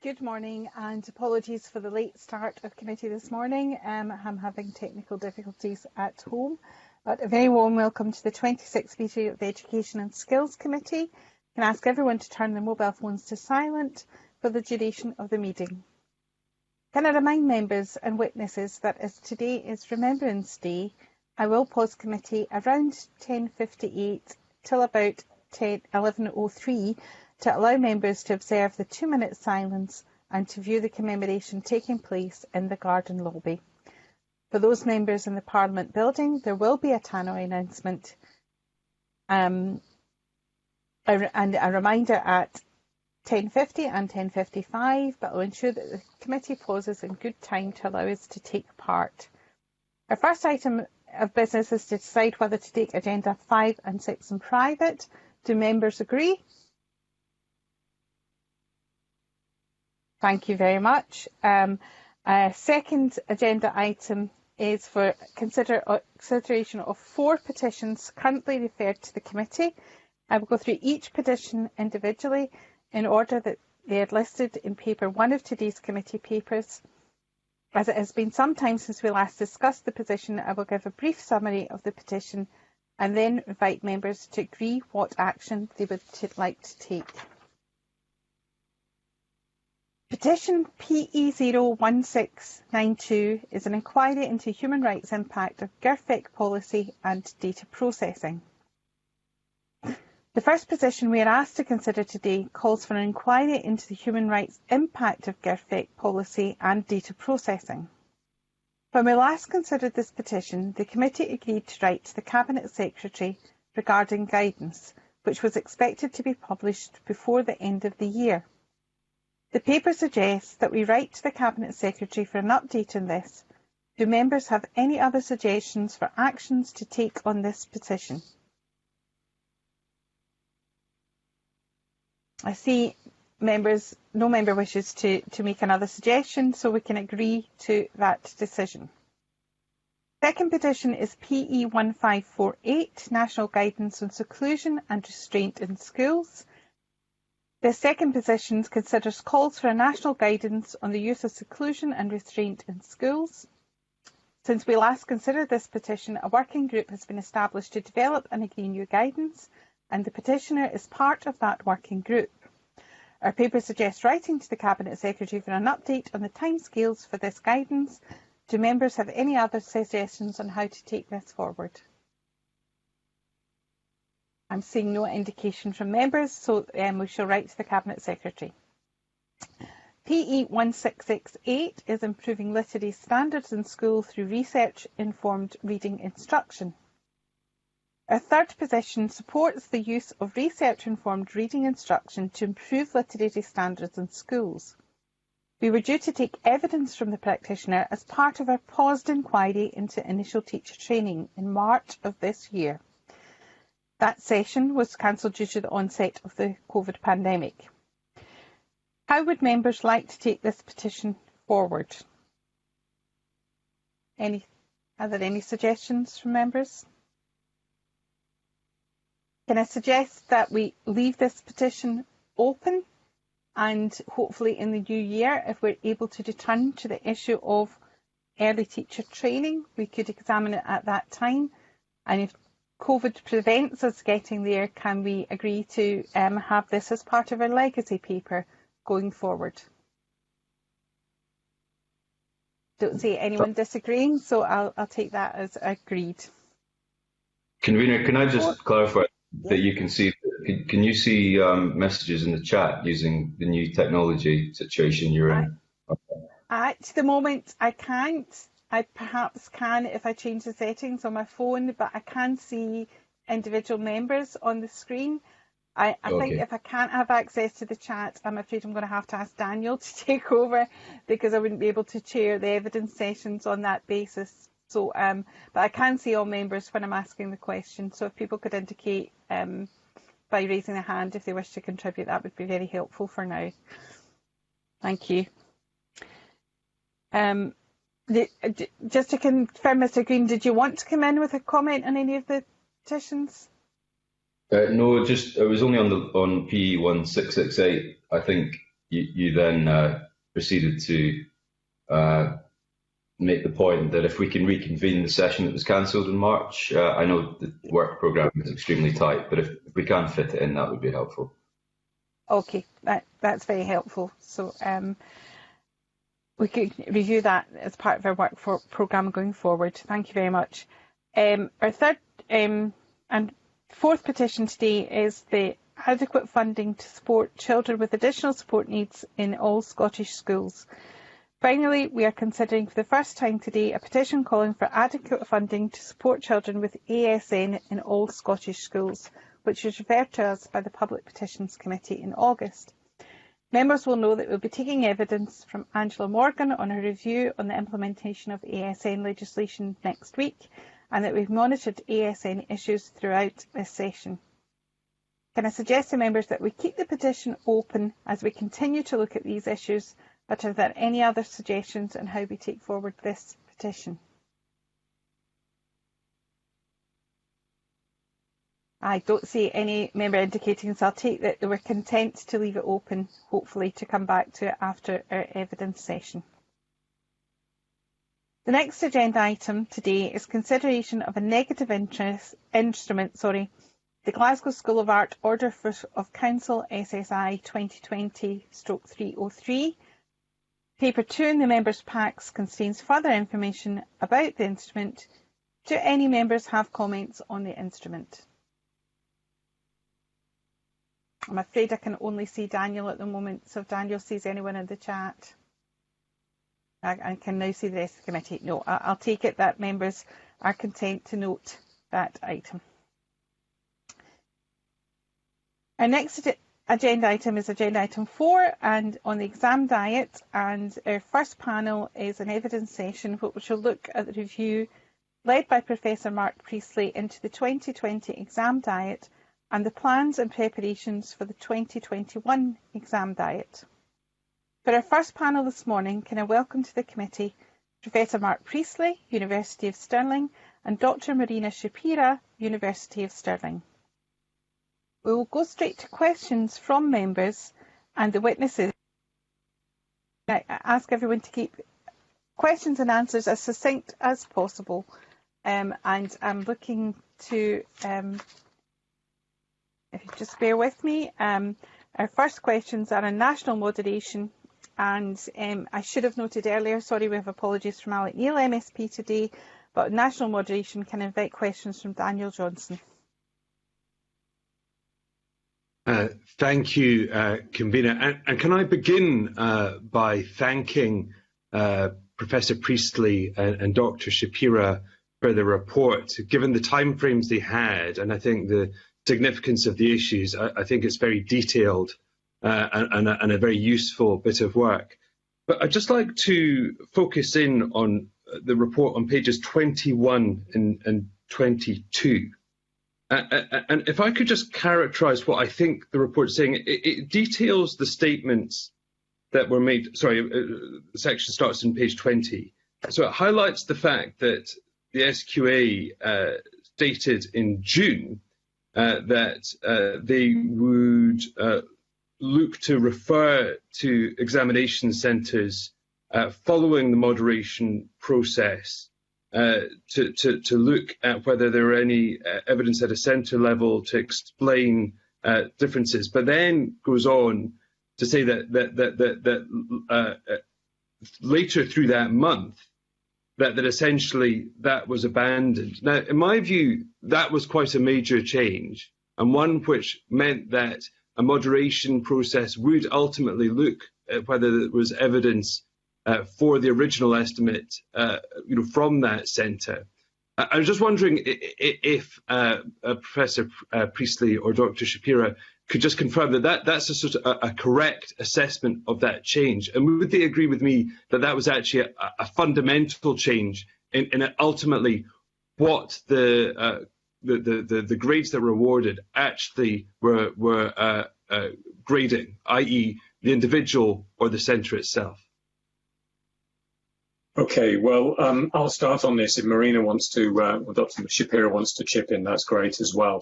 Good morning, and apologies for the late start of committee this morning. I'm having technical difficulties at home, but a very warm welcome to the 26th meeting of the Education and Skills Committee. I can ask everyone to turn their mobile phones to silent for the duration of the meeting. Can I remind members and witnesses that as today is Remembrance Day, I will pause committee around 10:58 till about 11:03 to allow members to observe the 2-minute silence and to view the commemoration taking place in the garden lobby. For those members in the Parliament building, there will be a tannoy announcement and a reminder at 10:50 and 10:55, but I'll ensure that the committee pauses in good time to allow us to take part. Our first item of business is to decide whether to take agenda 5 and 6 in private. Do members agree? Thank you very much. Second agenda item is for consideration of 4 petitions currently referred to the committee. I will go through each petition individually in order that they are listed in paper 1 of today's committee papers. As it has been some time since we last discussed the petition, I will give a brief summary of the petition and then invite members to agree what action they would like to take. Petition PE01692 is an inquiry into human rights impact of GIRFEC policy and data processing. The first petition we are asked to consider today calls for an inquiry into the human rights impact of GIRFEC policy and data processing. When we last considered this petition, the committee agreed to write to the Cabinet Secretary regarding guidance, which was expected to be published before the end of the year. The paper suggests that we write to the Cabinet Secretary for an update on this. Do members have any other suggestions for actions to take on this petition? I see no member wishes to make another suggestion, so we can agree to that decision. Second petition is PE1548, National Guidance on Seclusion and Restraint in Schools. The second petition considers calls for a national guidance on the use of seclusion and restraint in schools. Since we last considered this petition, a working group has been established to develop and agree new guidance, and the petitioner is part of that working group. Our paper suggests writing to the Cabinet Secretary for an update on the timescales for this guidance. Do members have any other suggestions on how to take this forward? I'm seeing no indication from members, so we shall write to the Cabinet Secretary. PE1668 is improving literacy standards in school through research-informed reading instruction. Our third petition supports the use of research-informed reading instruction to improve literacy standards in schools. We were due to take evidence from the practitioner as part of our paused inquiry into initial teacher training in March of this year. That session was cancelled due to the onset of the COVID pandemic. How would members like to take this petition forward? Are there any suggestions from members? Can I suggest that we leave this petition open, and hopefully in the new year, if we're able to return to the issue of early teacher training, we could examine it at that time. And if COVID prevents us getting there, can we agree to have this as part of our legacy paper going forward? Don't see anyone disagreeing, so I'll take that as agreed. Convener, can I just clarify that you can see? Can you see messages in the chat using the new technology situation you're in? At the moment, I can't. I perhaps can if I change the settings on my phone, but I can see individual members on the screen. I think if I can't have access to the chat, I'm afraid I'm going to have to ask Daniel to take over, because I wouldn't be able to chair the evidence sessions on that basis. So, but I can see all members when I'm asking the question. So if people could indicate by raising a hand if they wish to contribute, that would be very helpful for now. Thank you. Just to confirm, Mr. Green, did you want to come in with a comment on any of the petitions? No, just it was only on PE1668. I think you then proceeded to make the point that if we can reconvene the session that was cancelled in March, I know the work programme is extremely tight, but if we can fit it in, that would be helpful. Okay, that's very helpful. So we could review that as part of our work programme going forward. Thank you very much. Our third and fourth petition today is the adequate funding to support children with additional support needs in all Scottish schools. Finally, we are considering for the first time today a petition calling for adequate funding to support children with ASN in all Scottish schools, which was referred to us by the Public Petitions Committee in August. Members will know that we'll be taking evidence from Angela Morgan on her review on the implementation of ASN legislation next week, and that we've monitored ASN issues throughout this session. Can I suggest to members that we keep the petition open as we continue to look at these issues, but are there any other suggestions on how we take forward this petition? I don't see any member indicating, so I'll take that we're content to leave it open, hopefully to come back to it after our evidence session. The next agenda item today is consideration of a negative instrument, the Glasgow School of Art Order of Council SSI 2020/303. Paper 2 in the members' packs contains further information about the instrument. Do any members have comments on the instrument? I'm afraid I can only see Daniel at the moment, so if Daniel sees anyone in the chat. I can now see the rest of the committee. No, I'll take it that members are content to note that item. Our next agenda item is agenda item 4 and on the exam diet, and our first panel is an evidence session which will look at the review led by Professor Mark Priestley into the 2020 exam diet and the plans and preparations for the 2021 exam diet. For our first panel this morning, can I welcome to the committee Professor Mark Priestley, University of Stirling, and Dr. Marina Shapira, University of Stirling. We will go straight to questions from members and the witnesses. I ask everyone to keep questions and answers as succinct as possible. And I'm looking to, if you just bear with me, our first questions are on national moderation. And I should have noted earlier, sorry, we have apologies from Alec Neil, MSP today, but national moderation can invite questions from Daniel Johnson. Thank you, Convener. And can I begin by thanking Professor Priestley and Dr. Shapira for the report. Given the timeframes they had, and I think the significance of the issues, I think it's very detailed and a very useful bit of work. But I'd just like to focus in on the report on pages 21 and 22. And if I could just characterise what I think the report is saying, it details the statements that were made. Sorry, the section starts on page 20. So it highlights the fact that the SQA stated in June that they would look to refer to examination centres following the moderation process to look at whether there are any evidence at a centre level to explain differences, but then goes on to say that later through that month that essentially that was abandoned. Now, in my view, that was quite a major change, and one which meant that a moderation process would ultimately look at whether there was evidence for the original estimate, from that centre. I was just wondering if Professor Priestley or Dr. Shapira could just confirm that that's a sort of a correct assessment of that change, and would they agree with me that that was actually a fundamental change in ultimately what the grades that were awarded actually were grading, i.e. the individual or the centre itself? Okay, well, I'll start on this. If Marina wants to, or Dr. Shapira wants to chip in, that's great as well.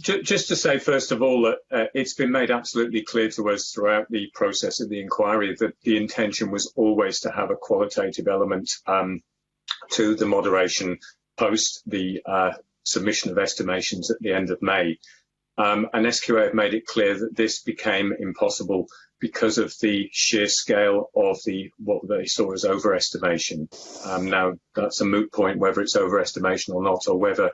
Just to say, first of all, that it's been made absolutely clear to us throughout the process of the inquiry that the intention was always to have a qualitative element to the moderation post the submission of estimations at the end of May. And SQA have made it clear that this became impossible because of the sheer scale of what they saw as overestimation. Now, that's a moot point whether it's overestimation or not, or whether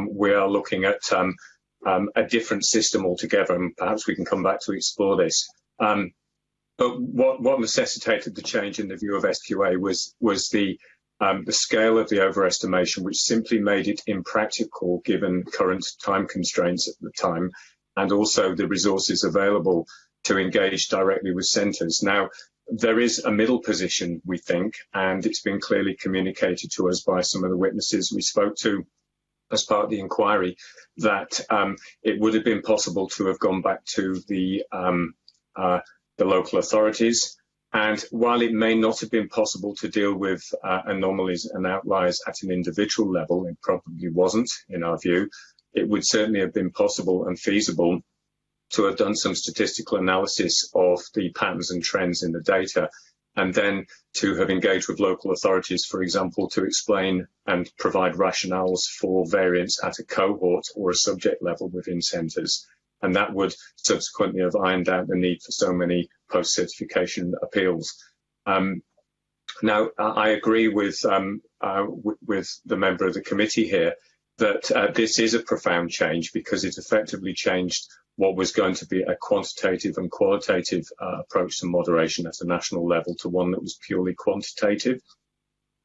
we are looking at a different system altogether, and perhaps we can come back to explore this. But what necessitated the change in the view of SQA was the scale of the overestimation, which simply made it impractical given current time constraints at the time, and also the resources available to engage directly with centres. Now, there is a middle position, we think, and it's been clearly communicated to us by some of the witnesses we spoke to as part of the inquiry, that it would have been possible to have gone back to the local authorities. And while it may not have been possible to deal with anomalies and outliers at an individual level, it probably wasn't, in our view, it would certainly have been possible and feasible to have done some statistical analysis of the patterns and trends in the data, and then to have engaged with local authorities, for example, to explain and provide rationales for variance at a cohort or a subject level within centres. And that would subsequently have ironed out the need for so many post-certification appeals. Now, I agree with the member of the committee here that this is a profound change, because it effectively changed what was going to be a quantitative and qualitative approach to moderation at a national level to one that was purely quantitative.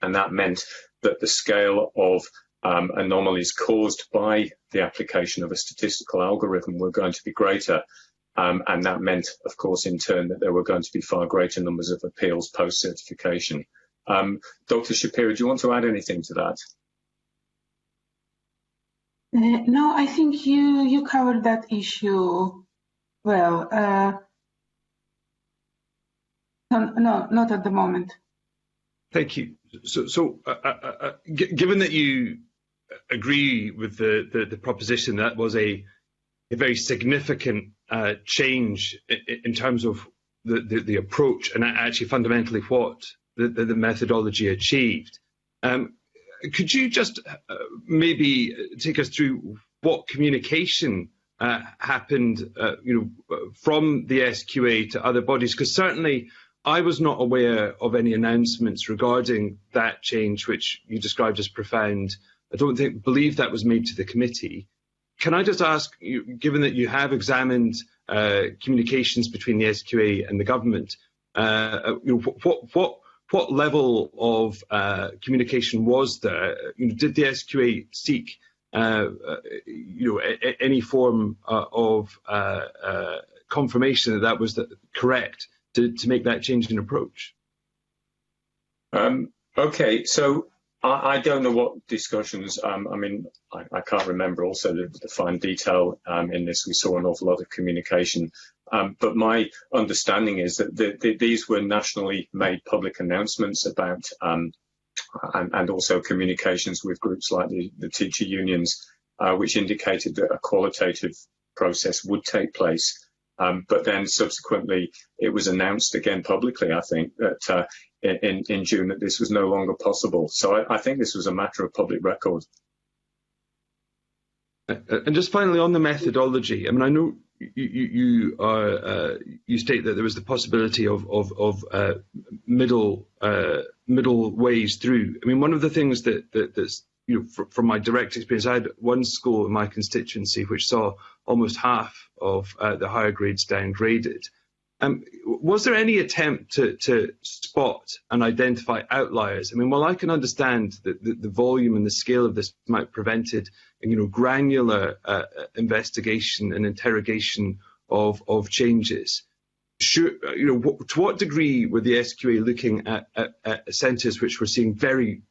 And that meant that the scale of anomalies caused by the application of a statistical algorithm were going to be greater. And that meant, of course, in turn, that there were going to be far greater numbers of appeals post-certification. Dr. Shapira, do you want to add anything to that? No, I think you covered that issue well. No, not at the moment. Thank you. So given that you agree with the proposition that was a very significant change in terms of the approach and actually fundamentally what the methodology achieved, could you just maybe take us through what communication happened, from the SQA to other bodies? Because certainly I was not aware of any announcements regarding that change, which you described as profound. I don't believe that was made to the committee. Can I just ask, given that you have examined communications between the SQA and the government, what level of communication was there? Did the SQA seek, any form of confirmation that that was correct to make that change in approach? Okay, so I don't know what discussions. I can't remember also the fine detail in this. We saw an awful lot of communication. But my understanding is that these were nationally made public announcements about, and also communications with groups like the teacher unions, which indicated that a qualitative process would take place. But then subsequently, it was announced again publicly, I think, that in June that this was no longer possible. So I think this was a matter of public record. And just finally on the methodology, I know you state that there was the possibility of middle ways through. One of the things that's from my direct experience, I had one school in my constituency which saw almost half of the higher grades downgraded. Was there any attempt to spot and identify outliers? While I can understand that the volume and the scale of this might have prevented, granular investigation and interrogation of changes, to what degree were the SQA looking at centres which were seeing very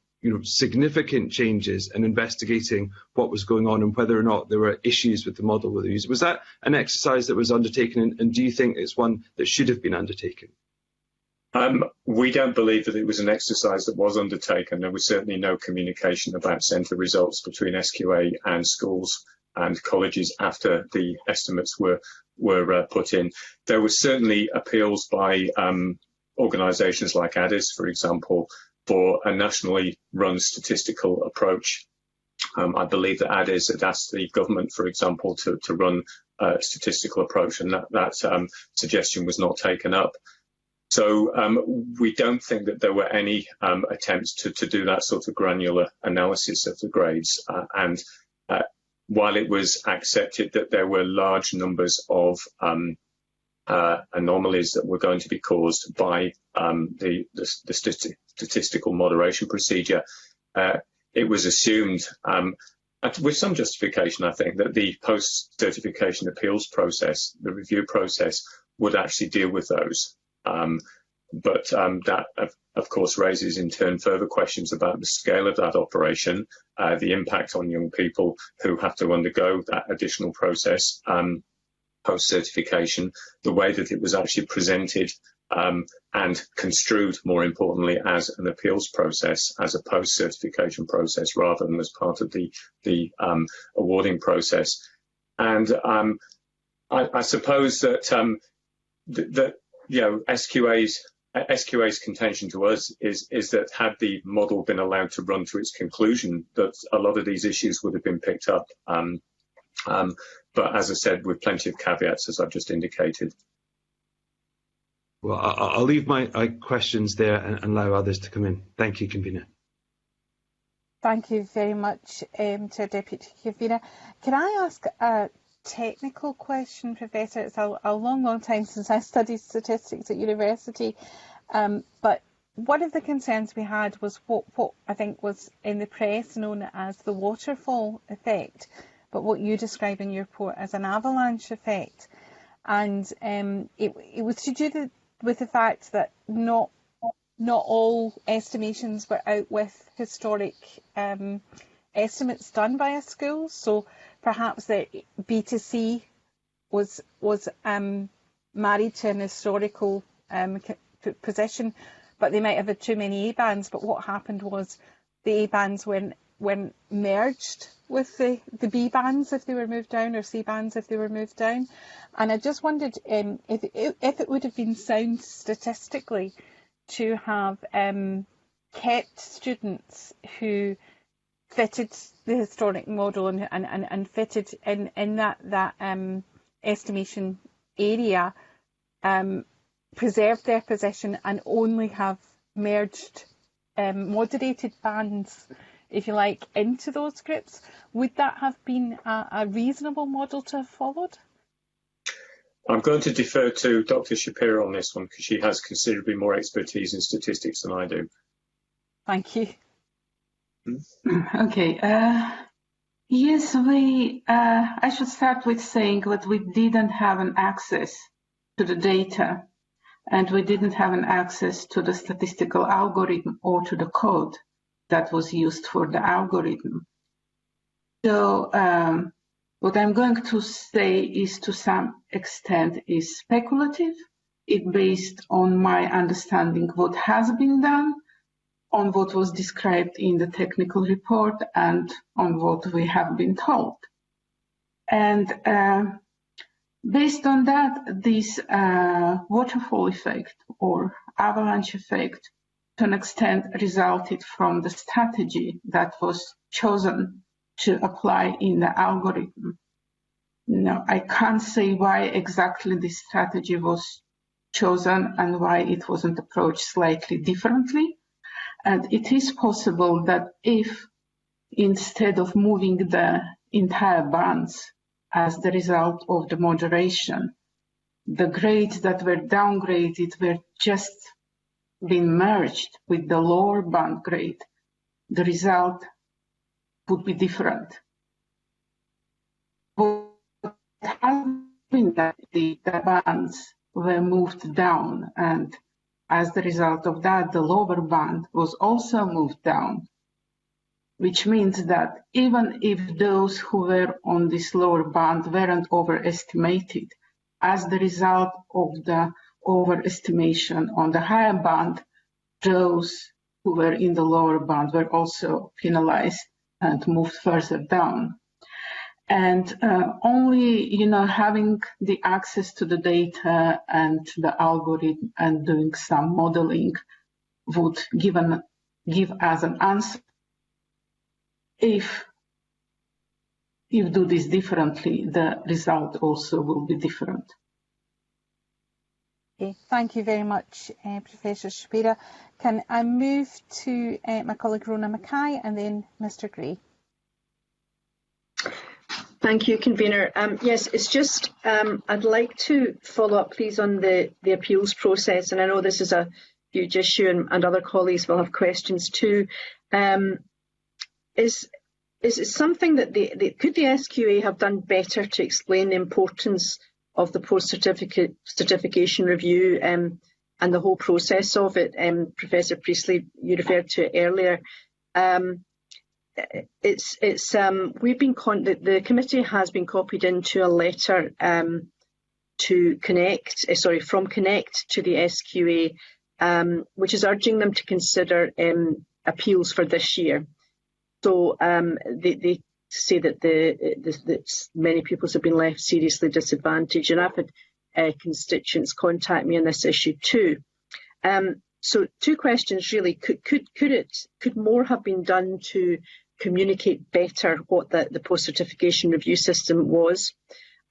significant changes and investigating what was going on and whether or not there were issues with the model were used? Was that an exercise that was undertaken, and do you think it's one that should have been undertaken? We don't believe that it was an exercise that was undertaken. There was certainly no communication about centre results between SQA and schools and colleges after the estimates were put in. There were certainly appeals by organisations like Addis, for example, for a nationally run statistical approach. I believe that Addis had asked the government, for example, to run a statistical approach, and that suggestion was not taken up. So we don't think that there were any attempts to do that sort of granular analysis of the grades. And while it was accepted that there were large numbers of anomalies that were going to be caused by the statistical moderation procedure, it was assumed, with some justification, I think, that the post-certification appeals process, the review process, would actually deal with those. But that, of course, raises in turn further questions about the scale of that operation, the impact on young people who have to undergo that additional process post-certification, the way that it was actually presented and construed, more importantly, as an appeals process, as a post-certification process, rather than as part of the awarding process. And I suppose that SQA's contention to us is that had the model been allowed to run to its conclusion, that a lot of these issues would have been picked up. But as I said, with plenty of caveats, as I've just indicated. Well, I'll leave my questions there and allow others to come in. Thank you, Convener. Thank you very much to Deputy Convener. Can I ask a technical question, Professor? It's a long time since I studied statistics at university, but one of the concerns we had was what I think was in the press known as the waterfall effect, but what you describe in your report as an avalanche effect. And it was to do with the fact that not all estimations were out with historic estimates done by a school. So perhaps the B2C was married to an historical position, but they might have had too many A bands. But what happened was the A bands when merged with the B bands if they were moved down, or C bands if they were moved down. And I just wondered if it would have been sound statistically to have kept students who fitted the historic model and fitted in that estimation area, preserved their position and only have merged moderated bands, if you like, into those groups. Would that have been a reasonable model to have followed? I'm going to defer to Dr. Shapira on this one because she has considerably more expertise in statistics than I do. Thank you. Okay. Yes, I should start with saying that we didn't have an access to the data, and we didn't have an access to the statistical algorithm or to the code that was used for the algorithm. So what I'm going to say is, to some extent, is speculative. It's based on my understanding what has been done, on what was described in the technical report, and on what we have been told. And based on that, this waterfall effect or avalanche effect, to an extent, resulted from the strategy that was chosen to apply in the algorithm. Now, I can't say why exactly this strategy was chosen and why it wasn't approached slightly differently. And it is possible that if, instead of moving the entire bands as the result of the moderation, the grades that were downgraded were just being merged with the lower band grade, the result would be different. What happened that the bands were moved down, and as the result of that, the lower band was also moved down, which means that even if those who were on this lower band weren't overestimated, as the result of the overestimation on the higher band, those who were in the lower band were also penalized and moved further down. And only, having the access to the data and to the algorithm and doing some modeling would give us an answer. If you do this differently, the result also will be different. Okay, thank you very much, Professor Shapira. Can I move to my colleague Rona Mackay and then Mr. Gray? Thank you, Convener. Yes, it's just I'd like to follow up, please, on the appeals process. And I know this is a huge issue and other colleagues will have questions too. Is it something that could the SQA have done better to explain the importance of the post-certification review and the whole process of it? Professor Priestley, you referred to it earlier. The committee has been copied into a letter from Connect to the SQA, which is urging them to consider appeals for this year. So they say that that many pupils have been left seriously disadvantaged, and I've had constituents contact me on this issue too. So two questions really: could more have been done to communicate better what the post-certification review system was?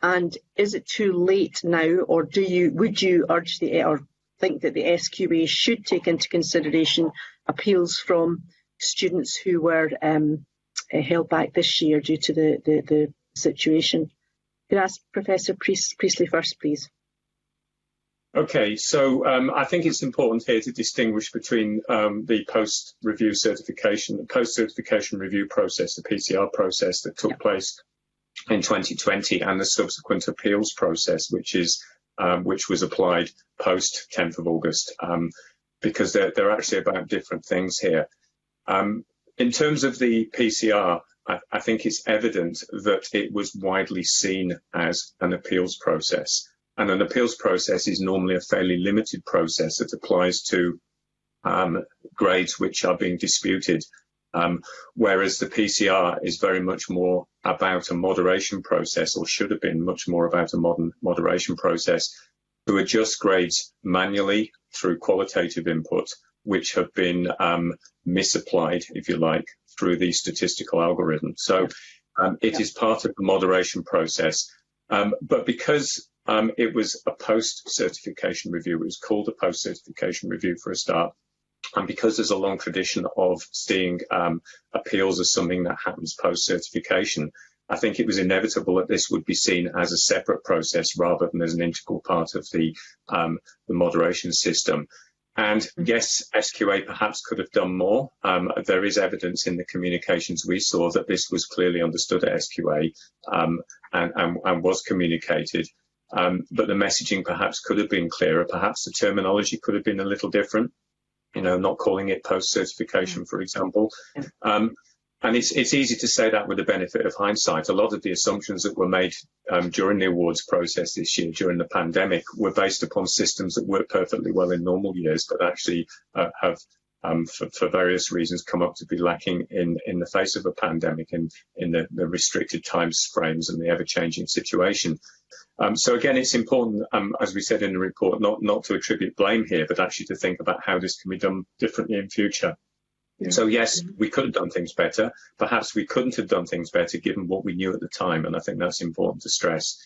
And is it too late now, or would you urge or think that the SQA should take into consideration appeals from students who were held back this year due to the situation? Could I ask Professor Priestley first, please? Okay, so I think it's important here to distinguish between the post-certification review process, the PCR process that took place in 2020, and the subsequent appeals process, which was applied post 10th of August, because they're actually about different things here. In terms of the PCR, I think it's evident that it was widely seen as an appeals process. And an appeals process is normally a fairly limited process that applies to grades which are being disputed, whereas the PCR is very much more about a moderation process, or should have been much more about a moderation process, to adjust grades manually through qualitative input, which have been misapplied, if you like, through the statistical algorithm. So it is part of the moderation process. But because it was a post-certification review, it was called a post-certification review for a start, and because there's a long tradition of seeing appeals as something that happens post-certification, I think it was inevitable that this would be seen as a separate process rather than as an integral part of the moderation system. And yes, SQA perhaps could have done more. There is evidence in the communications we saw that this was clearly understood at SQA and was communicated. But the messaging perhaps could have been clearer. Perhaps the terminology could have been a little different, not calling it post-certification, for example. And it's easy to say that with the benefit of hindsight. A lot of the assumptions that were made during the awards process this year, during the pandemic, were based upon systems that work perfectly well in normal years, but actually have, for various reasons, come up to be lacking in the face of a pandemic and in the restricted time frames and the ever-changing situation. So again, it's important, as we said in the report, not to attribute blame here, but actually to think about how this can be done differently in future. Yeah. So yes, we could have done things better. Perhaps we couldn't have done things better given what we knew at the time, and I think that's important to stress.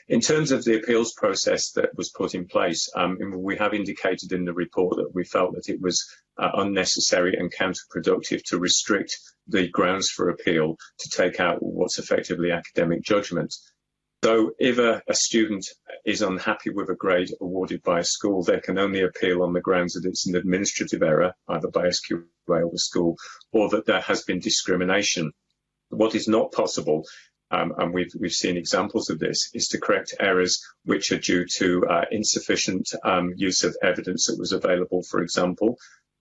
In terms of the appeals process that was put in place, we have indicated in the report that we felt that it was unnecessary and counterproductive to restrict the grounds for appeal to take out what's effectively academic judgment. So if a student is unhappy with a grade awarded by a school, they can only appeal on the grounds that it's an administrative error, either by SQA or the school, or that there has been discrimination. What is not possible, and we've seen examples of this, is to correct errors which are due to insufficient use of evidence that was available, for example,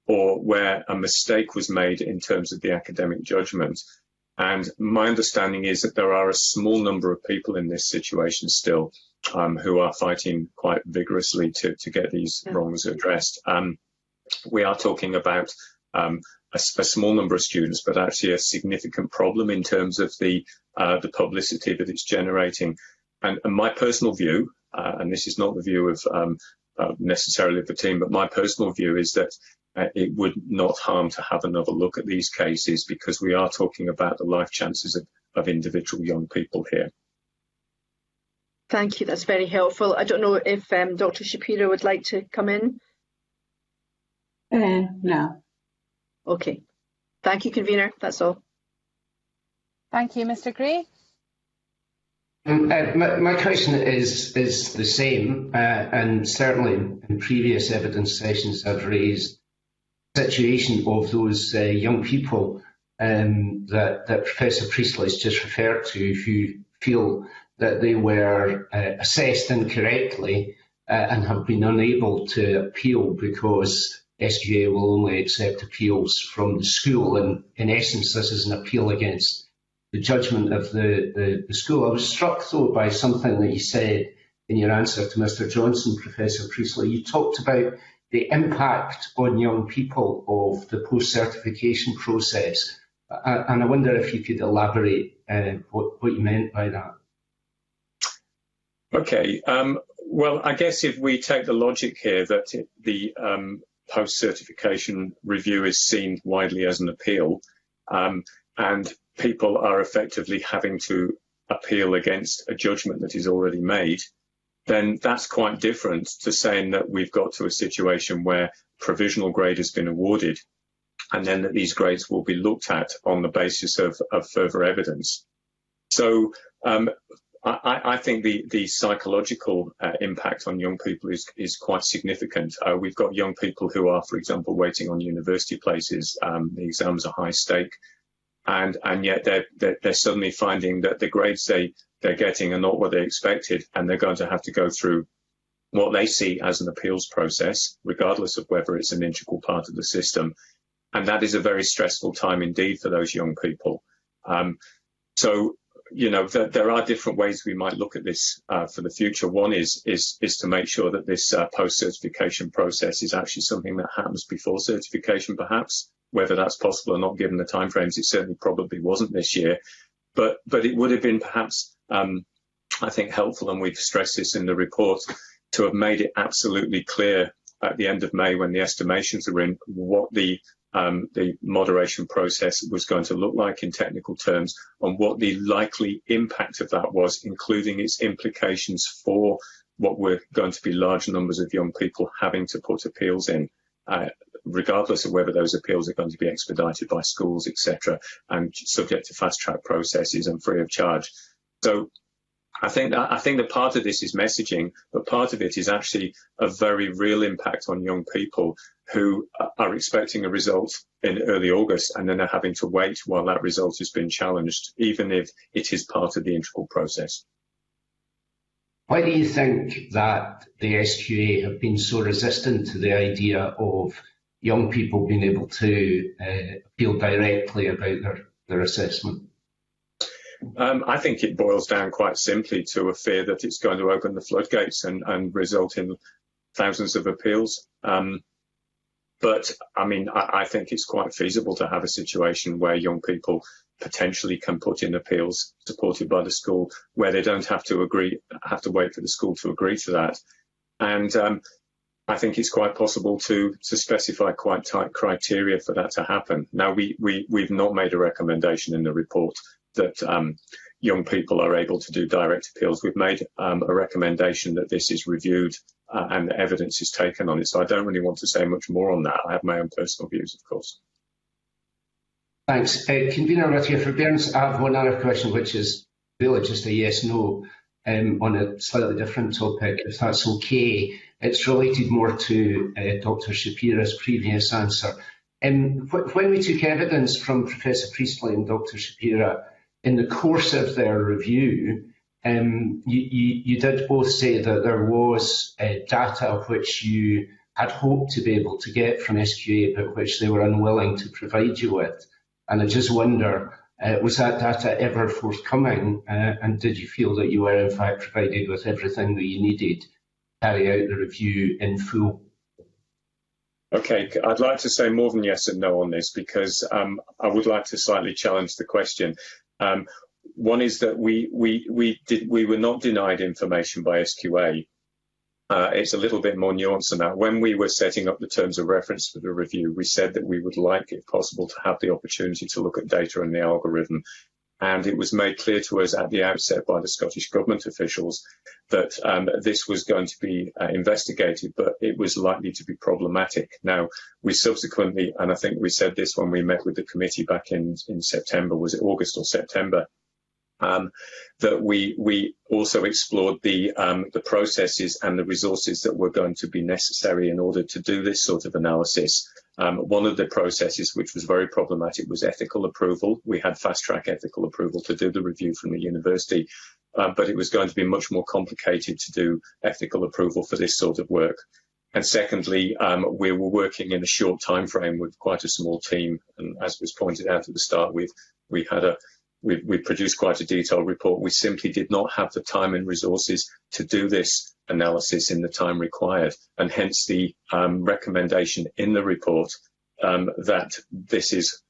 or where a mistake was made in terms of the academic judgment. And my understanding is that there are a small number of people in this situation still who are fighting quite vigorously to get these wrongs addressed. We are talking about a small number of students, but actually a significant problem in terms of the publicity that it's generating. And my personal view, and this is not the view of necessarily of the team, but my personal view is that it would not harm to have another look at these cases, because we are talking about the life chances of individual young people here. Thank you, that's very helpful. I don't know if Dr. Shapira would like to come in? No. Okay. Thank you, Convener. That's all. Thank you, Mr. Gray. My question is the same, and certainly in previous evidence sessions I've raised the situation of those young people that Professor Priestley has just referred to, who feel that they were assessed incorrectly and have been unable to appeal because SQA will only accept appeals from the school, and in essence this is an appeal against the judgment of the school. I was struck though by something that you said in your answer to Mr. Johnson, Professor Priestley. You talked about the impact on young people of the post-certification process, and I wonder if you could elaborate what you meant by that. Okay, well, I guess if we take the logic here that the post-certification review is seen widely as an appeal, and people are effectively having to appeal against a judgment that is already made, then that's quite different to saying that we've got to a situation where provisional grade has been awarded, and then that these grades will be looked at on the basis of further evidence. So I think the psychological impact on young people is quite significant. We've got young people who are, for example, waiting on university places. The exams are high stake, and yet they're suddenly finding that the grades they're getting are not what they expected, and they're going to have to go through what they see as an appeals process, regardless of whether it's an integral part of the system. And that is a very stressful time indeed for those young people. So, you know, there are different ways we might look at this for the future. One is to make sure that this post-certification process is actually something that happens before certification, perhaps. Whether that's possible or not, given the timeframes, it certainly probably wasn't this year. But it would have been perhaps, I think, helpful, and we've stressed this in the report, to have made it absolutely clear at the end of May, when the estimations are in, what the moderation process was going to look like in technical terms, and what the likely impact of that was, including its implications for what were going to be large numbers of young people having to put appeals in, regardless of whether those appeals are going to be expedited by schools, etc., and subject to fast-track processes and free of charge. So I think that part of this is messaging, but part of it is actually a very real impact on young people who are expecting a result in early August, and then are having to wait while that result has been challenged, even if it is part of the integral process. Why do you think that the SQA have been so resistant to the idea of young people being able to appeal directly about their assessment? I think it boils down quite simply to a fear that it's going to open the floodgates and result in thousands of appeals. But I mean, I think it's quite feasible to have a situation where young people potentially can put in appeals supported by the school, where they don't have to wait for the school to agree to that. And I think it's quite possible to specify quite tight criteria for that to happen. Now, we've not made a recommendation in the report that young people are able to do direct appeals. We've made a recommendation that this is reviewed and the evidence is taken on it. So I don't really want to say much more on that. I have my own personal views, of course. Thanks. Convener, with your forbearance, I have one other question, which is really just a yes-no on a slightly different topic, if that's okay. It's related more to Dr. Shapira's previous answer. When we took evidence from Professor Priestley and Dr. Shapira in the course of their review, you did both say that there was data which you had hoped to be able to get from SQA, but which they were unwilling to provide you with. And I just wonder, was that data ever forthcoming? And did you feel that you were in fact provided with everything that you needed to carry out the review in full? Okay, I'd like to say more than yes and no on this, because I would like to slightly challenge the question. One is that we were not denied information by SQA. It's a little bit more nuanced than that. When we were setting up the terms of reference for the review, we said that we would like, if possible, to have the opportunity to look at data and the algorithm. And it was made clear to us at the outset by the Scottish Government officials that this was going to be investigated, but it was likely to be problematic. Now, we subsequently, and I think we said this when we met with the committee back in September, was it August or September, that we also explored the processes and the resources that were going to be necessary in order to do this sort of analysis. One of the processes which was very problematic was ethical approval. We had fast-track ethical approval to do the review from the university, but it was going to be much more complicated to do ethical approval for this sort of work. And secondly, we were working in a short time frame with quite a small team, and as was pointed out at the start, we produced quite a detailed report. We simply did not have the time and resources to do this analysis in the time required, and hence the recommendation in the report that this is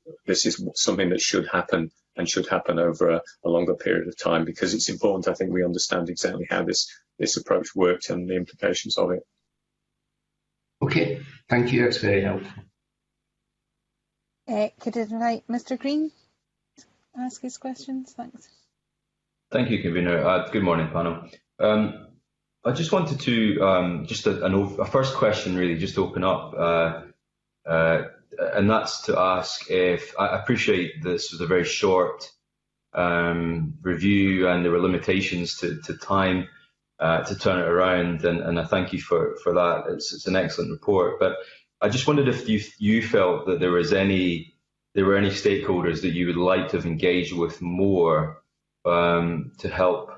something that should happen, and should happen over a longer period of time, because it's important, I think, we understand exactly how this approach worked and the implications of it. Okay, thank you. That's very helpful. Could I invite Mr. Green to ask his questions? Thanks. Thank you, Convener. Good morning, panel. I just wanted to just a first question, really, just to open up, and that's to ask if I appreciate this was a very short review, and there were limitations to time to turn it around, and I thank you for that. It's an excellent report, but I just wondered if you felt that there were any stakeholders that you would like to have engaged with more to help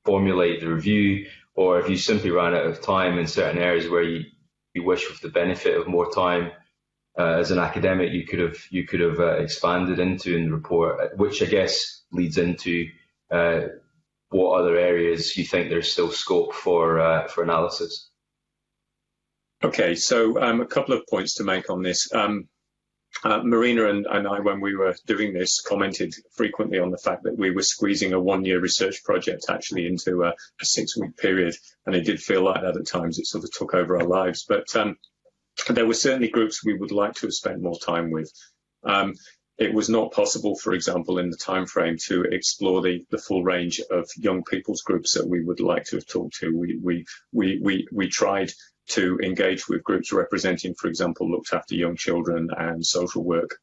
formulate the review, or if you simply ran out of time in certain areas where you wish, with the benefit of more time as an academic, you could have expanded into in the report, which I guess leads into what other areas you think there's still scope for analysis. Okay, so a couple of points to make on this. Marina and I, when we were doing this, commented frequently on the fact that we were squeezing a one-year research project actually into a 6-week period, and it did feel like that at times. It sort of took over our lives, but there were certainly groups we would like to have spent more time with. It was not possible, for example, in the time frame to explore the full range of young people's groups that we would like to have talked to. We tried to engage with groups representing, for example, looked after young children and social work,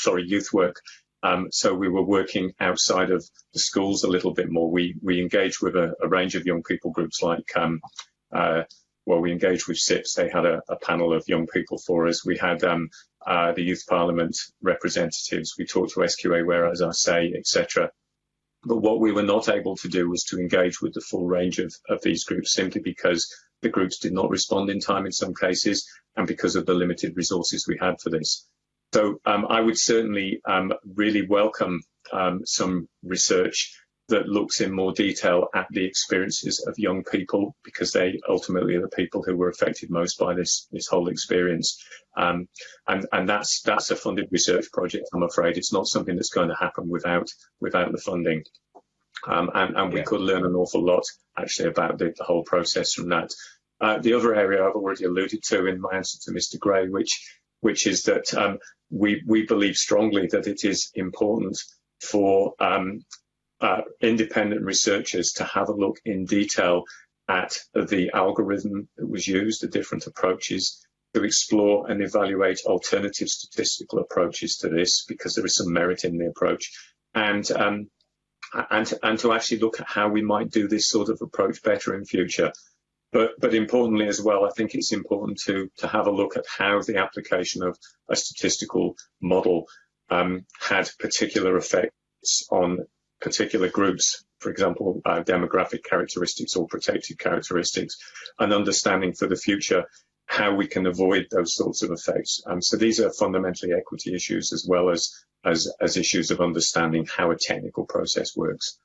youth work. So we were working outside of the schools a little bit more. We engaged with a range of young people groups like, we engaged with SIPS. They had a panel of young people for us. We had the Youth Parliament representatives. We talked to SQA, Whereas I Say, etc. But what we were not able to do was to engage with the full range of these groups, simply because the groups did not respond in time in some cases, and because of the limited resources we had for this. So I would certainly really welcome some research that looks in more detail at the experiences of young people, because they ultimately are the people who were affected most by this whole experience. And that's a funded research project, I'm afraid. It's not something that's going to happen without the funding. We could learn an awful lot, actually, about the whole process from that. The other area I've already alluded to in my answer to Mr. Gray, which is that we believe strongly that it is important for independent researchers to have a look in detail at the algorithm that was used, the different approaches, to explore and evaluate alternative statistical approaches to this, because there is some merit in the approach, and to actually look at how we might do this sort of approach better in future. But importantly as well, I think it's important to have a look at how the application of a statistical model had particular effects on particular groups, for example, demographic characteristics or protected characteristics, and understanding for the future how we can avoid those sorts of effects. So these are fundamentally equity issues, as well as issues of understanding how a technical process works.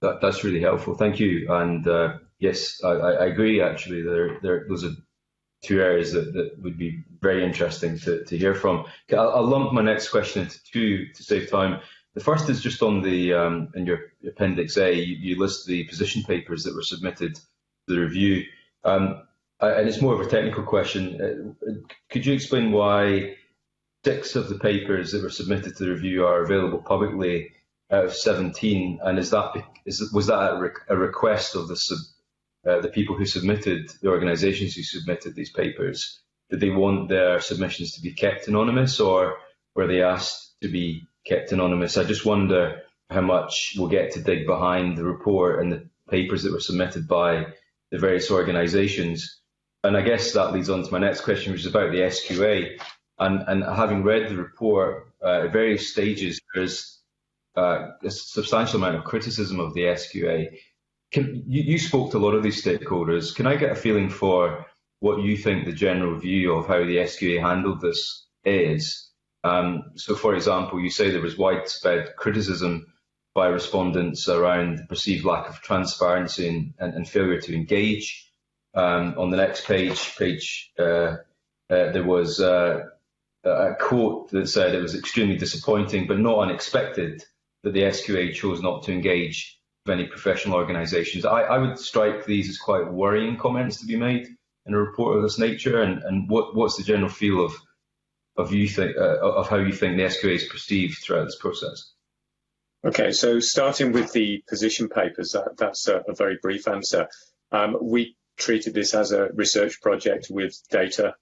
That's really helpful. Thank you. And yes, I agree. Actually, those are two areas that would be very interesting to hear from. I'll lump my next question into two to save time. The first is just on the in your Appendix A, you list the position papers that were submitted to the review, and it's more of a technical question. Could you explain why 6 of the papers that were submitted to the review are available publicly out of 17, and was that a request of the people who submitted, the organisations who submitted these papers? Did they want their submissions to be kept anonymous, or were they asked to be kept anonymous? I just wonder how much we'll get to dig behind the report and the papers that were submitted by the various organisations. And I guess that leads on to my next question, which is about the SQA. And having read the report at various stages, there's a substantial amount of criticism of the SQA. You spoke to a lot of these stakeholders. Can I get a feeling for what you think the general view of how the SQA handled this is? So, for example, you say there was widespread criticism by respondents around the perceived lack of transparency and failure to engage. On the next page, there was a quote that said it was extremely disappointing but not unexpected that the SQA chose not to engage with any professional organisations. I would strike these as quite worrying comments to be made in a report of this nature. And what's the general feel of how you think the SQA is perceived throughout this process? Okay, so starting with the position papers, that's a very brief answer. We treated this as a research project with data.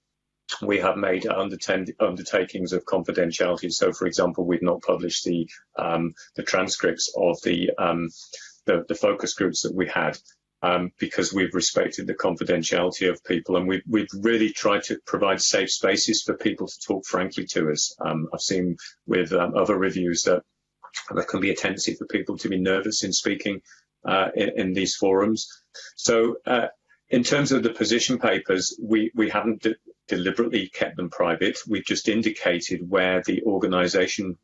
We have made undertakings of confidentiality. So, for example, we've not published the transcripts of the focus groups that we had because we've respected the confidentiality of people, and we've really tried to provide safe spaces for people to talk frankly to us. I've seen with other reviews that there can be a tendency for people to be nervous in speaking in these forums. So in terms of the position papers, we haven't deliberately kept them private. We've just indicated where the organisation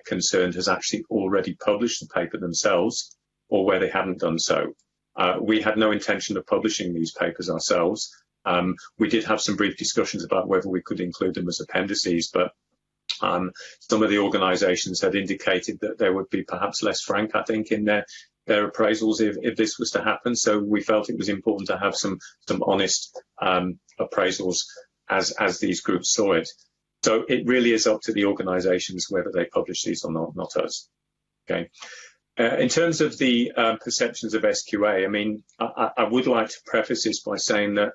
concerned has actually already published the paper themselves, or where they haven't done so. We had no intention of publishing these papers ourselves. We did have some brief discussions about whether we could include them as appendices, but some of the organisations had indicated that they would be perhaps less frank, I think, in their appraisals if this was to happen. So we felt it was important to have some honest appraisals as these groups saw it. So it really is up to the organisations whether they publish these or not us. Okay. In terms of the perceptions of SQA, I mean, I would like to preface this by saying that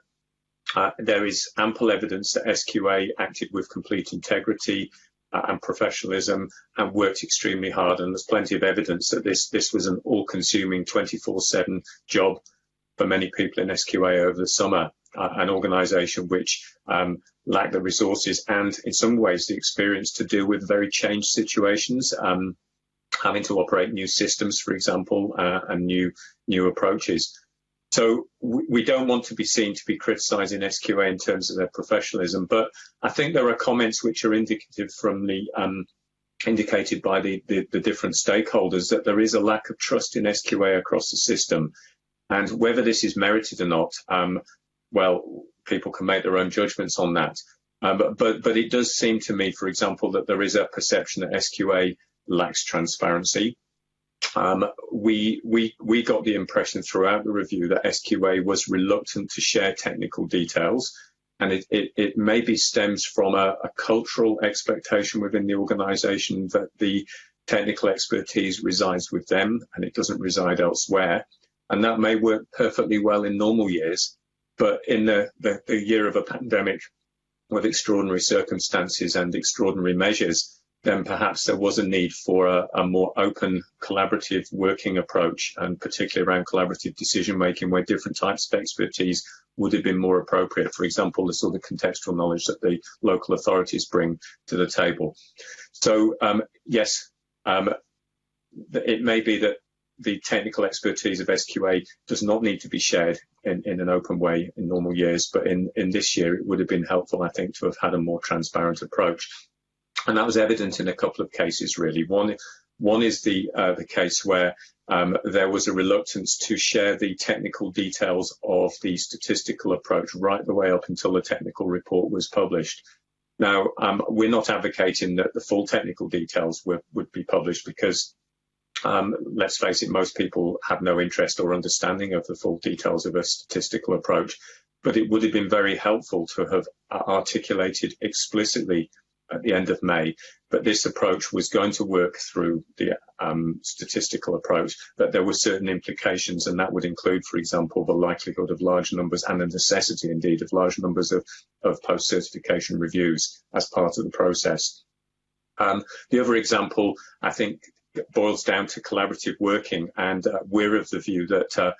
there is ample evidence that SQA acted with complete integrity and professionalism and worked extremely hard. And there's plenty of evidence that this was an all-consuming 24/7 job for many people in SQA over the summer, an organisation which lacked the resources and in some ways the experience to deal with very changed situations, having to operate new systems, for example, and new approaches. So we don't want to be seen to be criticising SQA in terms of their professionalism, but I think there are comments which are indicative from the indicated by the different stakeholders that there is a lack of trust in SQA across the system, and whether this is merited or not, well, people can make their own judgments on that. But it does seem to me, for example, that there is a perception that SQA lacks transparency. We got the impression throughout the review that SQA was reluctant to share technical details, and it maybe stems from a cultural expectation within the organisation that the technical expertise resides with them and it doesn't reside elsewhere. And that may work perfectly well in normal years, but in the year of a pandemic with extraordinary circumstances and extraordinary measures, then perhaps there was a need for a more open, collaborative working approach, and particularly around collaborative decision-making where different types of expertise would have been more appropriate. For example, the sort of contextual knowledge that the local authorities bring to the table. So, yes, it may be that the technical expertise of SQA does not need to be shared in an open way in normal years, but in this year it would have been helpful, I think, to have had a more transparent approach. And that was evident in a couple of cases, really. One One is the case where there was a reluctance to share the technical details of the statistical approach right the way up until the technical report was published. Now, we're not advocating that the full technical details would be published because, let's face it, most people have no interest or understanding of the full details of a statistical approach. But it would have been very helpful to have articulated explicitly at the end of May that this approach was going to work through the statistical approach, that there were certain implications, and that would include, for example, the likelihood of large numbers and the necessity, indeed, of large numbers of post-certification reviews as part of the process. The other example, I think, boils down to collaborative working, and we're of the view that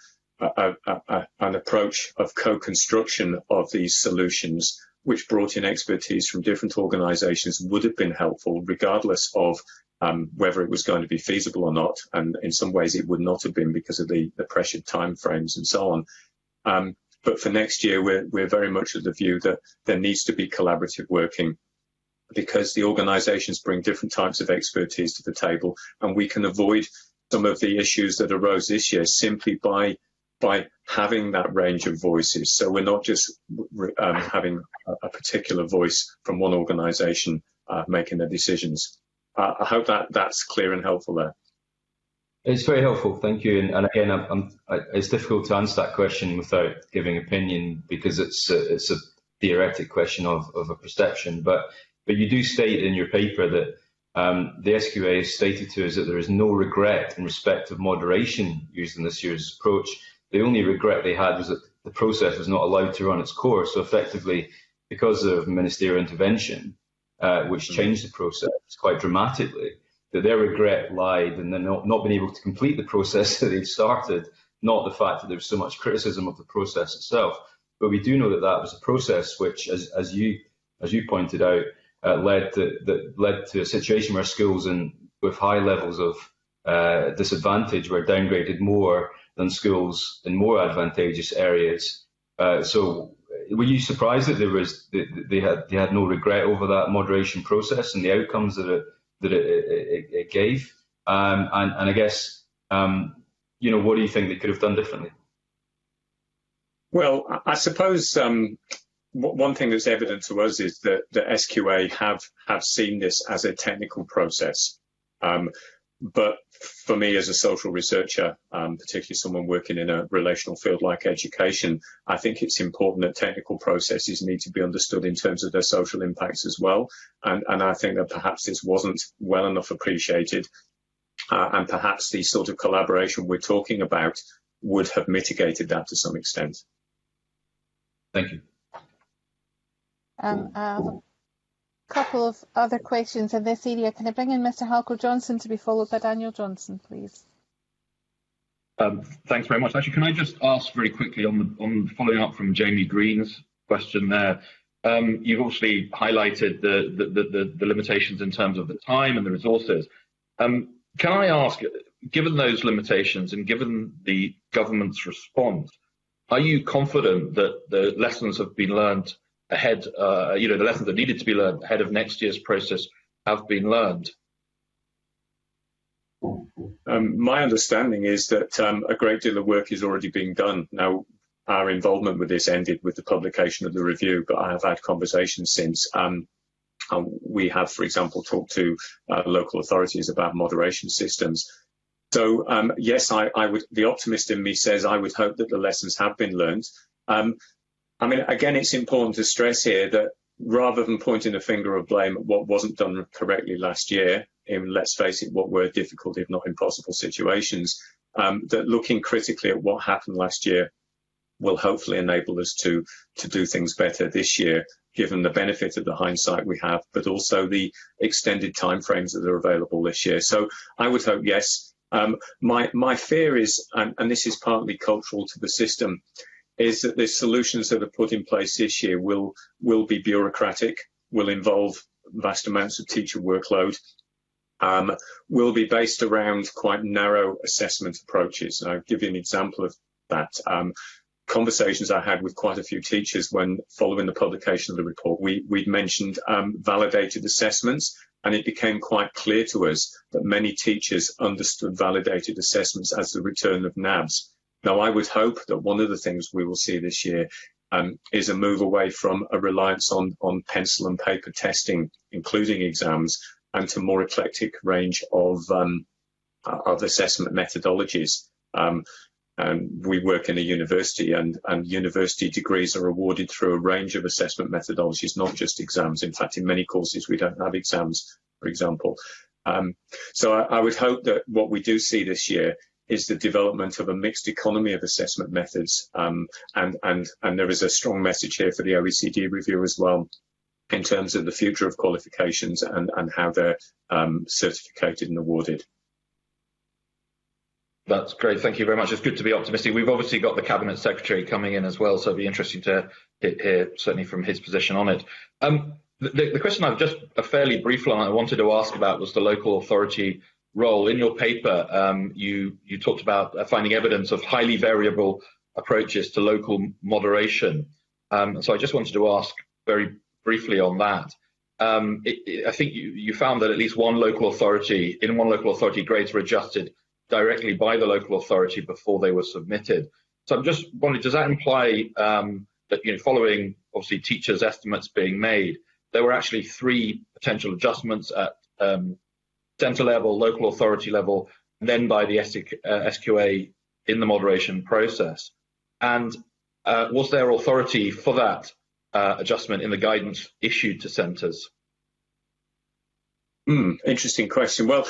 an approach of co-construction of these solutions, which brought in expertise from different organisations, would have been helpful, regardless of whether it was going to be feasible or not. And in some ways, it would not have been because of the pressured timeframes and so on. But for next year, we're very much of the view that there needs to be collaborative working, because the organisations bring different types of expertise to the table, and we can avoid some of the issues that arose this year simply by having that range of voices. So we're not just having a particular voice from one organisation making the decisions. I hope that's clear and helpful there. It's very helpful, thank you. And again, it's difficult to answer that question without giving opinion, because it's a theoretic question of a perception. But you do state in your paper that the SQA has stated to us that there is no regret in respect of moderation used in this year's approach. The only regret they had was that the process was not allowed to run its course. So effectively, because of ministerial intervention, which changed the process quite dramatically, that their regret lied in not being able to complete the process that they'd started, not the fact that there was so much criticism of the process itself. But we do know that that was a process which, as you pointed out, led to a situation where schools with high levels of disadvantage were downgraded more than schools in more advantageous areas. So were you surprised that they had no regret over that moderation process and the outcomes that it gave? And I guess, what do you think they could have done differently? Well, I suppose one thing that's evident to us is that the SQA have seen this as a technical process. But for me, as a social researcher, particularly someone working in a relational field like education, I think it's important that technical processes need to be understood in terms of their social impacts as well. And I think that perhaps this wasn't well enough appreciated. And perhaps the sort of collaboration we're talking about would have mitigated that to some extent. Thank you. Couple of other questions in this area. Can I bring in Mr. Halco Johnson to be followed by Daniel Johnson, please? Thanks very much. Actually, can I just ask very quickly on following up from Jamie Green's question there? You've obviously highlighted the limitations in terms of the time and the resources. Can I ask, given those limitations and given the government's response, are you confident that the lessons have been learned ahead, the lessons that needed to be learned ahead of next year's process have been learned? My understanding is that a great deal of work is already being done. Now, our involvement with this ended with the publication of the review, but I have had conversations since. We have, for example, talked to local authorities about moderation systems. So, yes, I would. The optimist in me says I would hope that the lessons have been learned. I mean, again, it's important to stress here that rather than pointing a finger of blame at what wasn't done correctly last year, in, let's face it, what were difficult, if not impossible situations, that looking critically at what happened last year will hopefully enable us to do things better this year, given the benefit of the hindsight we have, but also the extended timeframes that are available this year. So I would hope, yes. My fear is, and this is partly cultural to the system, is that the solutions that are put in place this year will be bureaucratic, will involve vast amounts of teacher workload, will be based around quite narrow assessment approaches. And I'll give you an example of that. conversations I had with quite a few teachers when following the publication of the report, we'd mentioned validated assessments, and it became quite clear to us that many teachers understood validated assessments as the return of NABs. Now, I would hope that one of the things we will see this year is a move away from a reliance on pencil and paper testing, including exams, and to more eclectic range of assessment methodologies. We work in a university, and university degrees are awarded through a range of assessment methodologies, not just exams. In fact, in many courses, we don't have exams, for example. So I would hope that what we do see this year is the development of a mixed economy of assessment methods. And there is a strong message here for the OECD review as well, in terms of the future of qualifications and how they're certificated and awarded. That's great. Thank you very much. It's good to be optimistic. We've obviously got the Cabinet Secretary coming in as well, so it'll be interesting to hear certainly from his position on it. The question I've just a fairly brief one I wanted to ask about was the local authority role. In your paper, you talked about finding evidence of highly variable approaches to local moderation. So I just wanted to ask very briefly on that. I think you found that at least in one local authority, grades were adjusted directly by the local authority before they were submitted. So I'm just wondering, does that imply that, following obviously teachers' estimates being made, there were actually 3 potential adjustments at centre level, local authority level, and then by the SQA in the moderation process? And was there authority for that adjustment in the guidance issued to centres? Interesting question. Well,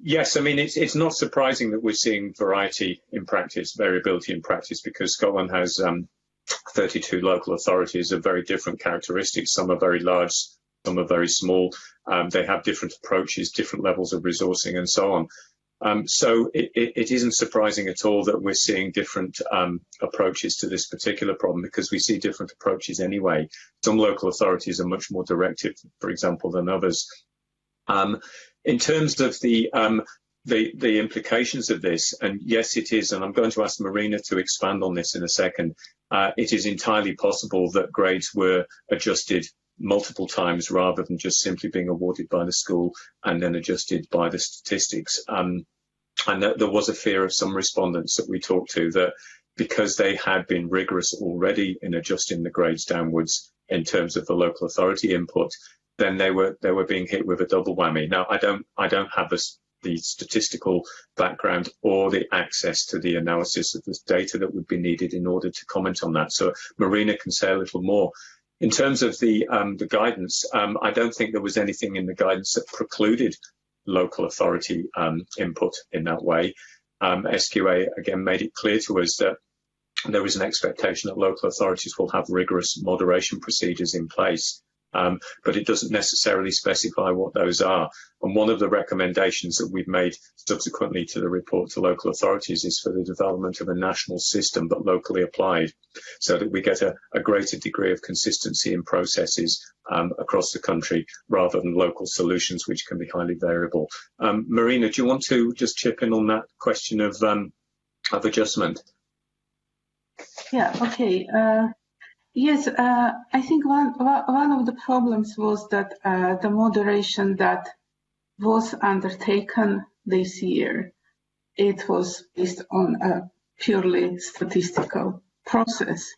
yes, I mean, it's not surprising that we're seeing variability in practice, because Scotland has 32 local authorities of very different characteristics. Some are very large, some are very small. They have different approaches, different levels of resourcing, and so on. So it isn't surprising at all that we're seeing different approaches to this particular problem, because we see different approaches anyway. Some local authorities are much more directive, for example, than others. In terms of the implications of this, and yes, it is, and I'm going to ask Marina to expand on this in a second, it is entirely possible that grades were adjusted multiple times rather than just simply being awarded by the school and then adjusted by the statistics. And there was a fear of some respondents that we talked to that because they had been rigorous already in adjusting the grades downwards in terms of the local authority input, then they were being hit with a double whammy. Now, I don't have the statistical background or the access to the analysis of this data that would be needed in order to comment on that. So Marina can say a little more. In terms of the guidance, I don't think there was anything in the guidance that precluded local authority input in that way. SQA again made it clear to us that there is an expectation that local authorities will have rigorous moderation procedures in place. But it doesn't necessarily specify what those are. And one of the recommendations that we've made subsequently to the report to local authorities is for the development of a national system, but locally applied, so that we get a greater degree of consistency in processes across the country, rather than local solutions which can be highly variable. Marina, do you want to just chip in on that question of adjustment? Yeah, okay. Yes, I think one of the problems was that the moderation that was undertaken this year, it was based on a purely statistical process.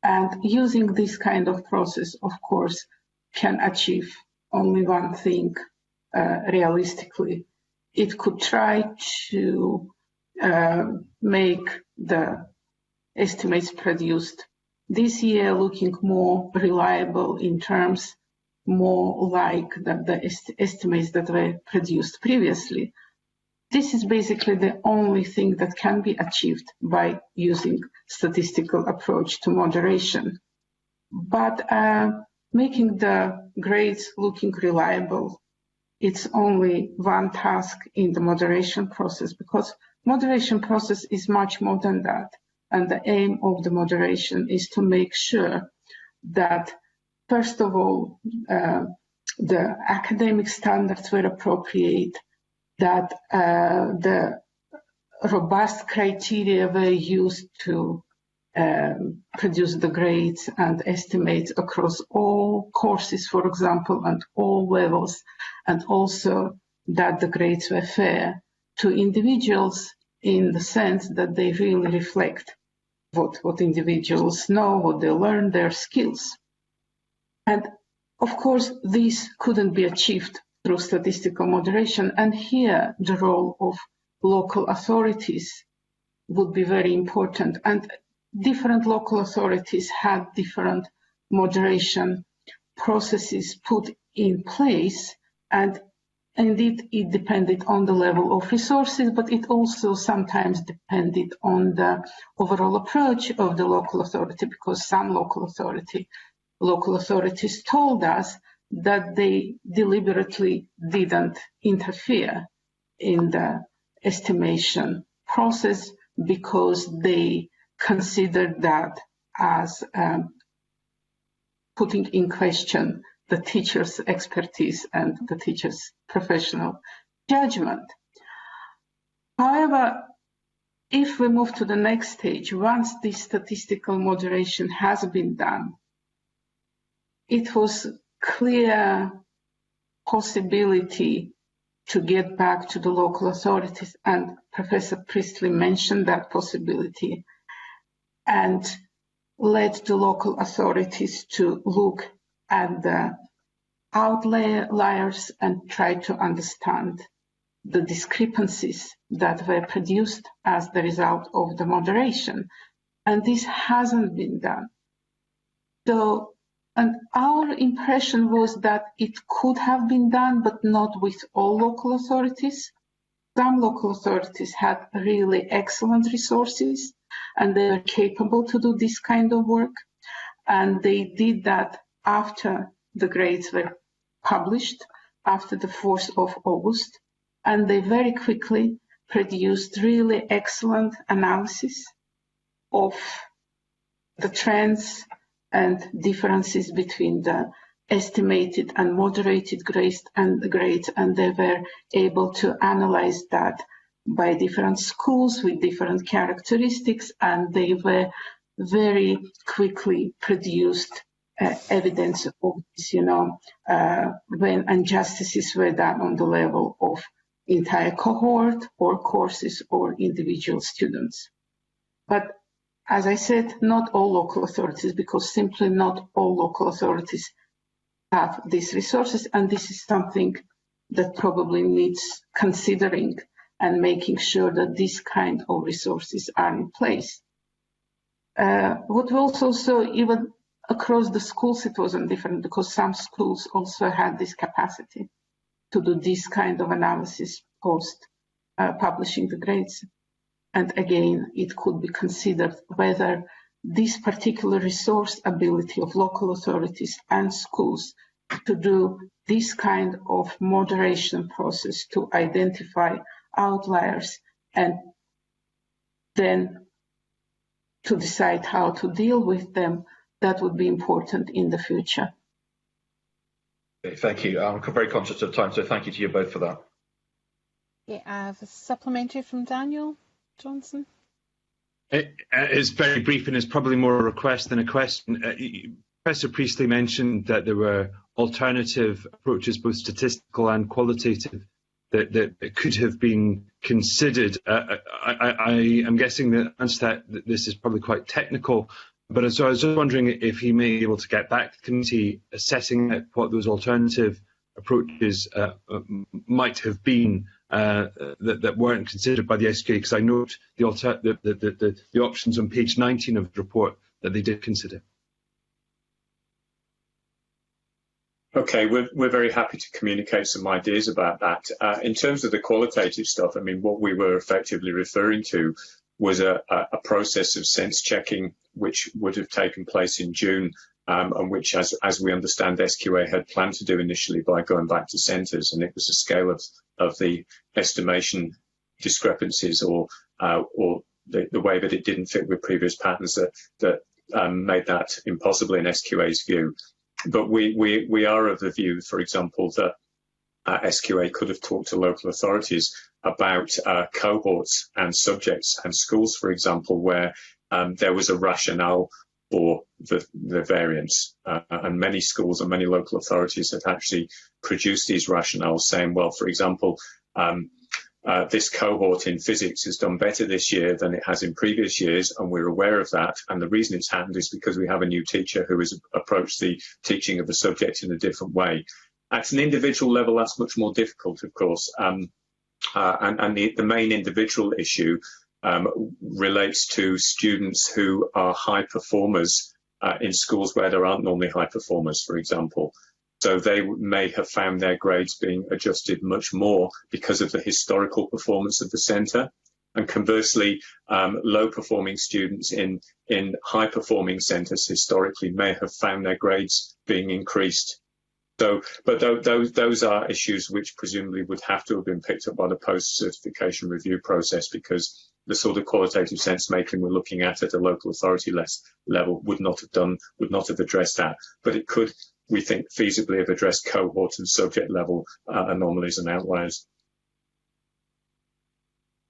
And using this kind of process, of course, can achieve only one thing realistically. It could try to make the estimates produced this year looking more reliable in terms more like the estimates that were produced previously. This is basically the only thing that can be achieved by using statistical approach to moderation. But making the grades looking reliable, it's only one task in the moderation process, because moderation process is much more than that. And the aim of the moderation is to make sure that, first of all, the academic standards were appropriate, that the robust criteria were used to produce the grades and estimates across all courses, for example, and all levels, and also that the grades were fair to individuals in the sense that they really reflect what individuals know, what they learn, their skills. And of course, this couldn't be achieved through statistical moderation, and here the role of local authorities would be very important. And different local authorities had different moderation processes put in place, and indeed it depended on the level of resources, but it also sometimes depended on the overall approach of the local authority, because some local authorities told us that they deliberately didn't interfere in the estimation process because they considered that as putting in question the teacher's expertise and the teacher's professional judgment. However, if we move to the next stage, once this statistical moderation has been done, it was clear possibility to get back to the local authorities, and Professor Priestley mentioned that possibility, and led the local authorities to look at the outliers and try to understand the discrepancies that were produced as the result of the moderation. And this hasn't been done. So, and our impression was that it could have been done, but not with all local authorities. Some local authorities had really excellent resources and they are capable to do this kind of work. And they did that after the grades were published, after the 4th of August. And they very quickly produced really excellent analysis of the trends and differences between the estimated and moderated grades, and they were able to analyze that by different schools with different characteristics, and they were very quickly produced evidence of this, when injustices were done on the level of entire cohort or courses or individual students. But as I said, not all local authorities, because simply not all local authorities have these resources, and this is something that probably needs considering and making sure that these kind of resources are in place. What we also saw, even across the schools, it wasn't different, because some schools also had this capacity to do this kind of analysis post publishing the grades. And again, it could be considered whether this particular resource ability of local authorities and schools to do this kind of moderation process to identify outliers and then to decide how to deal with them, that would be important in the future. Okay, thank you. I'm very conscious of time, so thank you to you both for that. Okay, I have a supplementary from Daniel Johnson. It's very brief and it's probably more a request than a question. Professor Priestley mentioned that there were alternative approaches, both statistical and qualitative, that could have been considered. I am guessing the answer to that this is probably quite technical, but so I was just wondering if he may be able to get back to the committee assessing what those alternative approaches might have been that weren't considered by the SQA, because I note the options on page 19 of the report that they did consider. Okay, we're very happy to communicate some ideas about that. In terms of the qualitative stuff, I mean, what we were effectively referring to was a process of sense checking, which would have taken place in June, and which, as we understand, SQA had planned to do initially by going back to centres, and it was a scale of the estimation discrepancies or the way that it didn't fit with previous patterns that made that impossible in SQA's view. But we are of the view, for example, that SQA could have talked to local authorities about cohorts and subjects and schools, for example, where there was a rationale for the variance. And many schools and many local authorities have actually produced these rationales saying, well, for example, this cohort in physics has done better this year than it has in previous years, and we're aware of that. And the reason it's happened is because we have a new teacher who has approached the teaching of the subject in a different way. At an individual level, that's much more difficult, of course. And the main individual issue relates to students who are high performers in schools where there aren't normally high performers, for example. So they may have found their grades being adjusted much more because of the historical performance of the centre. And conversely, low-performing students in high-performing centres historically may have found their grades being increased. So, but those are issues which presumably would have to have been picked up by the post-certification review process, because the sort of qualitative sense making we're looking at a local authority level would not have addressed that. But it could, we think, feasibly have addressed cohort and subject level anomalies and outliers.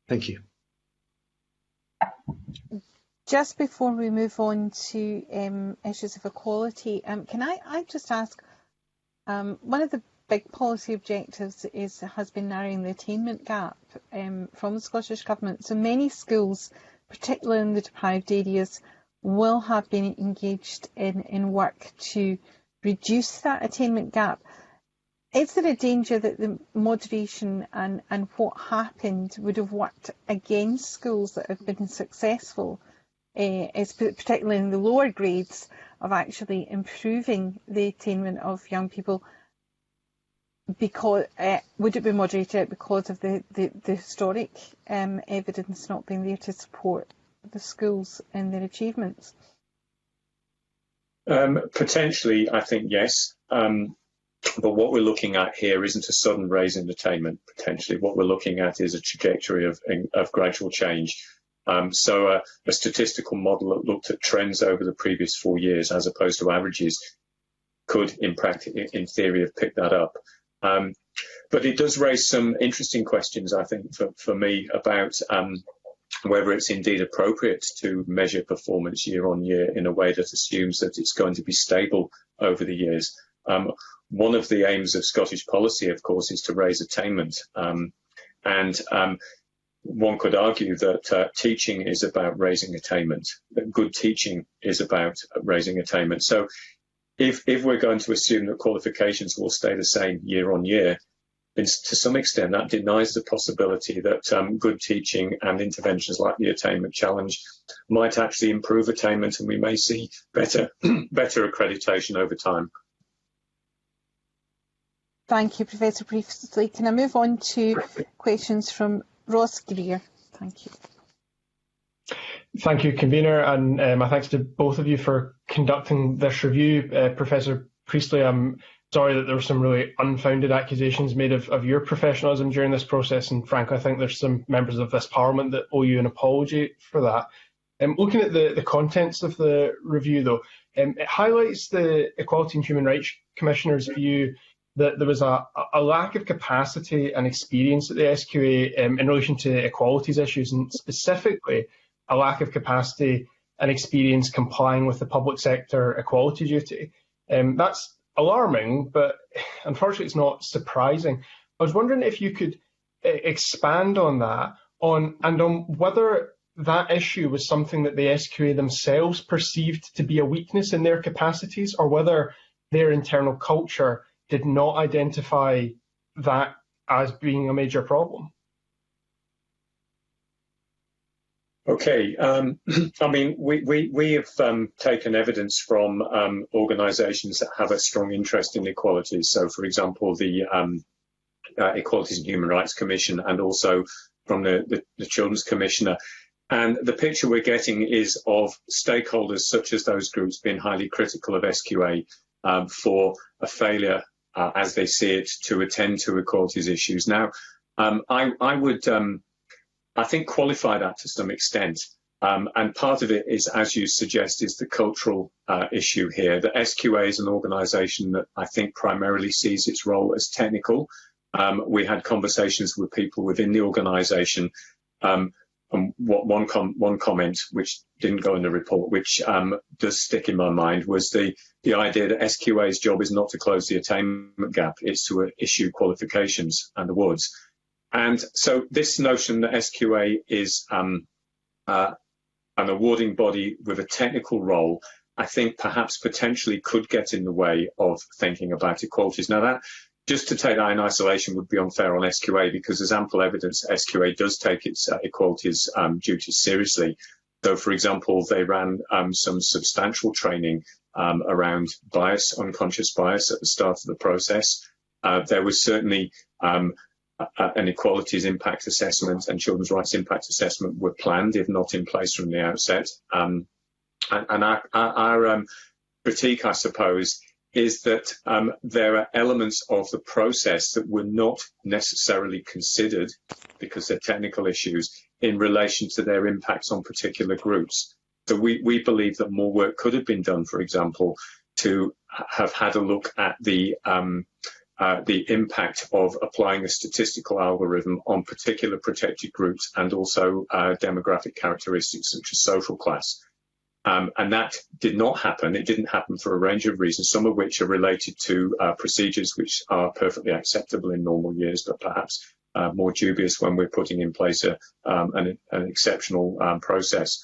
Thank you. Just before we move on to issues of equality, can I just ask, one of the big policy objectives has been narrowing the attainment gap from the Scottish Government. So many schools, particularly in the deprived areas, will have been engaged in work to reduce that attainment gap. Is there a danger that the moderation and what happened would have worked against schools that have been successful, particularly in the lower grades, of actually improving the attainment of young people? Because would it be moderated because of the historic evidence not being there to support the schools in their achievements? Potentially, I think yes. But what we're looking at here isn't a sudden raise in attainment, potentially. What we're looking at is a trajectory of gradual change. So a statistical model that looked at trends over the previous 4 years as opposed to averages could, in theory, have picked that up. But it does raise some interesting questions, I think, for me about whether it's indeed appropriate to measure performance year on year in a way that assumes that it's going to be stable over the years. One of the aims of Scottish policy, of course, is to raise attainment. And one could argue that teaching is about raising attainment, that good teaching is about raising attainment. So if we're going to assume that qualifications will stay the same year on year, to some extent that denies the possibility that good teaching and interventions like the Attainment Challenge might actually improve attainment, and we may see better accreditation over time. Thank you, Professor Priestley. Can I move on to questions from Ross Greer? Thank you. Thank you, Convener, and my thanks to both of you for conducting this review. Professor Priestley, I'm sorry that there were some really unfounded accusations made of your professionalism during this process, and frankly, I think there's some members of this Parliament that owe you an apology for that. Looking at the contents of the review, though, it highlights the Equality and Human Rights Commissioner's view that there was a lack of capacity and experience at the SQA in relation to equalities issues, and specifically a lack of capacity and experience complying with the public sector equality duty. That's alarming, but unfortunately it's not surprising. I was wondering if you could expand on that, on whether that issue was something that the SQA themselves perceived to be a weakness in their capacities, or whether their internal culture did not identify that as being a major problem. Okay, I mean, we have taken evidence from organisations that have a strong interest in equality. So, for example, the Equalities and Human Rights Commission, and also from the Children's Commissioner. And the picture we're getting is of stakeholders such as those groups being highly critical of SQA for a failure, as they see it, to attend to equalities issues. Now, I would, I think, qualify that to some extent. And part of it is, as you suggest, is the cultural issue here. The SQA is an organisation that I think primarily sees its role as technical. We had conversations with people within the organisation one comment which didn't go in the report, which does stick in my mind, was the idea that SQA's job is not to close the attainment gap, it's to issue qualifications and awards. And so this notion that SQA is an awarding body with a technical role, I think perhaps potentially could get in the way of thinking about equalities. Now that, just to take that in isolation would be unfair on SQA, because there's ample evidence that SQA does take its equalities duties seriously. So, for example, they ran some substantial training around bias, unconscious bias at the start of the process. There was certainly an equalities impact assessment and children's rights impact assessment were planned, if not in place from the outset. And our critique, I suppose, is that there are elements of the process that were not necessarily considered, because they're technical issues, in relation to their impacts on particular groups. So we believe that more work could have been done, for example, to have had a look at the impact of applying a statistical algorithm on particular protected groups and also demographic characteristics such as social class. And that did not happen. It didn't happen for a range of reasons, some of which are related to procedures which are perfectly acceptable in normal years, but perhaps more dubious when we're putting in place an exceptional process.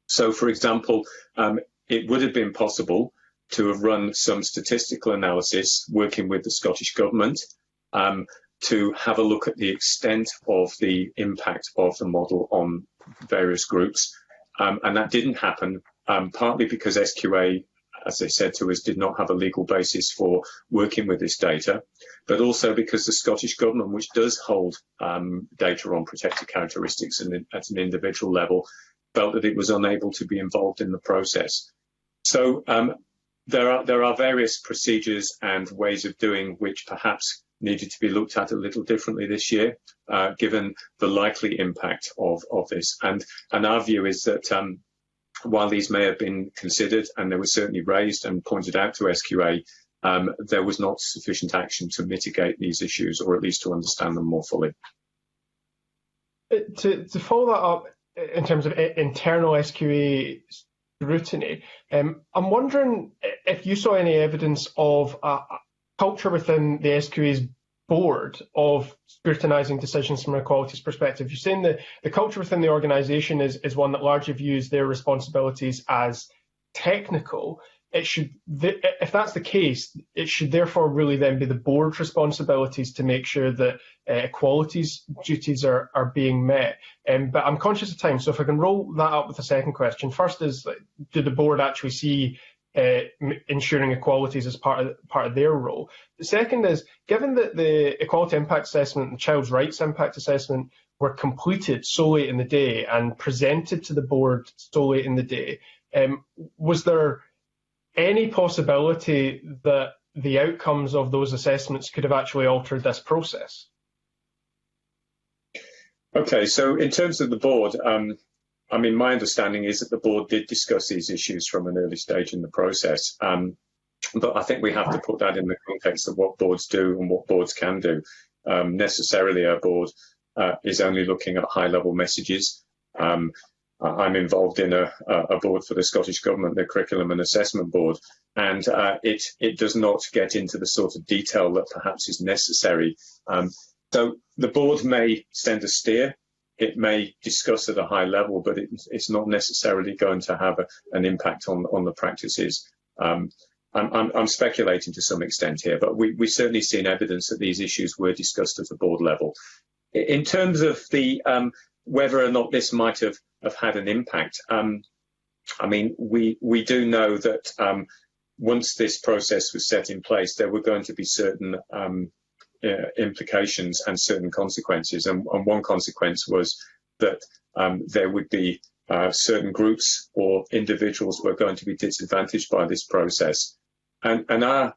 So, for example, it would have been possible to have run some statistical analysis working with the Scottish Government to have a look at the extent of the impact of the model on various groups. And that didn't happen, partly because SQA, as they said to us, did not have a legal basis for working with this data, but also because the Scottish Government, which does hold data on protected characteristics at an individual level, felt that it was unable to be involved in the process. So there are various procedures and ways of doing which perhaps needed to be looked at a little differently this year, given the likely impact of this. And our view is that while these may have been considered, and they were certainly raised and pointed out to SQA, there was not sufficient action to mitigate these issues, or at least to understand them more fully. To follow that up in terms of internal SQA scrutiny, I'm wondering if you saw any evidence of a culture within the SQA's board of scrutinising decisions from an equalities perspective. You're saying that the culture within the organisation is one that largely views their responsibilities as technical. It should, if that's the case, it should therefore really then be the board's responsibilities to make sure that equalities duties are being met. But I'm conscious of time, so if I can roll that up with a second question. First is, do the board actually see ensuring equalities as part of their role? The second is, given that the Equality Impact Assessment and Child's Rights Impact Assessment were completed so late in the day and presented to the board so late in the day, was there any possibility that the outcomes of those assessments could have actually altered this process? Okay, so in terms of the board, I mean, my understanding is that the board did discuss these issues from an early stage in the process, but I think we have to put that in the context of what boards do and what boards can do. Necessarily, our board is only looking at high-level messages. I'm involved in a board for the Scottish Government, the Curriculum and Assessment Board, and it does not get into the sort of detail that perhaps is necessary. So the board may send a steer. It may discuss at a high level, but it's not necessarily going to have an impact on the practices. I'm speculating to some extent here, but we've certainly seen evidence that these issues were discussed at the board level. In terms of the whether or not this might have had an impact, I mean, we do know that once this process was set in place, there were going to be certain implications and certain consequences, and one consequence was that there would be certain groups or individuals were going to be disadvantaged by this process, and our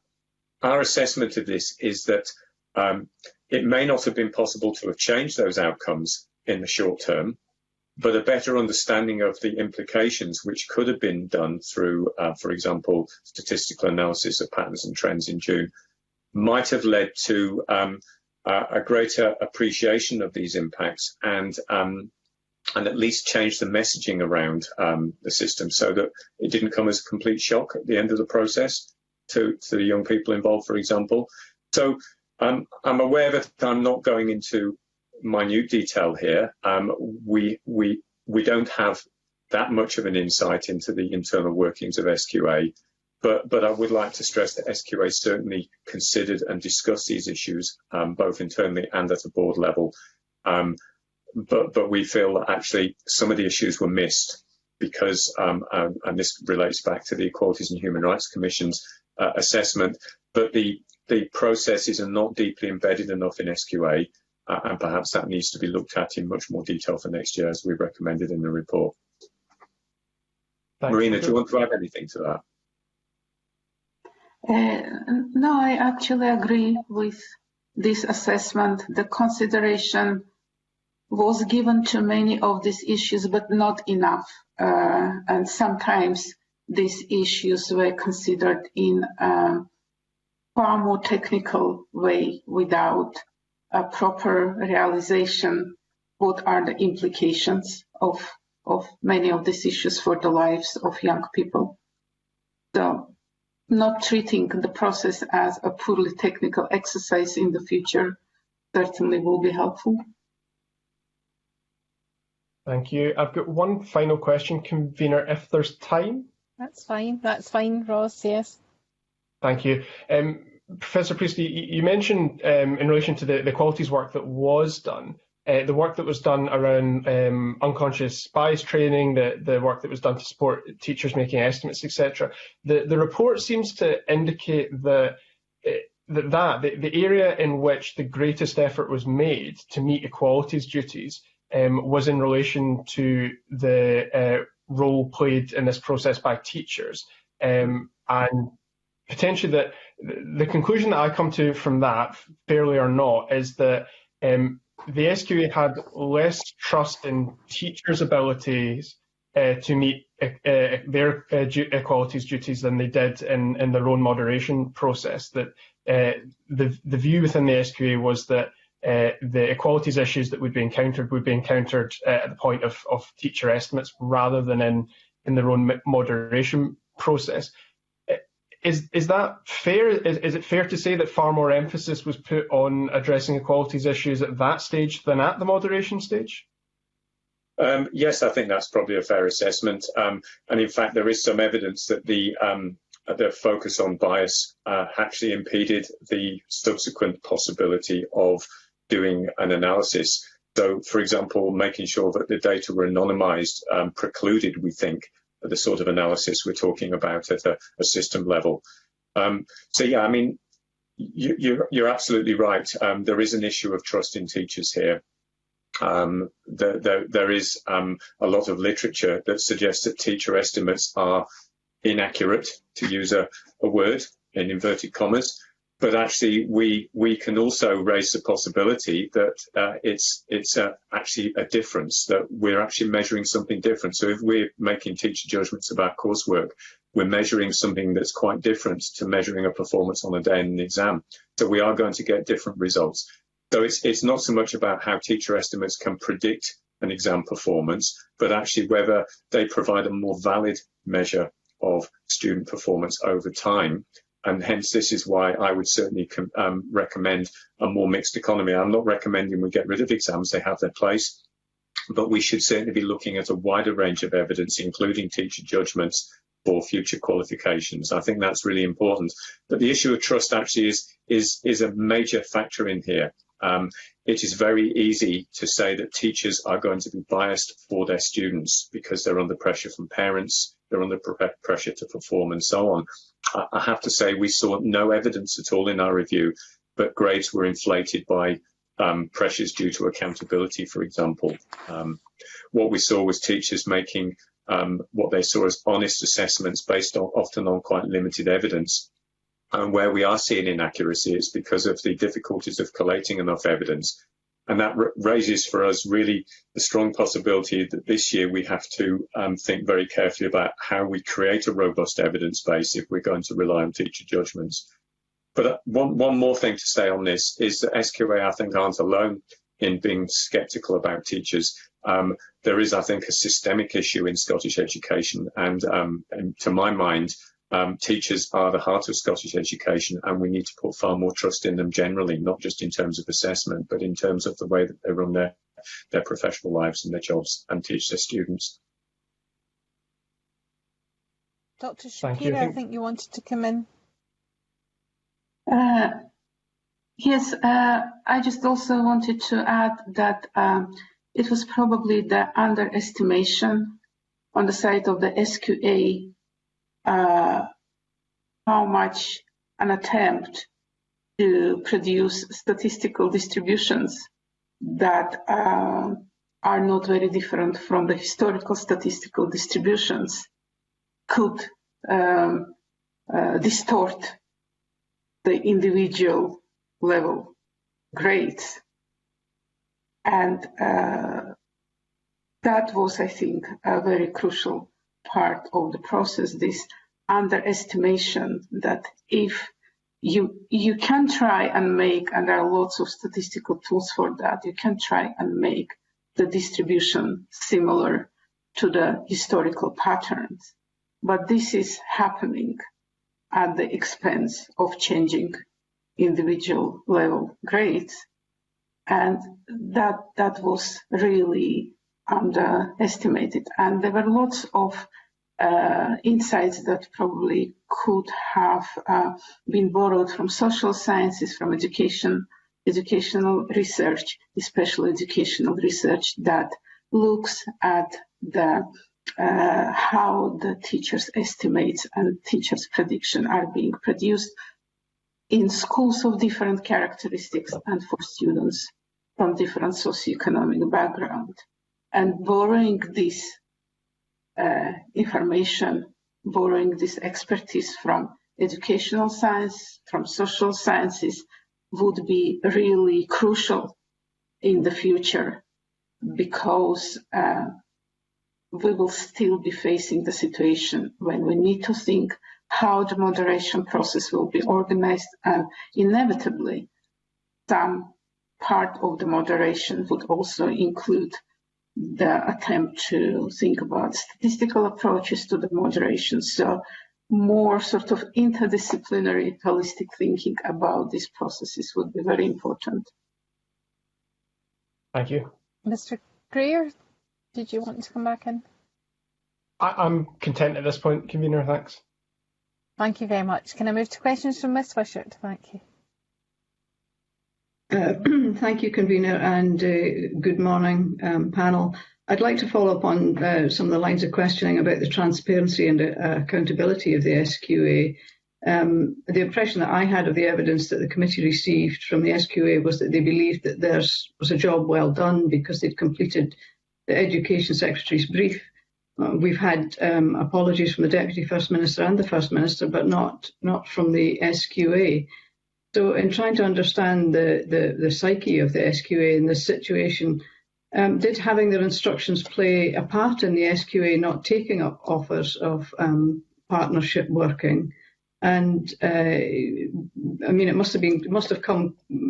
assessment of this is that it may not have been possible to have changed those outcomes in the short term, but a better understanding of the implications which could have been done through, for example, statistical analysis of patterns and trends in June might have led to a greater appreciation of these impacts and and at least change the messaging around the system so that it didn't come as a complete shock at the end of the process to the young people involved, for example. So I'm aware that I'm not going into minute detail here. We don't have that much of an insight into the internal workings of SQA, but I would like to stress that SQA certainly considered and discussed these issues, both internally and at a board level. But we feel that actually some of the issues were missed because, and this relates back to the Equalities and Human Rights Commission's assessment, that the processes are not deeply embedded enough in SQA, and perhaps that needs to be looked at in much more detail for next year, as we recommended in the report. Marina, do you want to add anything to that? No, I actually agree with this assessment. The consideration was given to many of these issues, but not enough. And sometimes these issues were considered in a far more technical way without a proper realization what are the implications of many of these issues for the lives of young people. So not treating the process as a purely technical exercise in the future certainly will be helpful. Thank you. I've got one final question, convener, if there's time. That's fine, Ross, yes. Thank you. Professor Priestley, you mentioned in relation to the qualities work that was done, the work that was done around unconscious bias training, the work that was done to support teachers making estimates, etc. The report seems to indicate that the area in which the greatest effort was made to meet equalities duties was in relation to the role played in this process by teachers, and potentially that the conclusion that I come to from that, fairly or not, is that the SQA had less trust in teachers' abilities to meet their equalities duties than they did in their own moderation process. That the view within the SQA was that the equalities issues that would be encountered at the point of teacher estimates rather than in their own moderation process. Is that fair? Is it fair to say that far more emphasis was put on addressing equalities issues at that stage than at the moderation stage? Yes, I think that's probably a fair assessment. And in fact, there is some evidence that the focus on bias actually impeded the subsequent possibility of doing an analysis. So, for example, making sure that the data were anonymized precluded, we think, the sort of analysis we're talking about at a system level. So yeah, I mean, you're absolutely right. There is an issue of trust in teachers here. There is a lot of literature that suggests that teacher estimates are inaccurate, to use a word in inverted commas. But actually, we can also raise the possibility that it's actually a difference, that we're actually measuring something different. So if we're making teacher judgments about coursework, we're measuring something that's quite different to measuring a performance on a day in an exam. So we are going to get different results. So it's not so much about how teacher estimates can predict an exam performance, but actually whether they provide a more valid measure of student performance over time. And hence, this is why I would certainly recommend a more mixed economy. I'm not recommending we get rid of exams, they have their place, but we should certainly be looking at a wider range of evidence, including teacher judgments for future qualifications. I think that's really important. But the issue of trust actually is a major factor in here. It is very easy to say that teachers are going to be biased for their students because they're under pressure from parents, they're under pressure to perform and so on. I have to say we saw no evidence at all in our review, but grades were inflated by pressures due to accountability, for example. What we saw was teachers making what they saw as honest assessments based often on quite limited evidence. And where we are seeing inaccuracy is because of the difficulties of collating enough evidence. And that raises for us really the strong possibility that this year we have to think very carefully about how we create a robust evidence base if we're going to rely on teacher judgments. But one more thing to say on this is that SQA, I think, aren't alone in being sceptical about teachers. There is, I think, a systemic issue in Scottish education, and to my mind, teachers are the heart of Scottish education, and we need to put far more trust in them generally, not just in terms of assessment, but in terms of the way that they run their professional lives and their jobs and teach their students. Dr. Shapira, I think you wanted to come in. Yes, I just also wanted to add that it was probably the underestimation on the side of the SQA how much an attempt to produce statistical distributions that are not very different from the historical statistical distributions could distort the individual level grades. And that was, I think, a very crucial part of the process, this underestimation that if you can try and make, and there are lots of statistical tools for that, you can try and make the distribution similar to the historical patterns. But this is happening at the expense of changing individual level grades. And that was really underestimated. And there were lots of insights that probably could have been borrowed from social sciences, from educational research, especially educational research that looks at the how the teachers' estimates and teachers' prediction are being produced in schools of different characteristics and for students from different socioeconomic background. And borrowing this information, borrowing this expertise from educational science, from social sciences, would be really crucial in the future, because we will still be facing the situation when we need to think how the moderation process will be organized, and inevitably some part of the moderation would also include the attempt to think about statistical approaches to the moderation. So more sort of interdisciplinary, holistic thinking about these processes would be very important. Thank you. Mr. Greer, did you want to come back in? I'm content at this point, Convener, thanks. Thank you very much. Can I move to questions from Ms. Wishart? Thank you. Thank you, Convener, and good morning, panel. I'd like to follow up on some of the lines of questioning about the transparency and accountability of the SQA. The impression that I had of the evidence that the committee received from the SQA was that they believed that theirs was a job well done because they'd completed the Education Secretary's brief. We've had apologies from the Deputy First Minister and the First Minister, but not from the SQA. So in trying to understand the psyche of the SQA in this situation, did having their instructions play a part in the SQA not taking up offers of partnership working? And I mean, it must have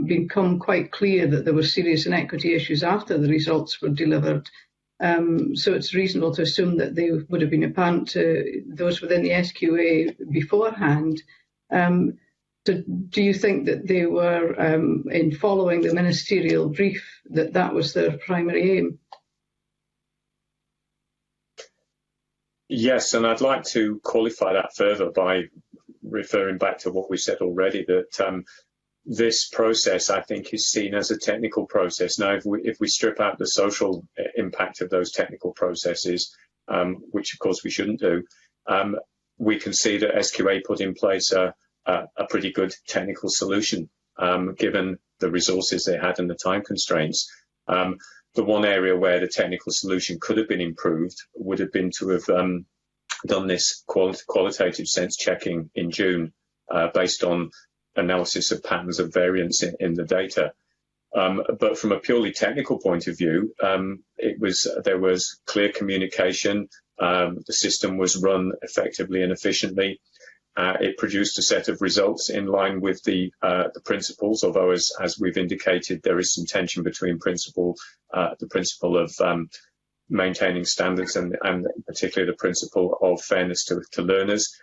become quite clear that there were serious inequity issues after the results were delivered. So it's reasonable to assume that they would have been apparent to those within the SQA beforehand. So do you think that they were, in following the ministerial brief, that was their primary aim? Yes, and I'd like to qualify that further by referring back to what we said already, that this process, I think, is seen as a technical process. Now, if we strip out the social impact of those technical processes, which of course we shouldn't do, we can see that SQA put in place a pretty good technical solution, given the resources they had and the time constraints. The one area where the technical solution could have been improved would have been to have done this qualitative sense checking in June, based on analysis of patterns of variance in the data. But from a purely technical point of view, there was clear communication. The system was run effectively and efficiently. It produced a set of results in line with the principles, although as we've indicated, there is some tension between the principle of maintaining standards and particularly the principle of fairness to learners.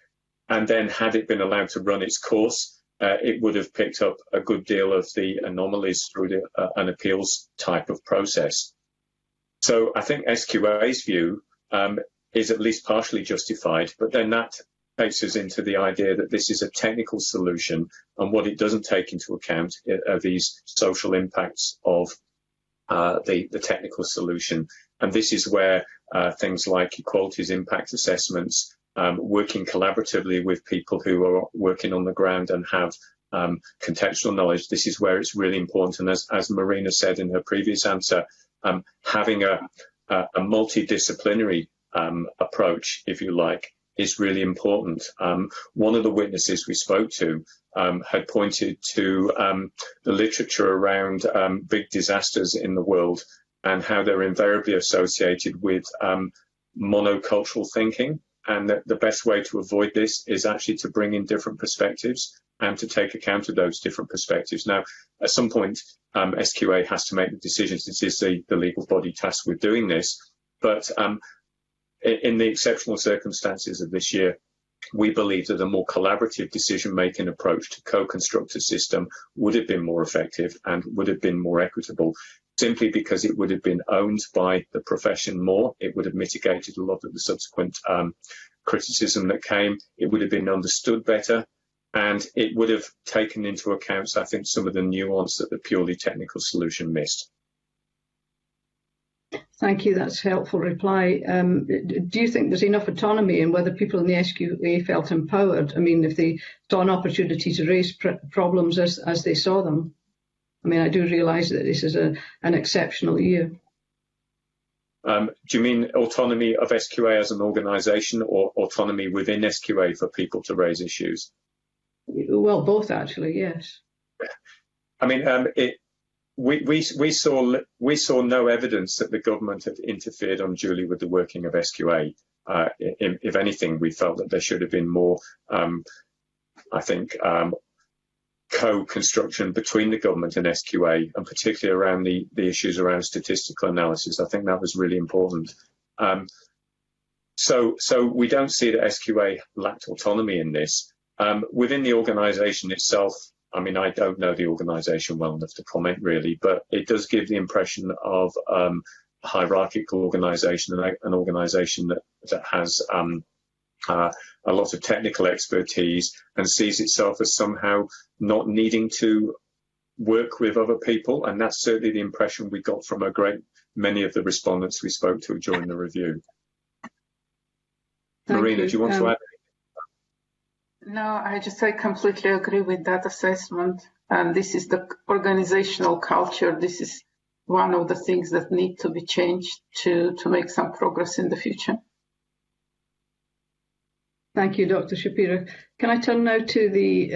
And then had it been allowed to run its course, it would have picked up a good deal of the anomalies through an appeals type of process. So I think SQA's view is at least partially justified, but then that takes us into the idea that this is a technical solution, and what it doesn't take into account are these social impacts of the technical solution. And this is where things like equalities impact assessments, working collaboratively with people who are working on the ground and have contextual knowledge, this is where it's really important. And as Marina said in her previous answer, having a multidisciplinary approach, if you like, is really important. One of the witnesses we spoke to had pointed to the literature around big disasters in the world and how they're invariably associated with monocultural thinking, and that the best way to avoid this is actually to bring in different perspectives and to take account of those different perspectives. Now, at some point, SQA has to make the decisions. It is the legal body tasked with doing this, but in the exceptional circumstances of this year, we believe that a more collaborative decision-making approach to co-construct a system would have been more effective and would have been more equitable, simply because it would have been owned by the profession more. It would have mitigated a lot of the subsequent criticism that came. It would have been understood better, and it would have taken into account, I think, some of the nuance that the purely technical solution missed. Thank you. That's a helpful reply. Do you think there's enough autonomy in whether people in the SQA felt empowered? I mean, if they saw an opportunity to raise problems as they saw them? I mean, I do realise that this is an exceptional year. Do you mean autonomy of SQA as an organisation, or autonomy within SQA for people to raise issues? Well, both actually, yes. I mean, we saw no evidence that the government had interfered unduly with the working of SQA. If anything, we felt that there should have been more, I think, co-construction between the government and SQA, and particularly around the issues around statistical analysis. I think that was really important. So we don't see that SQA lacked autonomy in this. Within the organisation itself, I mean, I don't know the organisation well enough to comment really, but it does give the impression of a hierarchical organisation, and an organisation that has a lot of technical expertise and sees itself as somehow not needing to work with other people. And that's certainly the impression we got from a great many of the respondents we spoke to during the review. Marina, do you want to add? No, I completely agree with that assessment. And this is the organizational culture. This is one of the things that need to be changed to make some progress in the future. Thank you, Dr. Shapira. Can I turn now to the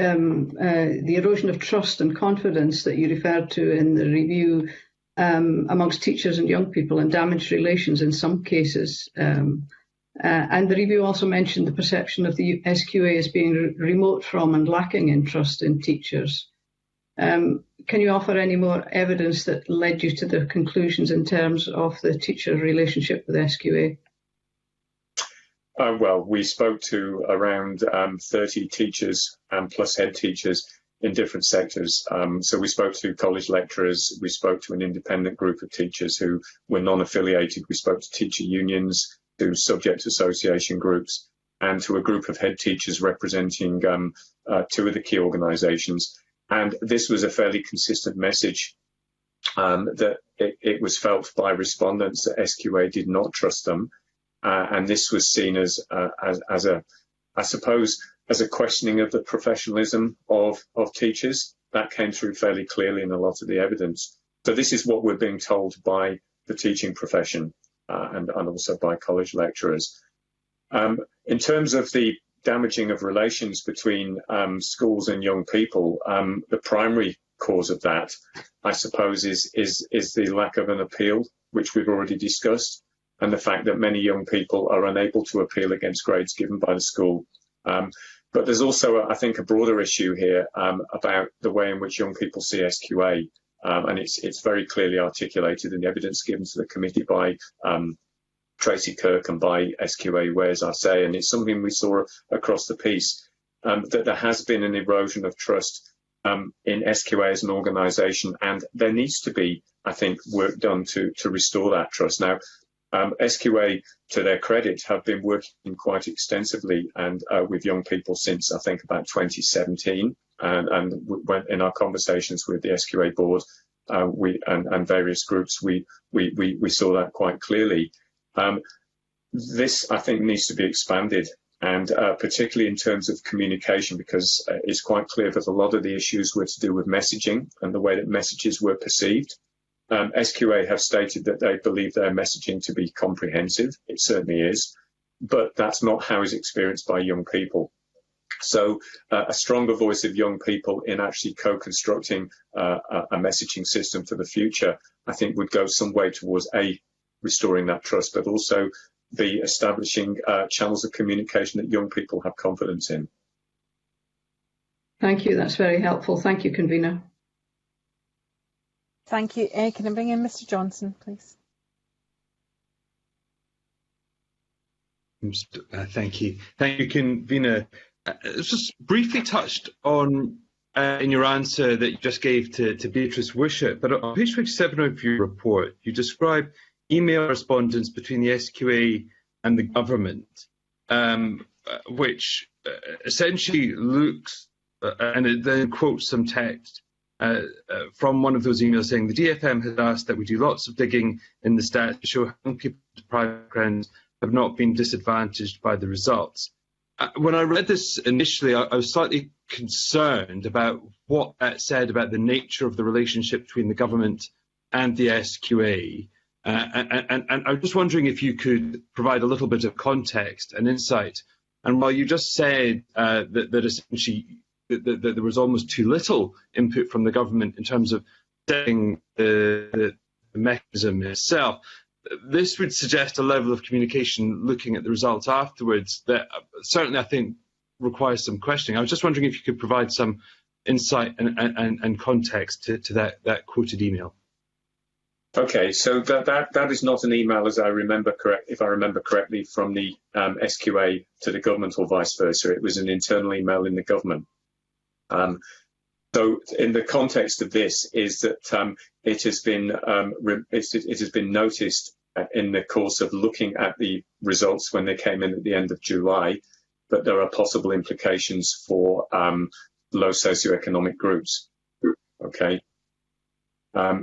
erosion of trust and confidence that you referred to in the review amongst teachers and young people, and damaged relations in some cases? And the review also mentioned the perception of the SQA as being remote from and lacking in trust in teachers. Can you offer any more evidence that led you to the conclusions in terms of the teacher relationship with SQA? Well, we spoke to around 30 teachers plus head teachers in different sectors. So we spoke to college lecturers, we spoke to an independent group of teachers who were non-affiliated, we spoke to teacher unions, to subject association groups, and to a group of head teachers representing two of the key organisations. And this was a fairly consistent message that it was felt by respondents that SQA did not trust them. And this was seen as a questioning of the professionalism of teachers. That came through fairly clearly in a lot of the evidence. So this is what we're being told by the teaching profession. And also by college lecturers. In terms of the damaging of relations between schools and young people, the primary cause of that, I suppose, is the lack of an appeal, which we've already discussed, and the fact that many young people are unable to appeal against grades given by the school. But there's also, I think, a broader issue here about the way in which young people see SQA, and it's very clearly articulated in the evidence given to the committee by Tracy Kirk and by SQA Wares Arce, and it's something we saw across the piece, that there has been an erosion of trust in SQA as an organisation, and there needs to be, I think, work done to restore that trust. Now, SQA, to their credit, have been working quite extensively and with young people since, I think, about 2017, and when, in our conversations with the SQA board and various groups, we saw that quite clearly. This, I think, needs to be expanded, and particularly in terms of communication, because it's quite clear that a lot of the issues were to do with messaging and the way that messages were perceived. SQA have stated that they believe their messaging to be comprehensive. It certainly is, but that's not how it's experienced by young people. So a stronger voice of young people in actually co-constructing a messaging system for the future, I think, would go some way towards restoring that trust, but also the establishing channels of communication that young people have confidence in. Thank you. That's very helpful. Thank you, convener. Thank you. Can I bring in Mr. Johnson, please? Thank you. Thank you, convener. Just briefly touched on in your answer that you just gave to Beatrice Wishart, but on page 57 of your report, you describe email correspondence between the SQA and the government, which essentially looks, and it then quotes some text from one of those emails saying the DFM has asked that we do lots of digging in the stats to show how young people with private backgrounds have not been disadvantaged by the results. When I read this initially, I was slightly concerned about what that said about the nature of the relationship between the government and the SQA. And I'm just wondering if you could provide a little bit of context and insight. And while you just said that essentially that there was almost too little input from the government in terms of setting the mechanism itself, this would suggest a level of communication looking at the results afterwards that certainly I think requires some questioning. I was just wondering if you could provide some insight and context to that quoted email. Okay, so that is not an email, as I remember if I remember correctly, from the SQA to the government or vice versa. It was an internal email in the government. So, in the context of this, is that it has been noticed in the course of looking at the results when they came in at the end of July that there are possible implications for low socioeconomic groups. Okay,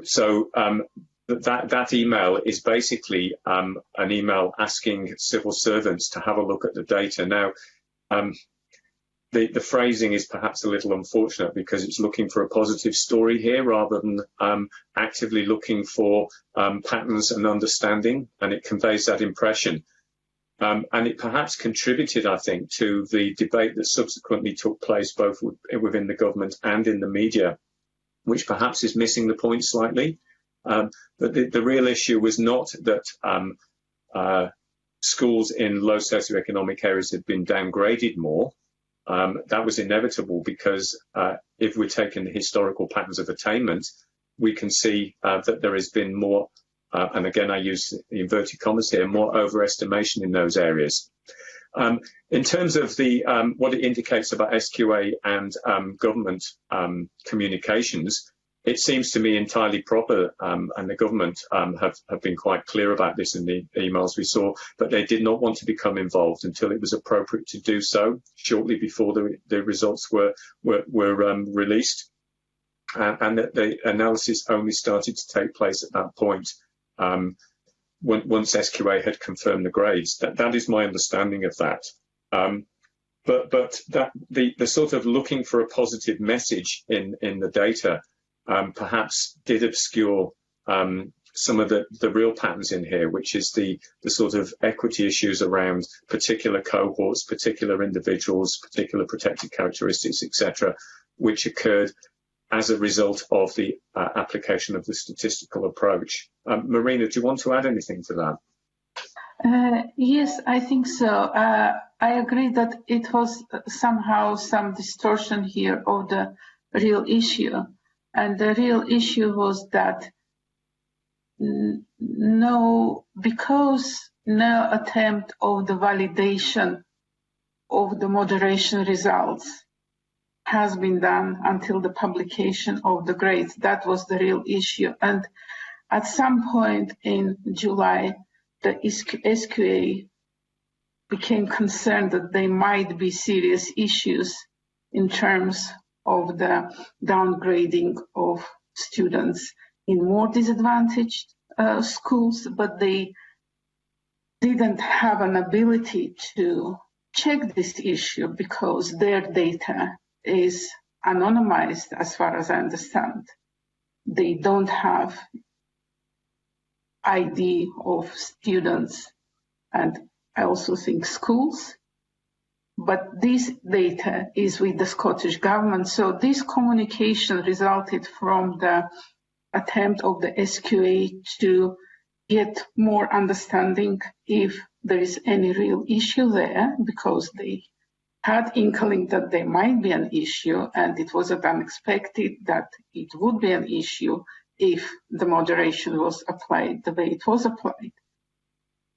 so that email is basically an email asking civil servants to have a look at the data. Now, the phrasing is perhaps a little unfortunate because it's looking for a positive story here rather than actively looking for patterns and understanding, and it conveys that impression. And it perhaps contributed, I think, to the debate that subsequently took place both within the government and in the media, which perhaps is missing the point slightly. But the real issue was not that schools in low socioeconomic areas had been downgraded more. That was inevitable because if we're taking the historical patterns of attainment, we can see that there has been more, and again I use the inverted commas here, more overestimation in those areas. In terms of the what it indicates about SQA and government communications, it seems to me entirely proper, and the government have been quite clear about this in the emails we saw, that they did not want to become involved until it was appropriate to do so, shortly before the results were released, and that the analysis only started to take place at that point once SQA had confirmed the grades. That is my understanding of that. But that the sort of looking for a positive message in the data perhaps did obscure some of the real patterns in here, which is the sort of equity issues around particular cohorts, particular individuals, particular protected characteristics, etc., which occurred as a result of the application of the statistical approach. Marina, do you want to add anything to that? Yes, I think so. I agree that it was somehow some distortion here of the real issue. And the real issue was that because no attempt of the validation of the moderation results has been done until the publication of the grades. That was the real issue. And at some point in July, the SQA became concerned that there might be serious issues in terms of the downgrading of students in more disadvantaged schools, but they didn't have an ability to check this issue because their data is anonymized as far as I understand. They don't have ID of students and I also think schools, but this data is with the Scottish Government. So this communication resulted from the attempt of the SQA to get more understanding if there is any real issue there, because they had inkling that there might be an issue, and it wasn't unexpected that it would be an issue if the moderation was applied the way it was applied.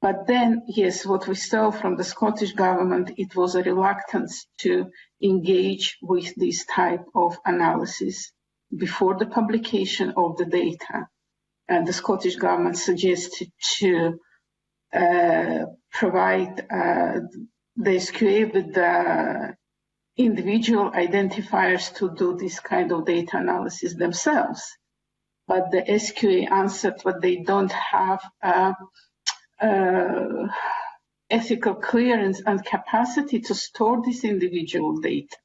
But then, yes, what we saw from the Scottish Government, it was a reluctance to engage with this type of analysis before the publication of the data. And the Scottish Government suggested to provide the SQA with the individual identifiers to do this kind of data analysis themselves. But the SQA answered that they don't have ethical clearance and capacity to store this individual data.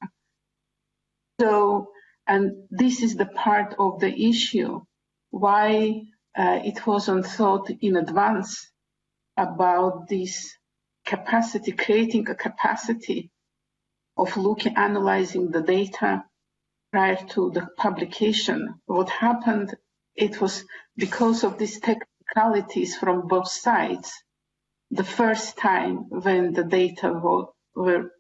So, and this is the part of the issue, why it wasn't thought in advance about this capacity, creating a capacity of analyzing the data prior to the publication. What happened, it was because of these technicalities from both sides. The first time when the data were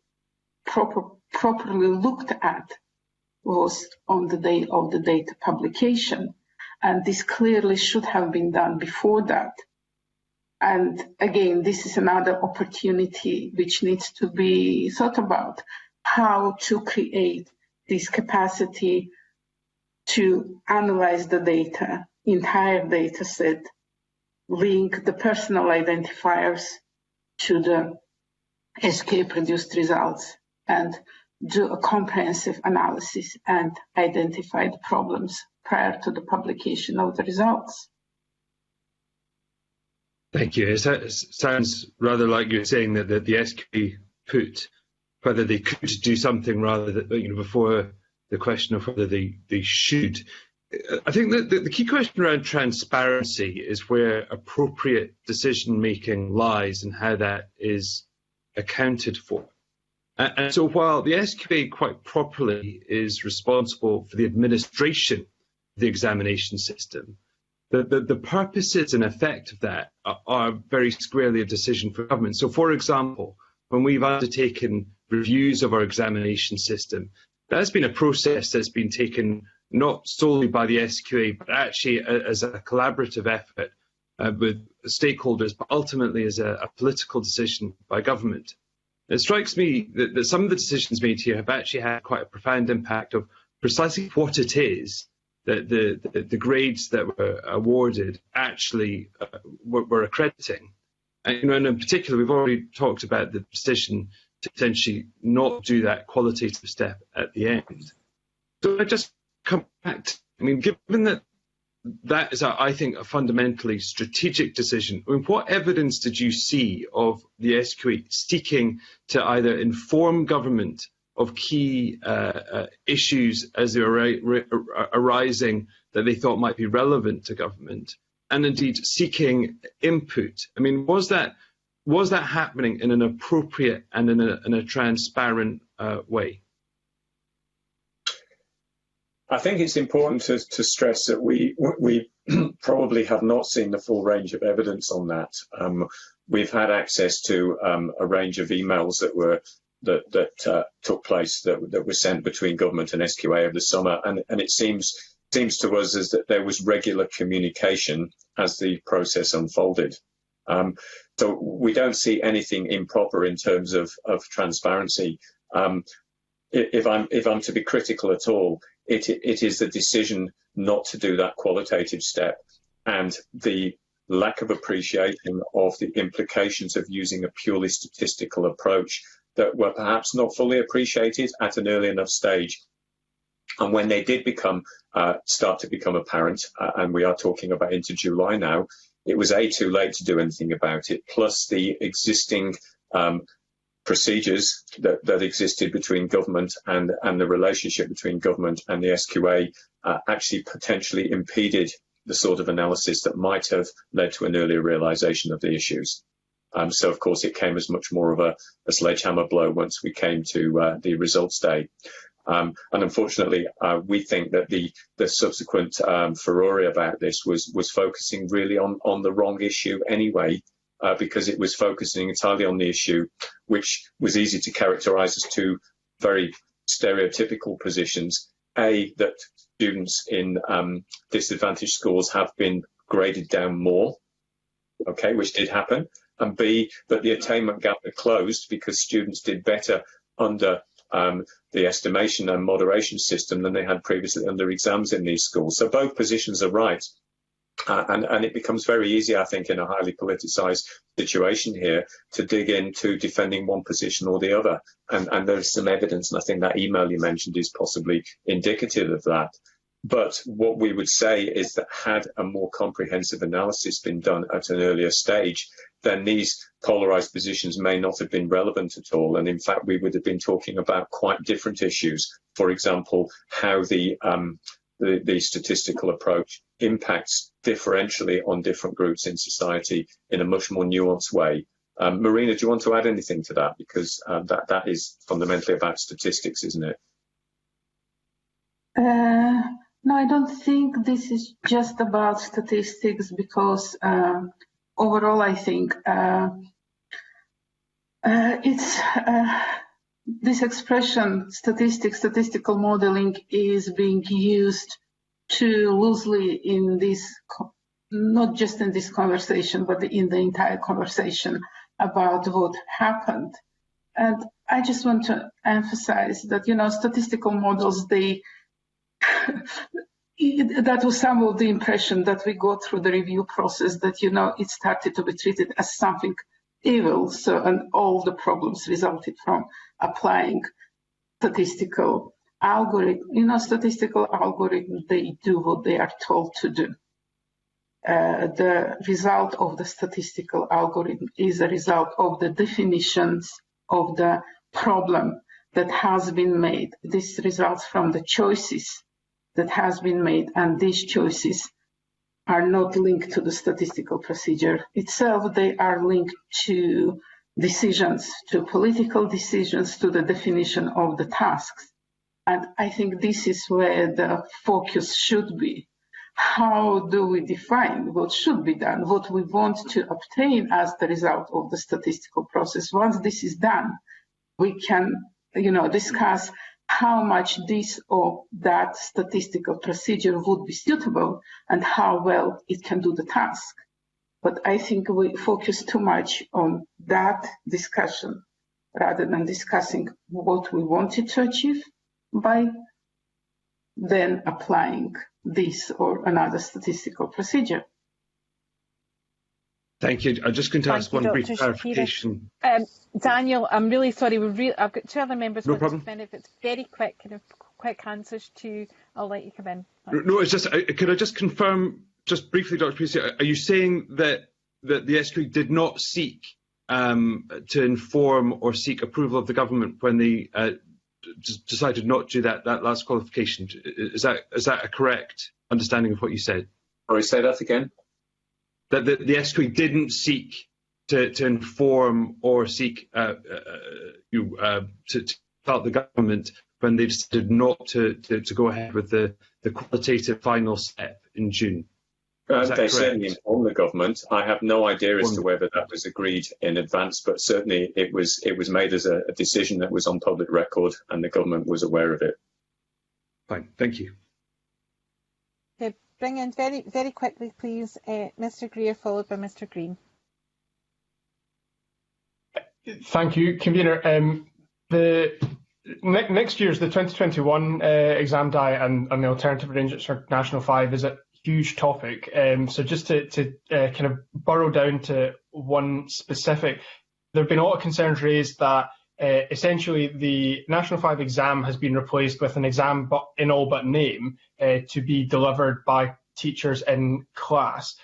properly looked at was on the day of the data publication. And this clearly should have been done before that. And again, this is another opportunity which needs to be thought about, how to create this capacity to analyze the data, entire data set, link the personal identifiers to the SQA produced results, and do a comprehensive analysis and identify the problems prior to the publication of the results. Thank you. It sounds rather like you're saying that the SQA put whether they could do something rather than, before the question of whether they should. I think that the key question around transparency is where appropriate decision making lies and how that is accounted for. And so while the SQA quite properly is responsible for the administration of the examination system, the purposes and effect of that are very squarely a decision for government. So, for example, when we've undertaken reviews of our examination system, that's been a process that's been taken not solely by the SQA, but actually as a collaborative effort with stakeholders, but ultimately as a political decision by government. It strikes me that some of the decisions made here have actually had quite a profound impact of precisely what it is that the grades that were awarded actually were accrediting. And in particular, we've already talked about the decision to essentially not do that qualitative step at the end. So I just come back to, given that that is, I think, a fundamentally strategic decision, what evidence did you see of the SQA seeking to either inform government of key issues as they were arising that they thought might be relevant to government, and indeed seeking input? Was that happening in an appropriate and in a transparent way? I think it's important to stress that we probably have not seen the full range of evidence on that. We've had access to a range of emails that took place that were sent between government and SQA over the summer, and it seems to us as that there was regular communication as the process unfolded. So we don't see anything improper in terms of transparency. If I'm to be critical at all, it is the decision not to do that qualitative step and the lack of appreciation of the implications of using a purely statistical approach that were perhaps not fully appreciated at an early enough stage. And when they did start to become apparent, and we are talking about into July now, it was too late to do anything about it, plus the existing procedures that existed between government and the relationship between government and the SQA actually potentially impeded the sort of analysis that might have led to an earlier realisation of the issues. So, of course, it came as much more of a sledgehammer blow once we came to the results day. And unfortunately, we think that the subsequent furore about this was focusing really on the wrong issue anyway, because it was focusing entirely on the issue, which was easy to characterise as two very stereotypical positions. A, that students in disadvantaged schools have been graded down more, okay, which did happen. And B, that the attainment gap had closed because students did better under the estimation and moderation system than they had previously under exams in these schools. So both positions are right. And it becomes very easy, I think, in a highly politicised situation here to dig into defending one position or the other. And there's some evidence, and I think that email you mentioned is possibly indicative of that. But what we would say is that had a more comprehensive analysis been done at an earlier stage, then these polarised positions may not have been relevant at all. And in fact, we would have been talking about quite different issues. For example, how the statistical approach impacts differentially on different groups in society in a much more nuanced way. Marina, do you want to add anything to that? Because that is fundamentally about statistics, isn't it? No, I don't think this is just about statistics, because overall I think it's this expression, statistical modeling, is being used too loosely in this, not just in this conversation, but in the entire conversation about what happened. And I just want to emphasize that, statistical models, that was some of the impression that we got through the review process, that, it started to be treated as something evil. So, and all the problems resulted from applying statistical algorithm. Statistical algorithms, they do what they are told to do. The result of the statistical algorithm is a result of the definitions of the problem that has been made. This results from the choices that has been made, and these choices are not linked to the statistical procedure itself. They are linked to decisions, to political decisions, to the definition of the tasks. And I think this is where the focus should be. How do we define what should be done, what we want to obtain as the result of the statistical process? Once this is done, we can, discuss how much this or that statistical procedure would be suitable and how well it can do the task. But I think we focus too much on that discussion rather than discussing what we wanted to achieve by then applying this or another statistical procedure. Thank you. I'm just going to ask one brief clarification. Daniel, I'm really sorry. I've got two other members. No problem. If it's very quick, quick answers to, I'll let you come in. No, it's just, could I just confirm, just briefly, Dr. Priestley, are you saying that the SQA did not seek to inform or seek approval of the government when they decided not to do that last qualification? Is that a correct understanding of what you said? Sorry, say that again. That the SQA didn't seek to inform or seek to help the government when they decided not to go ahead with the qualitative final step in June. They certainly informed the government. I have no idea as to whether that was agreed in advance, but certainly it was made as a decision that was on public record, and the government was aware of it. Fine, thank you. Okay, bring in very quickly, please, Mr. Greer, followed by Mr. Green. Thank you, Convener. Next year's, the 2021 exam diet and the alternative arrangements for National 5 is a huge topic. So just to kind of burrow down to one specific, there have been a lot of concerns raised that essentially the National 5 exam has been replaced with an exam in all but name to be delivered by teachers in class.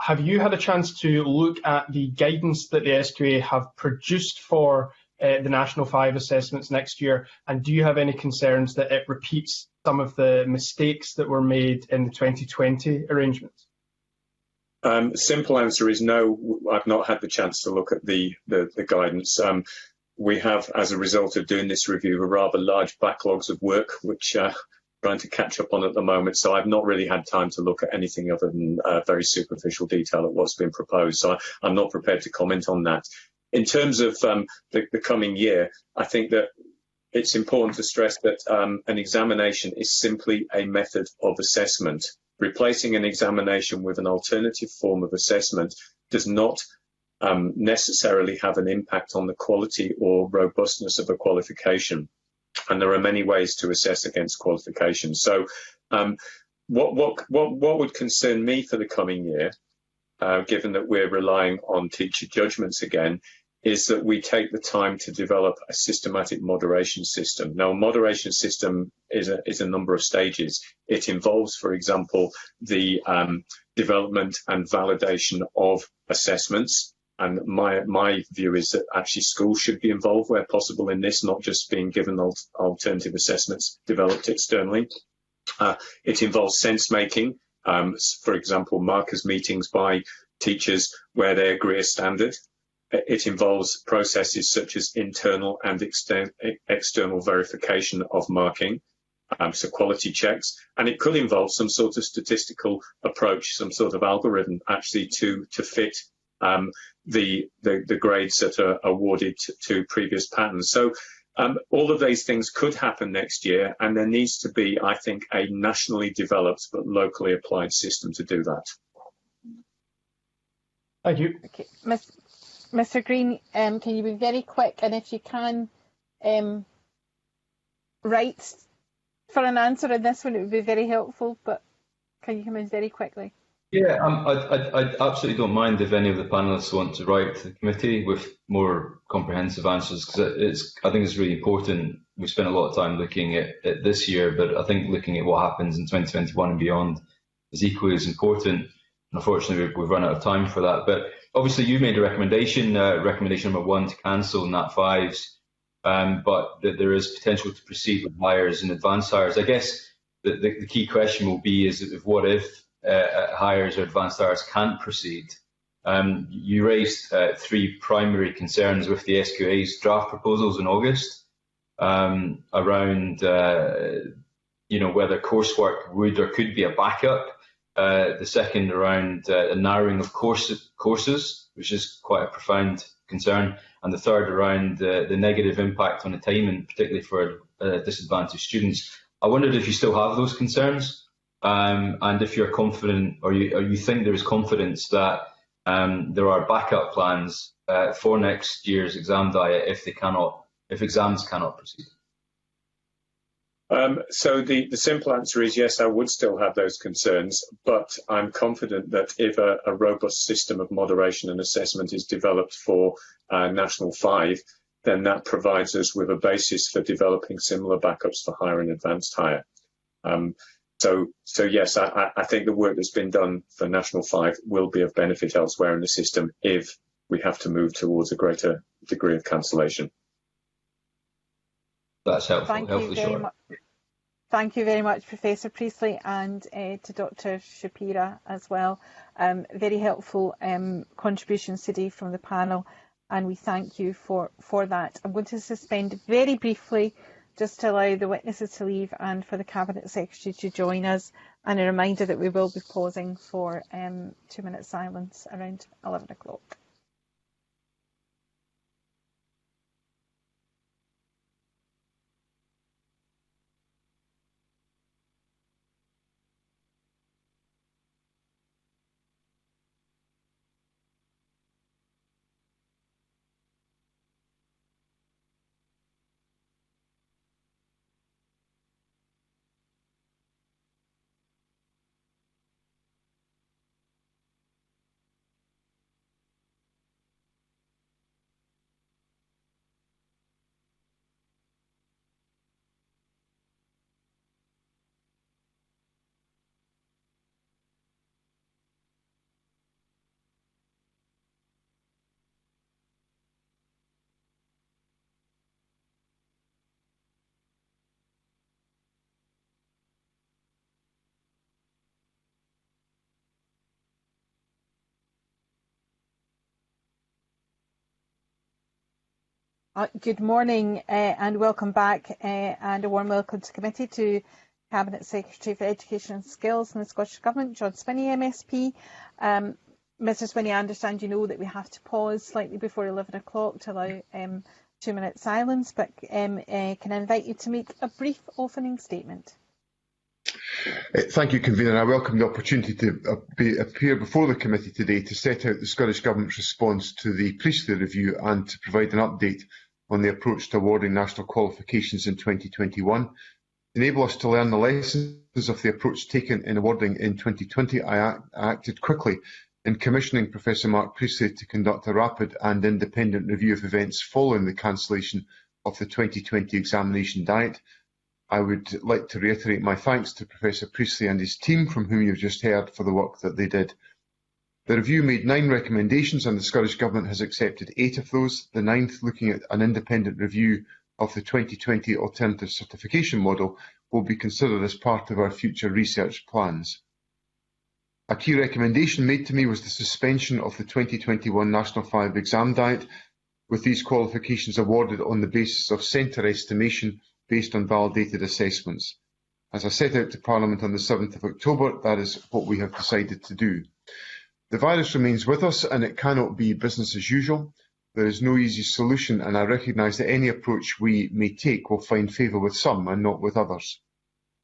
Have you had a chance to look at the guidance that the SQA have produced for the National 5 assessments next year, and do you have any concerns that it repeats some of the mistakes that were made in the 2020 arrangements? Simple answer is no. I've not had the chance to look at the guidance. We have, as a result of doing this review, a rather large backlogs of work, which trying to catch up on at the moment. So I've not really had time to look at anything other than very superficial detail of what's been proposed. So I'm not prepared to comment on that. In terms of the coming year, I think that it's important to stress that an examination is simply a method of assessment. Replacing an examination with an alternative form of assessment does not necessarily have an impact on the quality or robustness of a qualification. And there are many ways to assess against qualification. So what would concern me for the coming year, given that we're relying on teacher judgments again, is that we take the time to develop a systematic moderation system. Now, a moderation system is a number of stages. It involves, for example, the development and validation of assessments. And my view is that actually schools should be involved where possible in this, not just being given alternative assessments developed externally. It involves sense making, for example, markers meetings by teachers where they agree a standard. It involves processes such as internal and external verification of marking, so quality checks, and it could involve some sort of statistical approach, some sort of algorithm actually to fit the grades that are awarded to previous patterns. So all of these things could happen next year, and there needs to be, I think, a nationally developed but locally applied system to do that. Thank you. Okay. Mr. Green, can you be very quick, and if you can write for an answer on this one, it would be very helpful, but can you come in very quickly? Yeah, I absolutely don't mind if any of the panellists want to write to the committee with more comprehensive answers, because I think it's really important. We spent a lot of time looking at this year, but I think looking at what happens in 2021 and beyond is equally as important. And unfortunately, we've run out of time for that. But obviously, you made a recommendation, recommendation number 1, to cancel Nat 5s, but that there is potential to proceed with hires and advanced hires. I guess the key question will be is what if hires or advanced hires can't proceed? You raised 3 primary concerns with the SQA's draft proposals in August around whether coursework would or could be a backup. The second around a narrowing of courses, which is quite a profound concern, and the third around the negative impact on attainment, particularly for disadvantaged students. I wondered if you still have those concerns, and if you're confident, or you think there is confidence that there are backup plans for next year's exam diet if exams cannot proceed. So the simple answer is yes, I would still have those concerns, but I'm confident that if a robust system of moderation and assessment is developed for National 5, then that provides us with a basis for developing similar backups for higher and advanced higher. So yes, I think the work that's been done for National 5 will be of benefit elsewhere in the system if we have to move towards a greater degree of cancellation. That's helpful. Thank you very much, Professor Priestley, and to Dr. Shapira as well. Very helpful contributions today from the panel, and we thank you for that. I'm going to suspend very briefly just to allow the witnesses to leave and for the Cabinet Secretary to join us, and a reminder that we will be pausing for 2-minute silence around 11 o'clock. Good morning and welcome back, and a warm welcome to committee to Cabinet Secretary for Education and Skills in the Scottish Government, John Spinney MSP. Mr Spinney, I understand you know that we have to pause slightly before 11 o'clock to allow 2-minute silence, but can I invite you to make a brief opening statement? Thank you, Convener. I welcome the opportunity to appear before the committee today to set out the Scottish Government's response to the Priestley review and to provide an update on the approach to awarding national qualifications in 2021. To enable us to learn the lessons of the approach taken in awarding in 2020, I acted quickly in commissioning Professor Mark Priestley to conduct a rapid and independent review of events following the cancellation of the 2020 examination diet. I would like to reiterate my thanks to Professor Priestley and his team, from whom you've just heard, for the work that they did. The review made 9 recommendations and the Scottish Government has accepted 8 of those, the 9th looking at an independent review of the 2020 alternative certification model will be considered as part of our future research plans. A key recommendation made to me was the suspension of the 2021 National 5 exam diet, with these qualifications awarded on the basis of centre estimation based on validated assessments. As I set out to Parliament on the 7th of October, that is what we have decided to do. The virus remains with us and it cannot be business as usual. There is no easy solution, and I recognise that any approach we may take will find favour with some and not with others.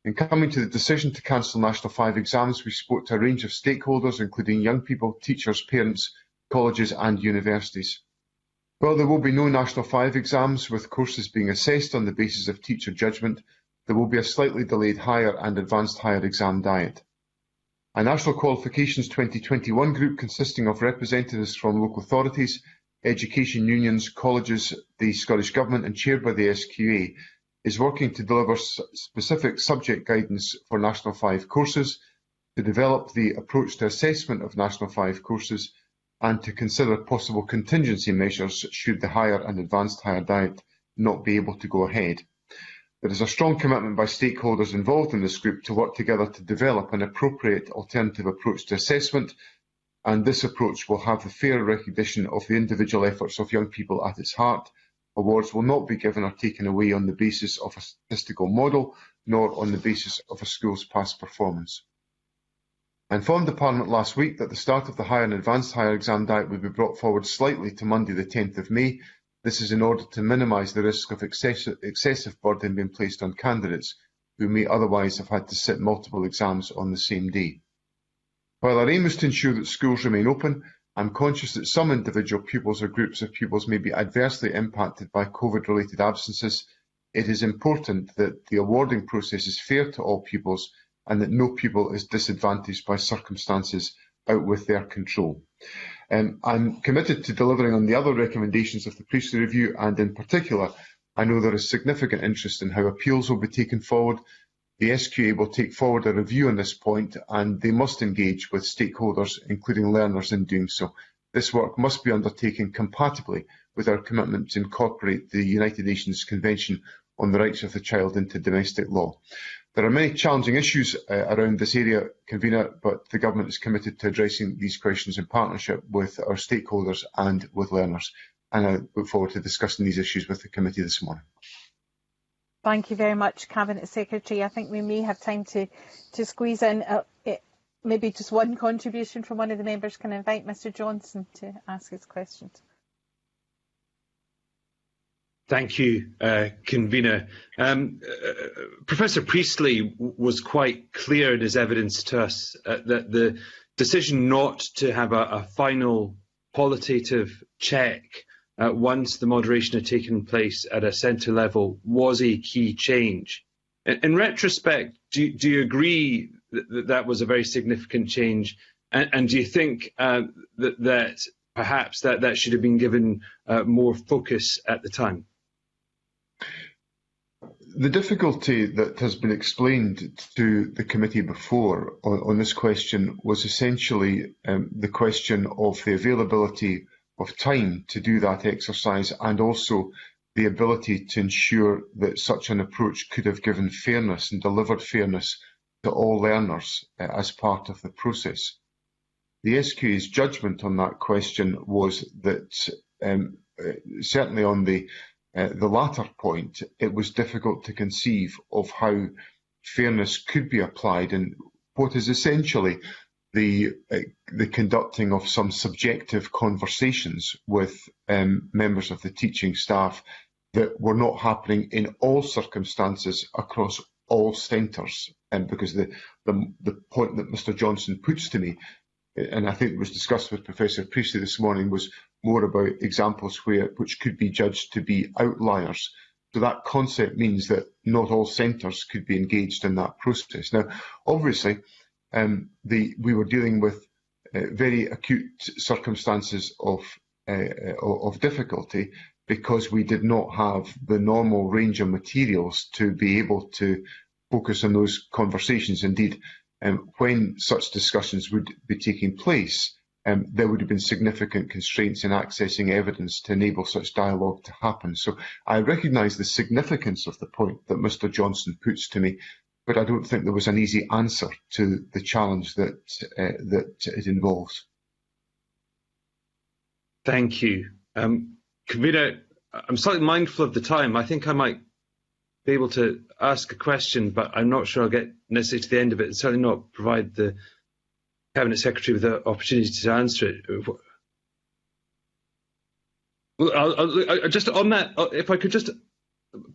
In coming to the decision to cancel National 5 exams, we spoke to a range of stakeholders, including young people, teachers, parents, colleges and universities. While there will be no National 5 exams, with courses being assessed on the basis of teacher judgment, there will be a slightly delayed higher and advanced higher exam diet. A National Qualifications 2021 group consisting of representatives from local authorities, education unions, colleges, the Scottish Government and chaired by the SQA is working to deliver specific subject guidance for National 5 courses, to develop the approach to assessment of National 5 courses and to consider possible contingency measures should the higher and advanced higher diet not be able to go ahead. There is a strong commitment by stakeholders involved in this group to work together to develop an appropriate alternative approach to assessment, and this approach will have the fair recognition of the individual efforts of young people at its heart. Awards will not be given or taken away on the basis of a statistical model, nor on the basis of a school's past performance. I informed the Parliament last week that the start of the higher and advanced higher exam diet would be brought forward slightly to Monday the 10th of May. This is in order to minimise the risk of excessive burden being placed on candidates who may otherwise have had to sit multiple exams on the same day. While our aim is to ensure that schools remain open, I am conscious that some individual pupils or groups of pupils may be adversely impacted by COVID-related absences. It is important that the awarding process is fair to all pupils and that no pupil is disadvantaged by circumstances out with their control. I'm committed to delivering on the other recommendations of the Priestley review, and in particular, I know there is significant interest in how appeals will be taken forward. The SQA will take forward a review on this point, and they must engage with stakeholders, including learners, in doing so. This work must be undertaken compatibly with our commitment to incorporate the United Nations Convention on the Rights of the Child into domestic law. There are many challenging issues around this area, Convener, but the Government is committed to addressing these questions in partnership with our stakeholders and with learners. And I look forward to discussing these issues with the committee this morning. Thank you very much, Cabinet Secretary. I think we may have time to squeeze in maybe just one contribution from one of the members. Can I invite Mr Johnson to ask his questions? Thank you, Convener. Professor Priestley was quite clear in his evidence to us that the decision not to have a final qualitative check once the moderation had taken place at a centre level was a key change. In retrospect, do you agree that was a very significant change? And do you think that perhaps that should have been given more focus at the time? The difficulty that has been explained to the committee before on this question was essentially the question of the availability of time to do that exercise, and also the ability to ensure that such an approach could have given fairness and delivered fairness to all learners as part of the process. The SQA's judgment on that question was that certainly on the latter point, it was difficult to conceive of how fairness could be applied in what is essentially the conducting of some subjective conversations with members of the teaching staff that were not happening in all circumstances across all centres. Because the point that Mr Johnson puts to me, and I think it was discussed with Professor Priestley this morning, was more about examples which could be judged to be outliers. So that concept means that not all centres could be engaged in that process. Now, obviously, we were dealing with very acute circumstances of difficulty, because we did not have the normal range of materials to be able to focus on those conversations. Indeed, when such discussions would be taking place, there would have been significant constraints in accessing evidence to enable such dialogue to happen. So I recognise the significance of the point that Mr Johnson puts to me, but I don't think there was an easy answer to the challenge that it involves. Thank you. Convener, I'm slightly mindful of the time. I think I might be able to ask a question, but I'm not sure I'll get necessarily to the end of it, and certainly not provide the Cabinet Secretary with the opportunity to answer it. Well, I'll just on that, if I could just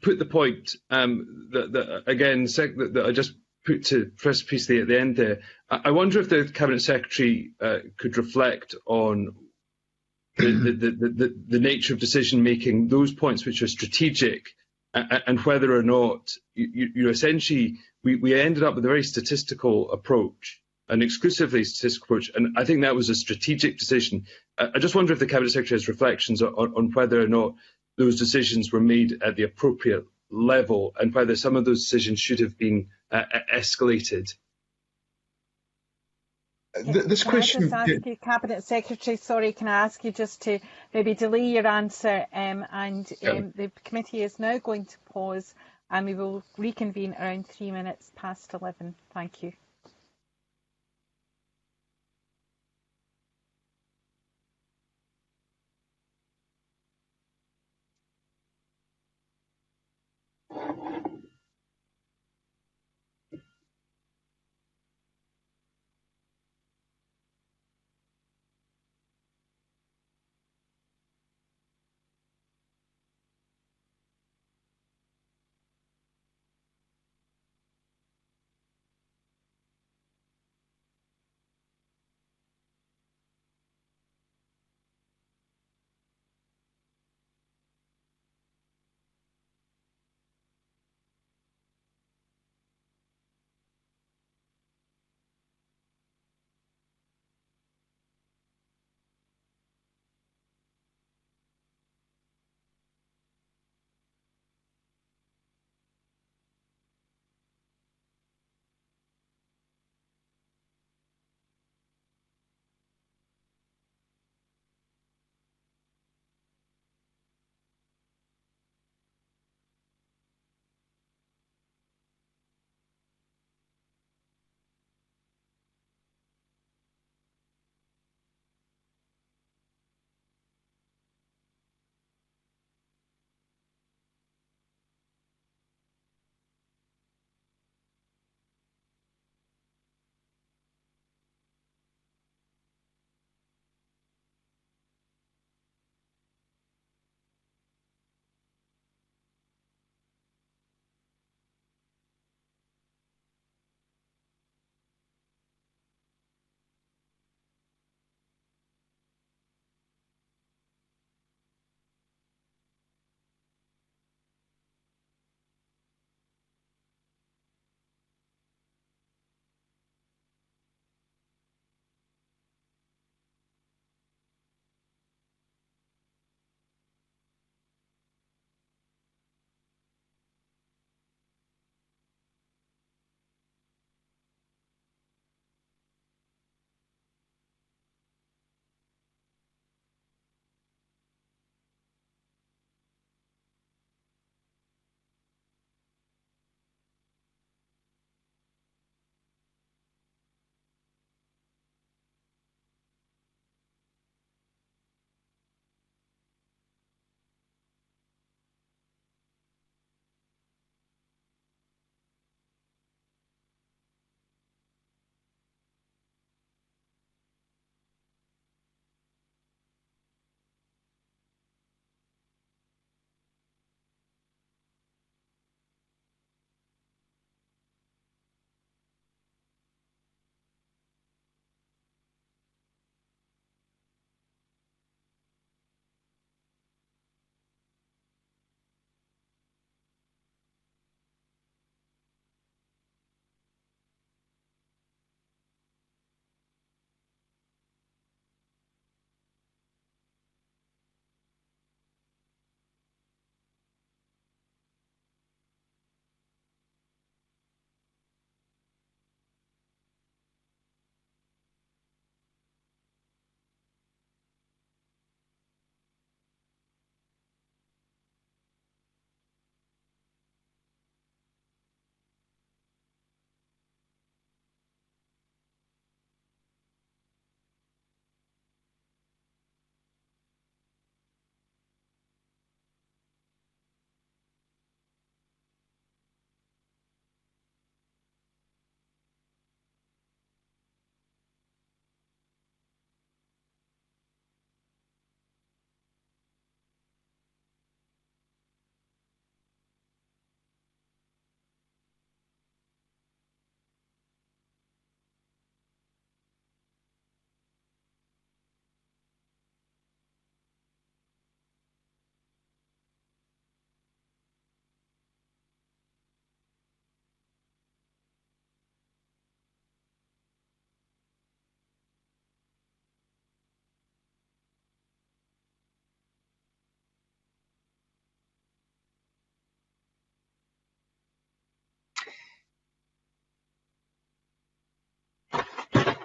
put the point that I just put to Professor Priestley at the end there. I wonder if the Cabinet Secretary could reflect on the nature of decision making, those points which are strategic, and whether or not you essentially we ended up with a very statistical approach, an exclusively statistical approach, and I think that was a strategic decision. I just wonder if the Cabinet Secretary has reflections on whether or not those decisions were made at the appropriate level, and whether some of those decisions should have been escalated. This question. Can I just ask you, Cabinet Secretary, sorry, can I ask you just to maybe delay your answer, the committee is now going to pause, and we will reconvene around 3 minutes past 11. Thank you.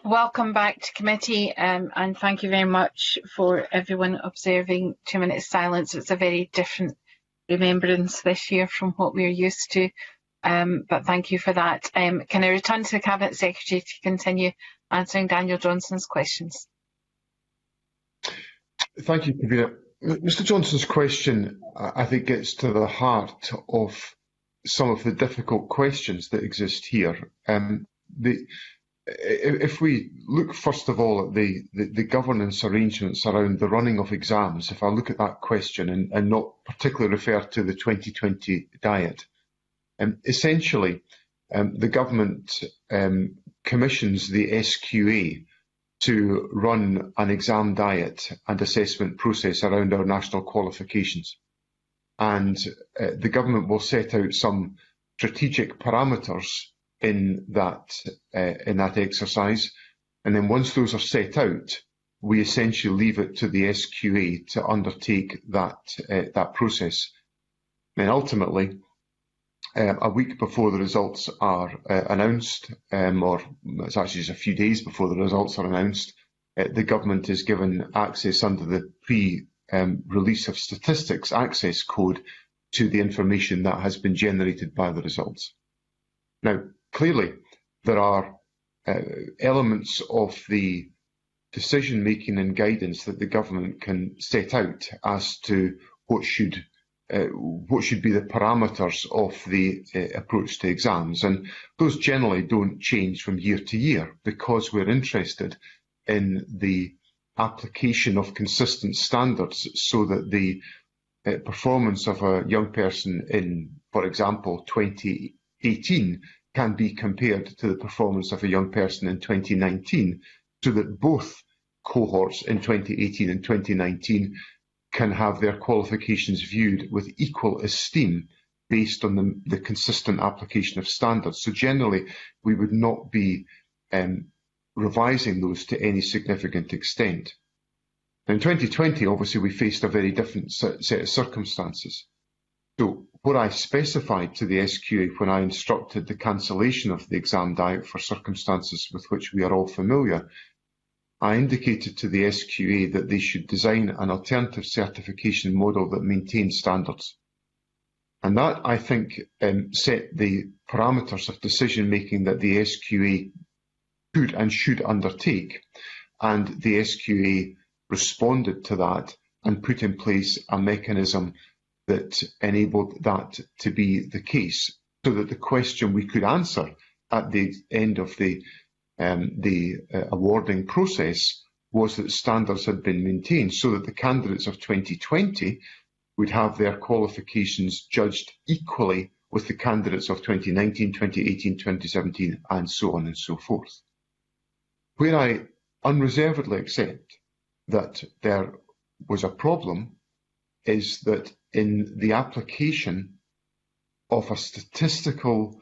Welcome back to committee, and thank you very much for everyone observing 2 minutes silence. It's a very different remembrance this year from what we're used to, but thank you for that. Can I return to the Cabinet Secretary to continue answering Daniel Johnson's questions? Thank you, Convener. Mr. Johnson's question, I think, gets to the heart of some of the difficult questions that exist here. If we look first of all at the governance arrangements around the running of exams, if I look at that question and not particularly refer to the 2020 diet, essentially the government commissions the SQA to run an exam diet and assessment process around our national qualifications. And the government will set out some strategic parameters in that exercise, and then once those are set out, we essentially leave it to the SQA to undertake that process. Then ultimately, a week before the results are announced, or it's actually just a few days before the results are announced, the government is given access under the pre-release of statistics access code to the information that has been generated by the results. Now, clearly, there are elements of the decision-making and guidance that the government can set out as to what should be the parameters of the approach to exams, and those generally don't change from year to year because we're interested in the application of consistent standards so that the performance of a young person in, for example, 2018 can be compared to the performance of a young person in 2019, so that both cohorts in 2018 and 2019 can have their qualifications viewed with equal esteem based on the consistent application of standards. So generally, we would not be revising those to any significant extent. Now, in 2020, obviously, we faced a very different set of circumstances. So what I specified to the SQA when I instructed the cancellation of the exam diet for circumstances with which we are all familiar, I indicated to the SQA that they should design an alternative certification model that maintains standards. And that, I think, set the parameters of decision-making that the SQA could and should undertake. And the SQA responded to that and put in place a mechanism that enabled that to be the case, so that the question we could answer at the end of the awarding process was that standards had been maintained, so that the candidates of 2020 would have their qualifications judged equally with the candidates of 2019, 2018, 2017, and so on and so forth. Where I unreservedly accept that there was a problem is that in the application of a statistical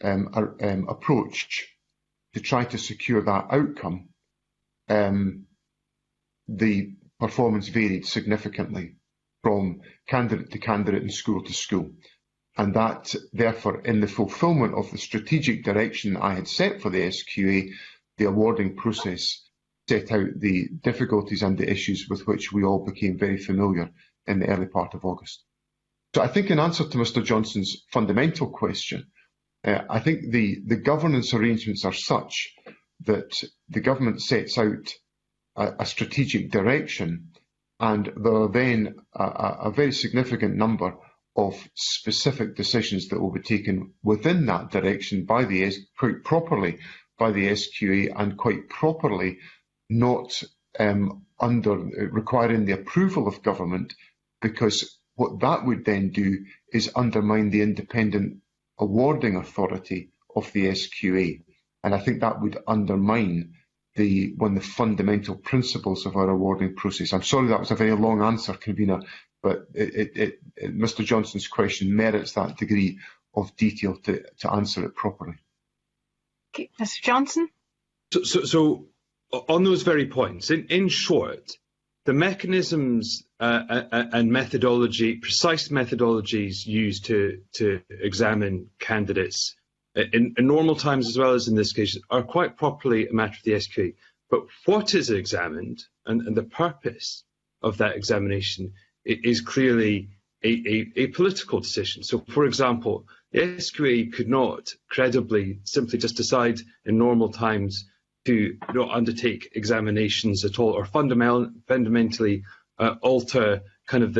approach to try to secure that outcome, the performance varied significantly from candidate to candidate and school to school. And that, therefore, in the fulfilment of the strategic direction I had set for the SQA, the awarding process set out the difficulties and the issues with which we all became very familiar in the early part of August. So I think in answer to Mr. Johnson's fundamental question, I think the governance arrangements are such that the government sets out a strategic direction, and there are then a very significant number of specific decisions that will be taken within that direction by quite properly by the SQA, and quite properly not requiring the approval of government, because what that would then do is undermine the independent awarding authority of the SQA. And I think that would undermine one of the fundamental principles of our awarding process. I'm sorry that was a very long answer, Convener, but Mr. Johnson's question merits that degree of detail to answer it properly. Okay, Mr. Johnson? So on those very points, in short, the mechanisms and methodology, precise methodologies used to examine candidates in normal times as well as in this case, are quite properly a matter of the SQA. But what is examined and the purpose of that examination is clearly a political decision. So, for example, the SQA could not credibly simply just decide in normal times to not undertake examinations at all, or fundamentally alter kind of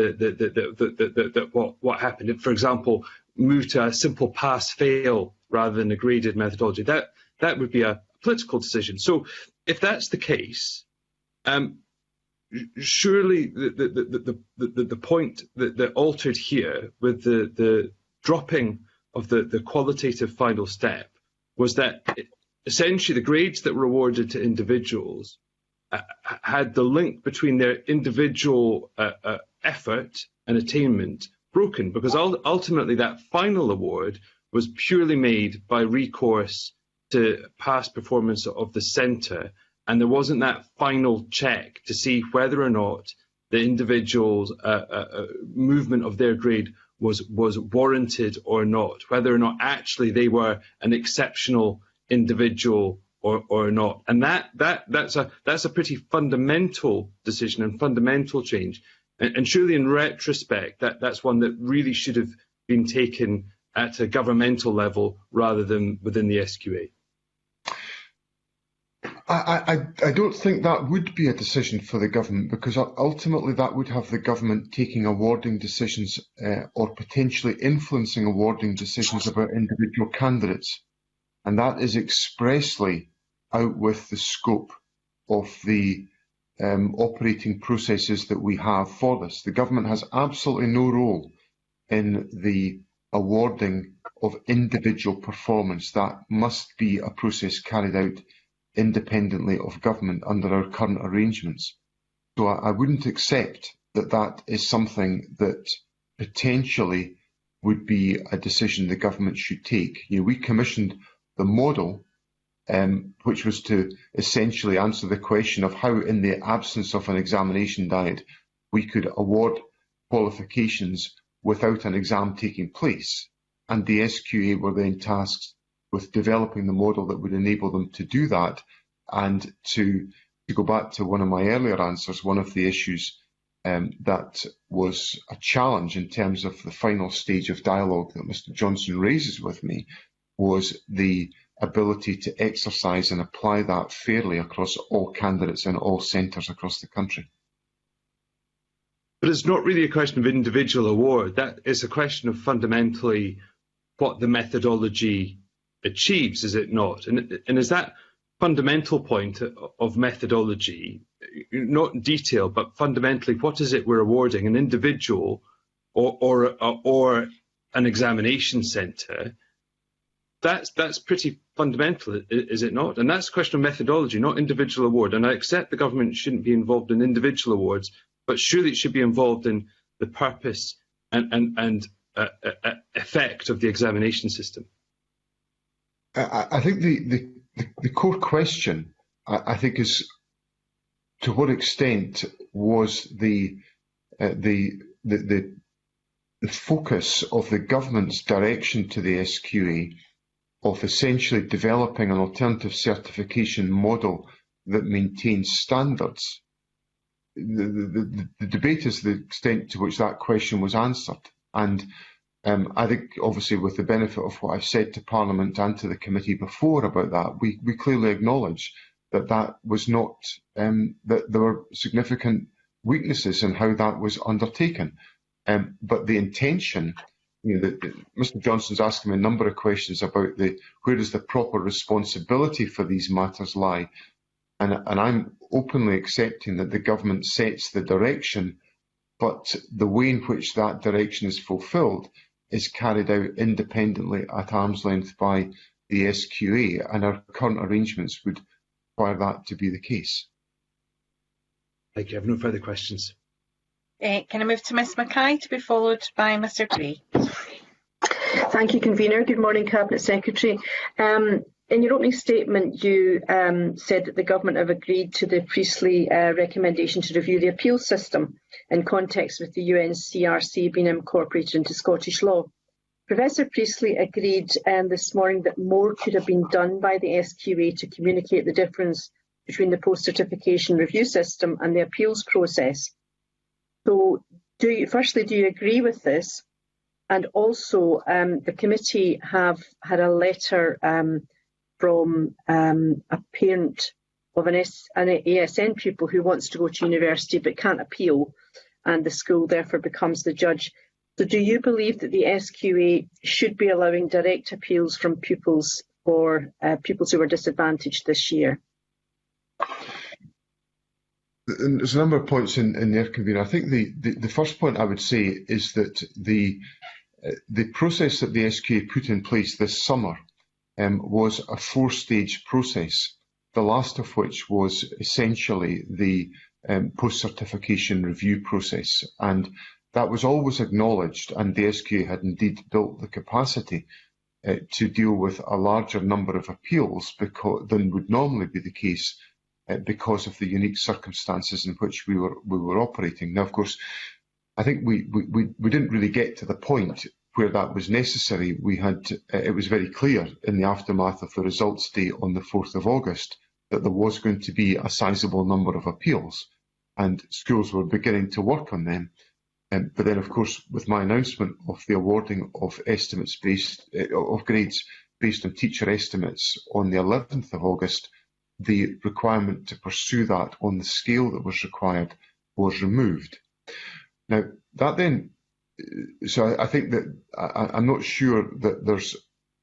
what happened. If, for example, move to a simple pass-fail rather than a graded methodology, that would be a political decision. So, if that's the case, surely the point that altered here with the dropping of the qualitative final step was that essentially the grades that were awarded to individuals had the link between their individual effort and attainment broken, because ultimately that final award was purely made by recourse to past performance of the centre, and there wasn't that final check to see whether or not the individual's movement of their grade was warranted or not, whether or not actually they were an exceptional individual or not. And that's a pretty fundamental decision and fundamental change. And surely in retrospect, that's one that really should have been taken at a governmental level rather than within the SQA. I don't think that would be a decision for the government, because ultimately that would have the government taking awarding decisions or potentially influencing awarding decisions about individual candidates. And that is expressly out with the scope of the operating processes that we have for this. The government has absolutely no role in the awarding of individual performance. That must be a process carried out independently of government under our current arrangements. So I wouldn't accept that is something that potentially would be a decision the government should take. We commissioned the model, which was to essentially answer the question of how, in the absence of an examination diet, we could award qualifications without an exam taking place. And the SQA were then tasked with developing the model that would enable them to do that. And to go back to one of my earlier answers, one of the issues that was a challenge in terms of the final stage of dialogue that Mr Johnson raises with me was the ability to exercise and apply that fairly across all candidates in all centres across the country. But it's not really a question of individual award. That is a question of fundamentally what the methodology achieves, is it not? And is that fundamental point of methodology, not in detail, but fundamentally, what is it we're awarding, an individual or an examination centre? That's pretty fundamental, is it not? And that's a question of methodology, not individual award. And I accept the government shouldn't be involved in individual awards, but surely it should be involved in the purpose and effect of the examination system. I think the core question, I think, is to what extent was the focus of the government's direction to the SQA of essentially developing an alternative certification model that maintains standards. The debate is the extent to which that question was answered. And I think, obviously, with the benefit of what I've said to Parliament and to the committee before about that, we clearly acknowledge that was not, that there were significant weaknesses in how that was undertaken. But the intention, Mr Johnson's asking me a number of questions about where does the proper responsibility for these matters lie. And I'm openly accepting that the government sets the direction, but the way in which that direction is fulfilled is carried out independently at arm's length by the SQA, and our current arrangements would require that to be the case. Thank you. I have no further questions. Can I move to Ms Mackay to be followed by Mr Gray? Thank you, Convener. Good morning, Cabinet Secretary. In your opening statement, you said that the government have agreed to the Priestley recommendation to review the appeal system in context with the UNCRC being incorporated into Scottish law. Professor Priestley agreed this morning that more could have been done by the SQA to communicate the difference between the post-certification review system and the appeals process. So, firstly, do you agree with this? And also, the committee have had a letter from a parent of an ASN pupil who wants to go to university but can't appeal, and the school therefore becomes the judge. So do you believe that the SQA should be allowing direct appeals from pupils for pupils who are disadvantaged this year? There's a number of points in there, Convener. I think the first point I would say is that the process that the SQA put in place this summer was a 4-stage process, the last of which was essentially the post-certification review process. And that was always acknowledged, and the SQA had indeed built the capacity to deal with a larger number of appeals than would normally be the case because of the unique circumstances in which we were operating. Now, of course, I think we didn't really get to the point where that was necessary. It was very clear in the aftermath of the results day on the 4th of August that there was going to be a sizable number of appeals, and schools were beginning to work on them. But then, of course, with my announcement of the awarding of grades based on teacher estimates on the 11th of August, the requirement to pursue that on the scale that was required was removed. Now, that then, so I think that I'm not sure that there's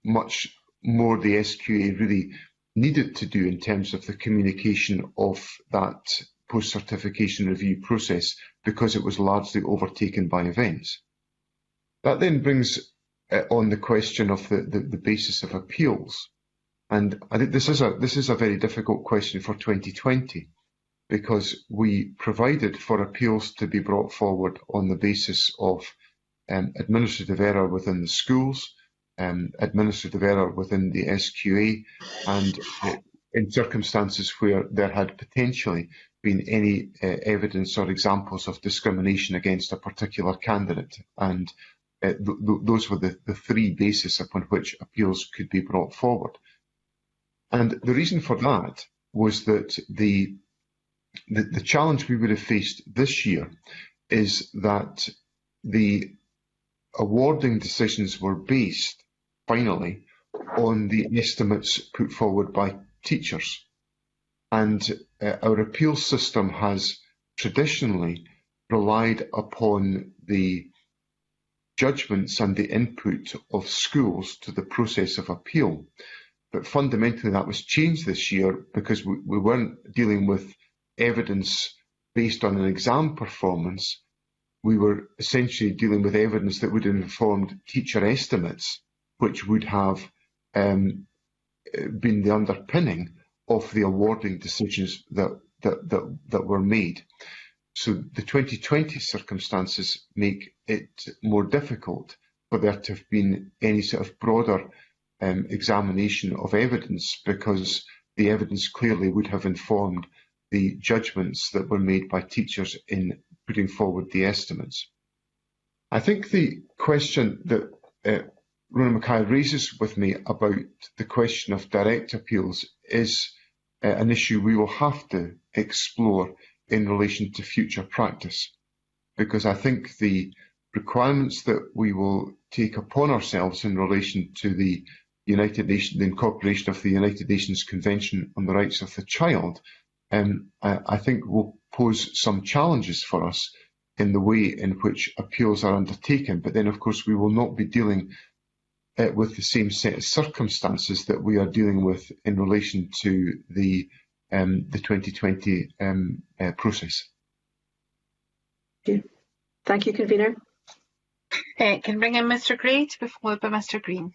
much more the SQA really needed to do in terms of the communication of that post-certification review process, because it was largely overtaken by events. That then brings on the question of the basis of appeals. And I think this is a very difficult question for 2020, because we provided for appeals to be brought forward on the basis of administrative error within the schools, administrative error within the SQA, and in circumstances where there had potentially been any evidence or examples of discrimination against a particular candidate. And those were the 3 bases upon which appeals could be brought forward. And the reason for that was that the challenge we would have faced this year is that the awarding decisions were based, finally, on the estimates put forward by teachers. And our appeal system has traditionally relied upon the judgments and the input of schools to the process of appeal. But fundamentally that was changed this year, because we weren't dealing with evidence based on an exam performance. We were essentially dealing with evidence that would have informed teacher estimates, which would have been the underpinning of the awarding decisions that were made. So the 2020 circumstances make it more difficult for there to have been any sort of broader examination of evidence, because the evidence clearly would have informed the judgments that were made by teachers in putting forward the estimates. I think the question that Rona Mackay raises with me about the question of direct appeals is an issue we will have to explore in relation to future practice, because I think the requirements that we will take upon ourselves in relation to the the incorporation of the United Nations Convention on the Rights of the Child, I think will pose some challenges for us in the way in which appeals are undertaken. But then, of course, we will not be dealing with the same set of circumstances that we are dealing with in relation to the 2020 process. Thank you, Convener. Can bring in Mr. Gray to be followed by Mr. Green.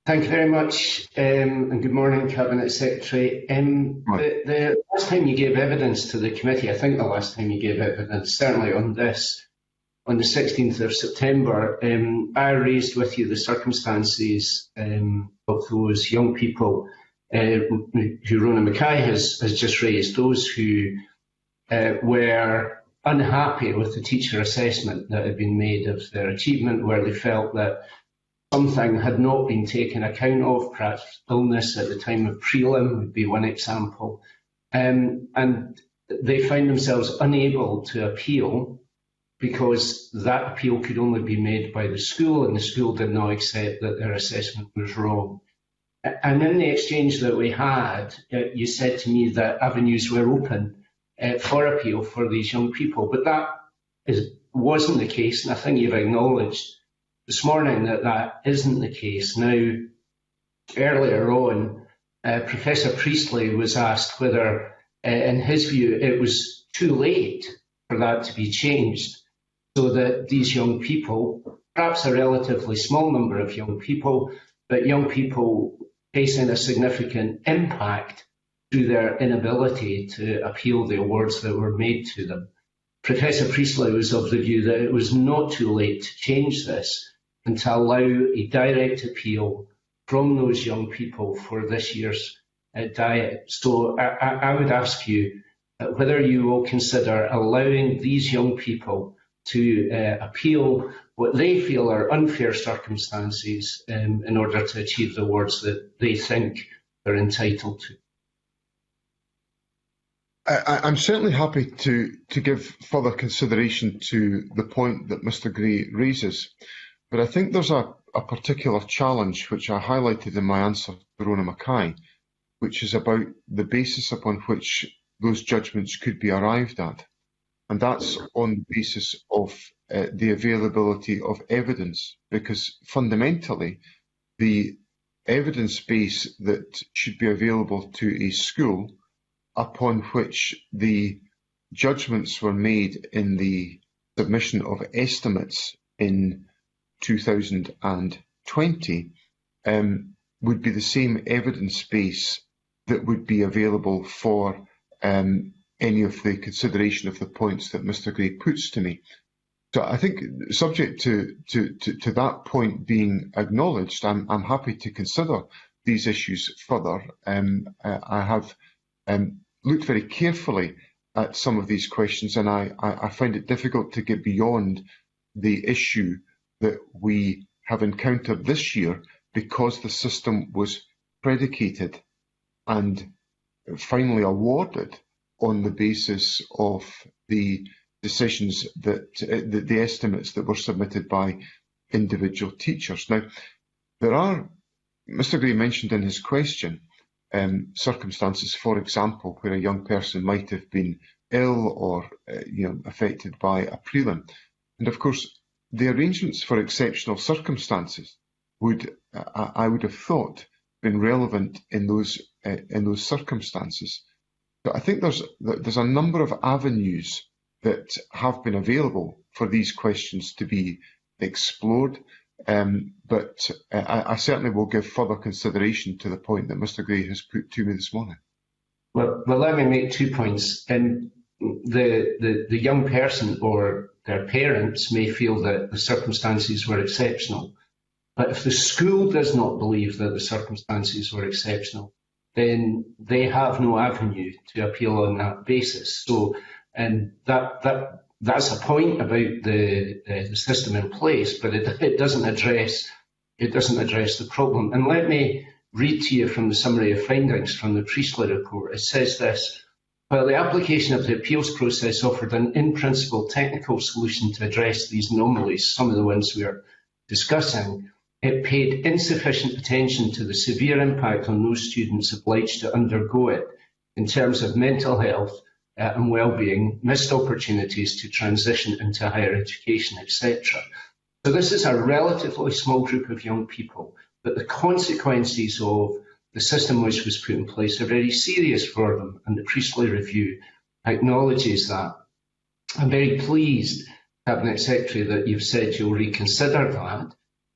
Thank you very much, and good morning, Cabinet Secretary. The last time you gave evidence to the committee, I think the last time you gave evidence, certainly on this, on the 16th of September, I raised with you the circumstances of those young people who Rona Mackay has just raised, those who were unhappy with the teacher assessment that had been made of their achievement, where they felt that something had not been taken account of, perhaps illness at the time of prelim would be one example. And they found themselves unable to appeal because that appeal could only be made by the school, and the school did not accept that their assessment was wrong. And in the exchange that we had, you said to me that avenues were open for appeal for these young people, but that wasn't the case, and I think you've acknowledged this morning that that isn't the case. Now, earlier on, Professor Priestley was asked whether, in his view, it was too late for that to be changed, so that these young people, perhaps a relatively small number of young people, but young people facing a significant impact through their inability to appeal the awards that were made to them. Professor Priestley was of the view that it was not too late to change this and to allow a direct appeal from those young people for this year's diet. So I would ask you whether you will consider allowing these young people to appeal what they feel are unfair circumstances in order to achieve the awards that they think they're entitled to. I'm certainly happy to give further consideration to the point that Mr. Gray raises, but I think there's a particular challenge which I highlighted in my answer to Rona Mackay, which is about the basis upon which those judgments could be arrived at. And that's on the basis of the availability of evidence, because fundamentally the evidence base that should be available to a school upon which the judgments were made in the submission of estimates in 2020 would be the same evidence base that would be available for any of the consideration of the points that Mr. Gray puts to me. So I think, subject to that point being acknowledged, I'm happy to consider these issues further. I have looked very carefully at some of these questions, and I find it difficult to get beyond the issue that we have encountered this year, because the system was predicated and finally awarded on the basis of the decisions that the estimates that were submitted by individual teachers. Now, there are, Mr. Gray mentioned in his question, circumstances, for example, where a young person might have been ill or affected by a prelim, and of course the arrangements for exceptional circumstances would, I would have thought, been relevant in those circumstances. But I think there's a number of avenues that have been available for these questions to be explored. But I certainly will give further consideration to the point that Mr. Gray has put to me this morning. Well, let me make 2 points. The young person or their parents may feel that the circumstances were exceptional. But if the school does not believe that the circumstances were exceptional, then they have no avenue to appeal on that basis. So, and that's a point about the system in place, but it doesn't address the problem. And let me read to you from the summary of findings from the Priestley report. It says this: while the application of the appeals process offered an in-principle technical solution to address these anomalies, some of the ones we are discussing, it paid insufficient attention to the severe impact on those students obliged to undergo it in terms of mental health and well-being, missed opportunities to transition into higher education, etc. So this is a relatively small group of young people, but the consequences of the system which was put in place are very serious for them, and the Priestley Review acknowledges that. I'm very pleased, Cabinet Secretary, that you've said you'll reconsider that,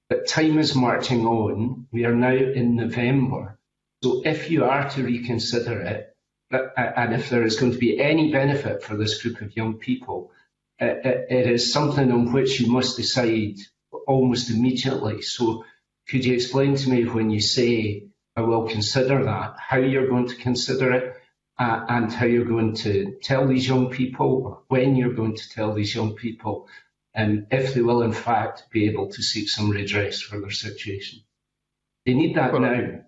but time is marching on. We are now in November, so if you are to reconsider it, and if there is going to be any benefit for this group of young people, it is something on which you must decide almost immediately. So could you explain to me, when you say I will consider that, how you're going to consider it, and how you're going to tell these young people, or when you're going to tell these young people, if they will in fact be able to seek some redress for their situation. They need that now.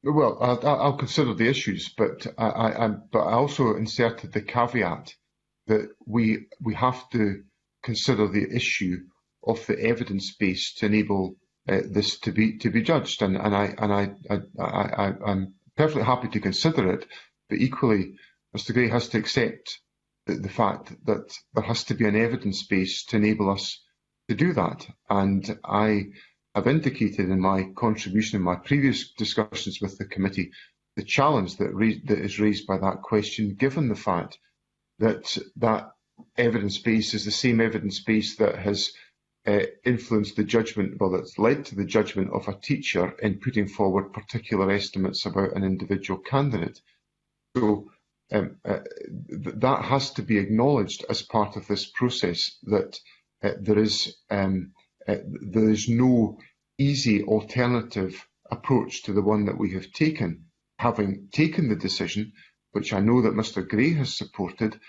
Well, I'll consider the issues, but I also inserted the caveat that we have to consider the issue of the evidence base to enable this to be judged, and I'm perfectly happy to consider it, but equally, Mr. Gray has to accept the fact that there has to be an evidence base to enable us to do that, and I have indicated in my contribution in my previous discussions with the committee the challenge that is raised by that question, given the fact that that evidence base is the same evidence base that has influenced the judgment, well, that's led to the judgment of a teacher in putting forward particular estimates about an individual candidate. So that has to be acknowledged as part of this process, that there is no easy alternative approach to the one that we have taken, having taken the decision, which I know that Mr. Gray has supported,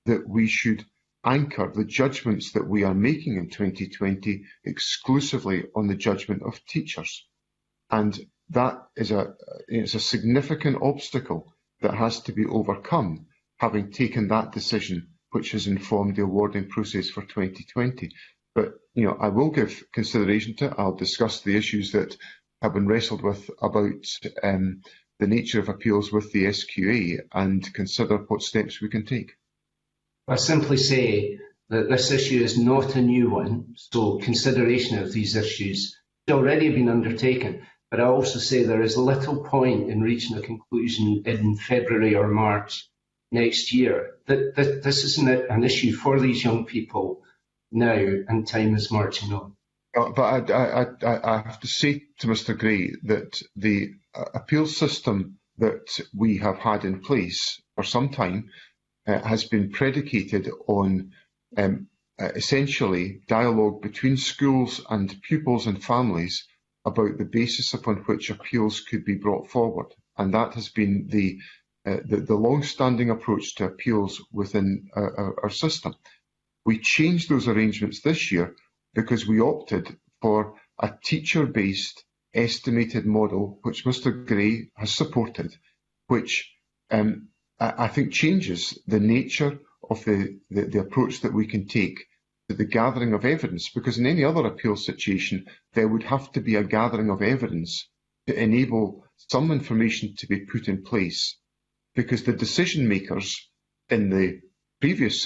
that we should anchor the judgments that we are making in 2020 exclusively on the judgment of teachers. And that is it's a significant obstacle that has to be overcome, having taken that decision, which has informed the awarding process for 2020. But I will give consideration to it. I'll discuss the issues that have been wrestled with about the nature of appeals with the SQA and consider what steps we can take. I simply say that this issue is not a new one, so consideration of these issues has already been undertaken. But I also say there is little point in reaching a conclusion in February or March next year. That this isn't an issue for these young people now, and time is marching on. But I have to say to Mr. Gray that the appeal system that we have had in place for some time has been predicated on essentially dialogue between schools and pupils and families about the basis upon which appeals could be brought forward, and that has been the long-standing approach to appeals within our system. We changed those arrangements this year because we opted for a teacher-based estimated model, which Mr. Gray has supported, which I think changes the nature of the approach that we can take to the gathering of evidence, because in any other appeal situation, there would have to be a gathering of evidence to enable some information to be put in place, because the decision makers in the previous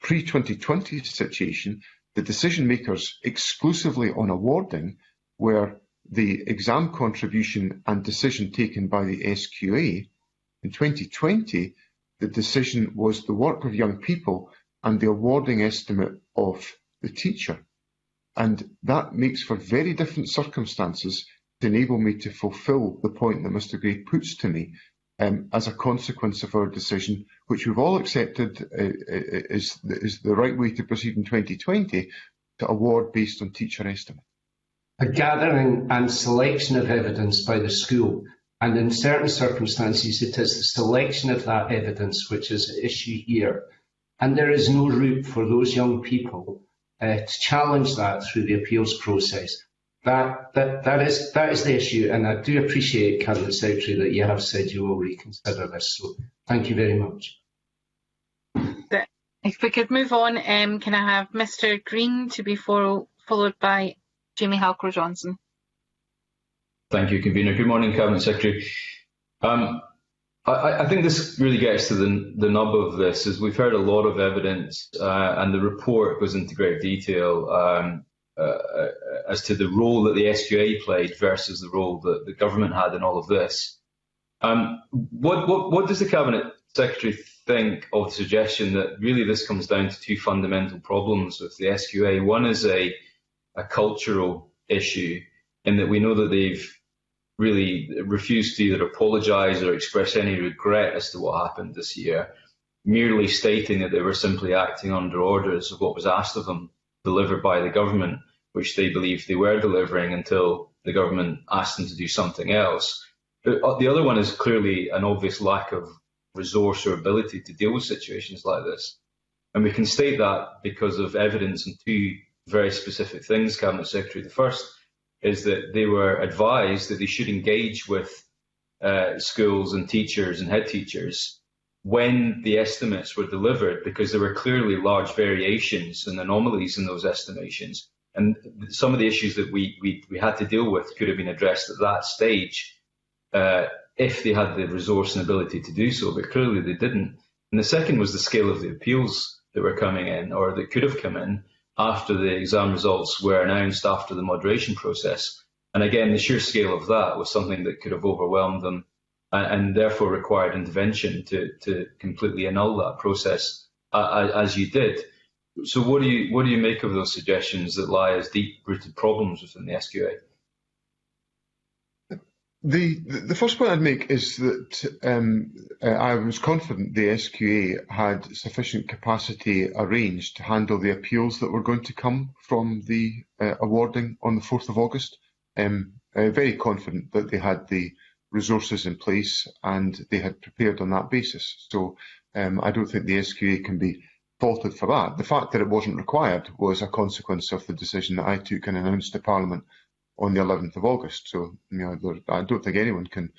pre-2020 situation, the decision makers exclusively on awarding were the exam contribution and decision taken by the SQA. In 2020, the decision was the work of young people and the awarding estimate of the teacher. And that makes for very different circumstances to enable me to fulfil the point that Mr. Gray puts to me as a consequence of our decision, which we've all accepted is the right way to proceed in 2020, to award based on teacher estimate. A gathering and selection of evidence by the school, and in certain circumstances it is the selection of that evidence which is at issue here, and there is no route for those young people to challenge that through the appeals process. That is the issue, and I do appreciate, Cabinet Secretary, that you have said you will reconsider this, so thank you very much. If we could move on, can I have Mr. Green to be followed by Jamie Halcrow-Johnson? Thank you, Convener. Good morning, Cabinet Secretary. I think this really gets to the nub of this, is we've heard a lot of evidence and the report goes into great detail as to the role that the SQA played versus the role that the government had in all of this. What does the Cabinet Secretary think of the suggestion that really this comes down to two fundamental problems with the SQA? One is a cultural issue, in that we know that they've really refused to either apologise or express any regret as to what happened this year, merely stating that they were simply acting under orders of what was asked of them, delivered by the government, which they believed they were delivering until the government asked them to do something else. The other one is clearly an obvious lack of resource or ability to deal with situations like this. And we can state that because of evidence in two very specific things, Cabinet Secretary. The first is that they were advised that they should engage with schools and teachers and head teachers when the estimates were delivered, because there were clearly large variations and anomalies in those estimations. And some of the issues that we had to deal with could have been addressed at that stage if they had the resource and ability to do so, but clearly they didn't. And the second was the scale of the appeals that were coming in, or that could have come in after the exam results were announced after the moderation process. And again, the sheer scale of that was something that could have overwhelmed them and therefore required intervention to completely annul that process, as you did. So what do you make of those suggestions that lie as deep-rooted problems within the SQA? The first point I'd make is that I was confident the SQA had sufficient capacity arranged to handle the appeals that were going to come from the awarding on the 4th of August. Very confident that they had the resources in place and they had prepared on that basis. So I don't think the SQA can be faulted for that. The fact that it wasn't required was a consequence of the decision that I took and announced to Parliament on the 11th of August. So I don't think anyone can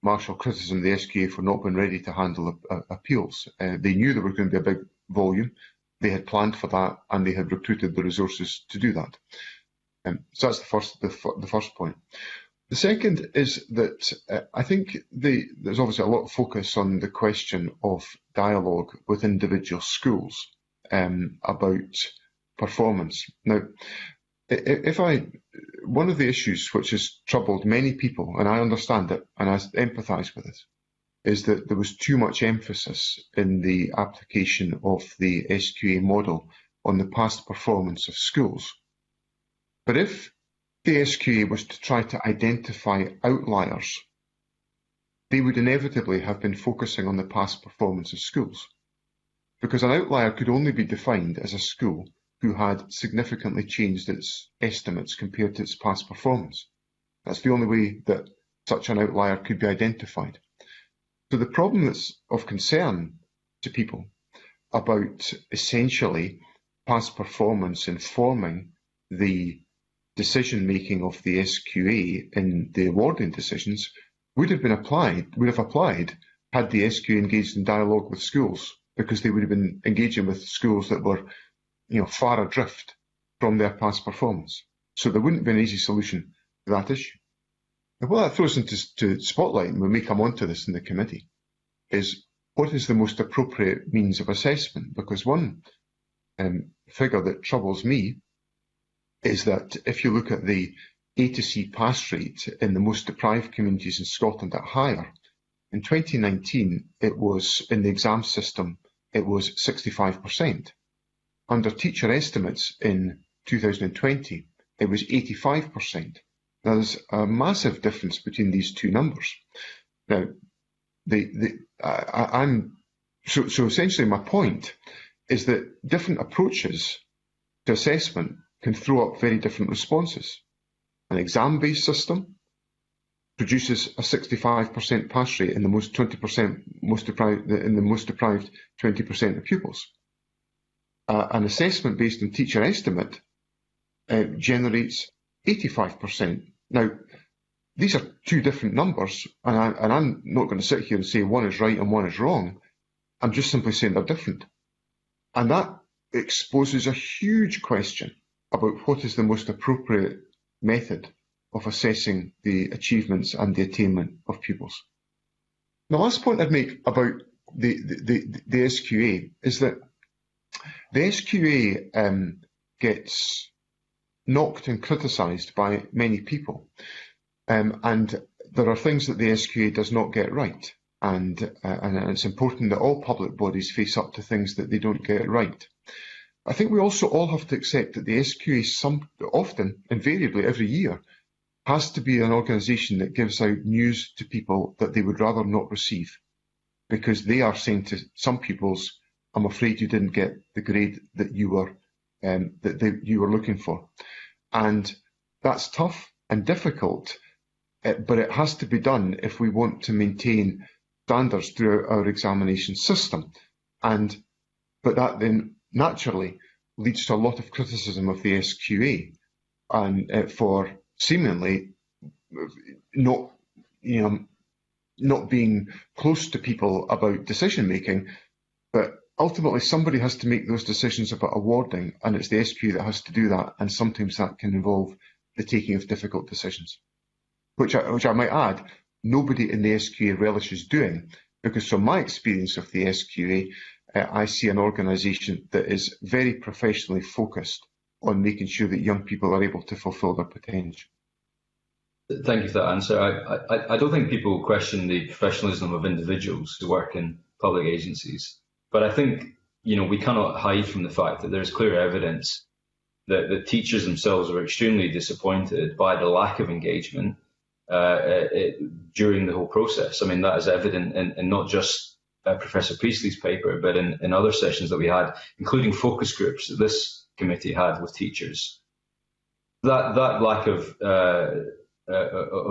marshal criticism of the SQA for not being ready to handle appeals. They knew there was going to be a big volume, they had planned for that, and they had recruited the resources to do that. So that's the first point. The second is that I think there's obviously a lot of focus on the question of dialogue with individual schools about performance. Now, one of the issues which has troubled many people, and I understand it and I empathise with it, is that there was too much emphasis in the application of the SQA model on the past performance of schools. But if the SQA was to try to identify outliers, they would inevitably have been focusing on the past performance of schools, because an outlier could only be defined as a school who had significantly changed its estimates compared to its past performance. That's the only way that such an outlier could be identified. So the problem that's of concern to people about essentially past performance informing the decision-making of the SQA in the awarding decisions would have applied had the SQA engaged in dialogue with schools, because they would have been engaging with schools that were far adrift from their past performance. So there wouldn't be an easy solution to that issue. And what that throws into spotlight, and when we come on to this in the committee, is what is the most appropriate means of assessment? Because one figure that troubles me is that if you look at the A to C pass rate in the most deprived communities in Scotland at higher, in 2019 it was, in the exam system, it was 65%. Under teacher estimates in 2020, it was 85%. There's a massive difference between these two numbers. Now, so essentially my point is that different approaches to assessment can throw up very different responses. An exam-based system produces a 65% pass rate in the most deprived 20% of pupils. An assessment based on teacher estimate generates 85%. Now, these are two different numbers, and I'm not going to sit here and say one is right and one is wrong. I'm just simply saying they're different. And that exposes a huge question about what is the most appropriate method of assessing the achievements and the attainment of pupils. The last point I'd make about the SQA is that the SQA gets knocked and criticised by many people, and there are things that the SQA does not get right, and it's important that all public bodies face up to things that they don't get right. I think we also all have to accept that the SQA often, invariably every year, has to be an organisation that gives out news to people that they would rather not receive, because they are saying to some pupils, I'm afraid you didn't get the grade that you were looking for. And that's tough and difficult, but it has to be done if we want to maintain standards throughout our examination system. But that then naturally leads to a lot of criticism of the SQA and for seemingly not being close to people about decision making. But ultimately, somebody has to make those decisions about awarding, and it's the SQA that has to do that. And sometimes that can involve the taking of difficult decisions, which I might add, nobody in the SQA relishes doing, because from my experience of the SQA, I see an organisation that is very professionally focused on making sure that young people are able to fulfil their potential. Thank you for that answer. I don't think people question the professionalism of individuals who work in public agencies, but I think we cannot hide from the fact that there's clear evidence that the teachers themselves were extremely disappointed by the lack of engagement during the whole process. I mean, that is evident in not just Professor Priestley's paper, but in other sessions that we had, including focus groups that this committee had with teachers. That lack of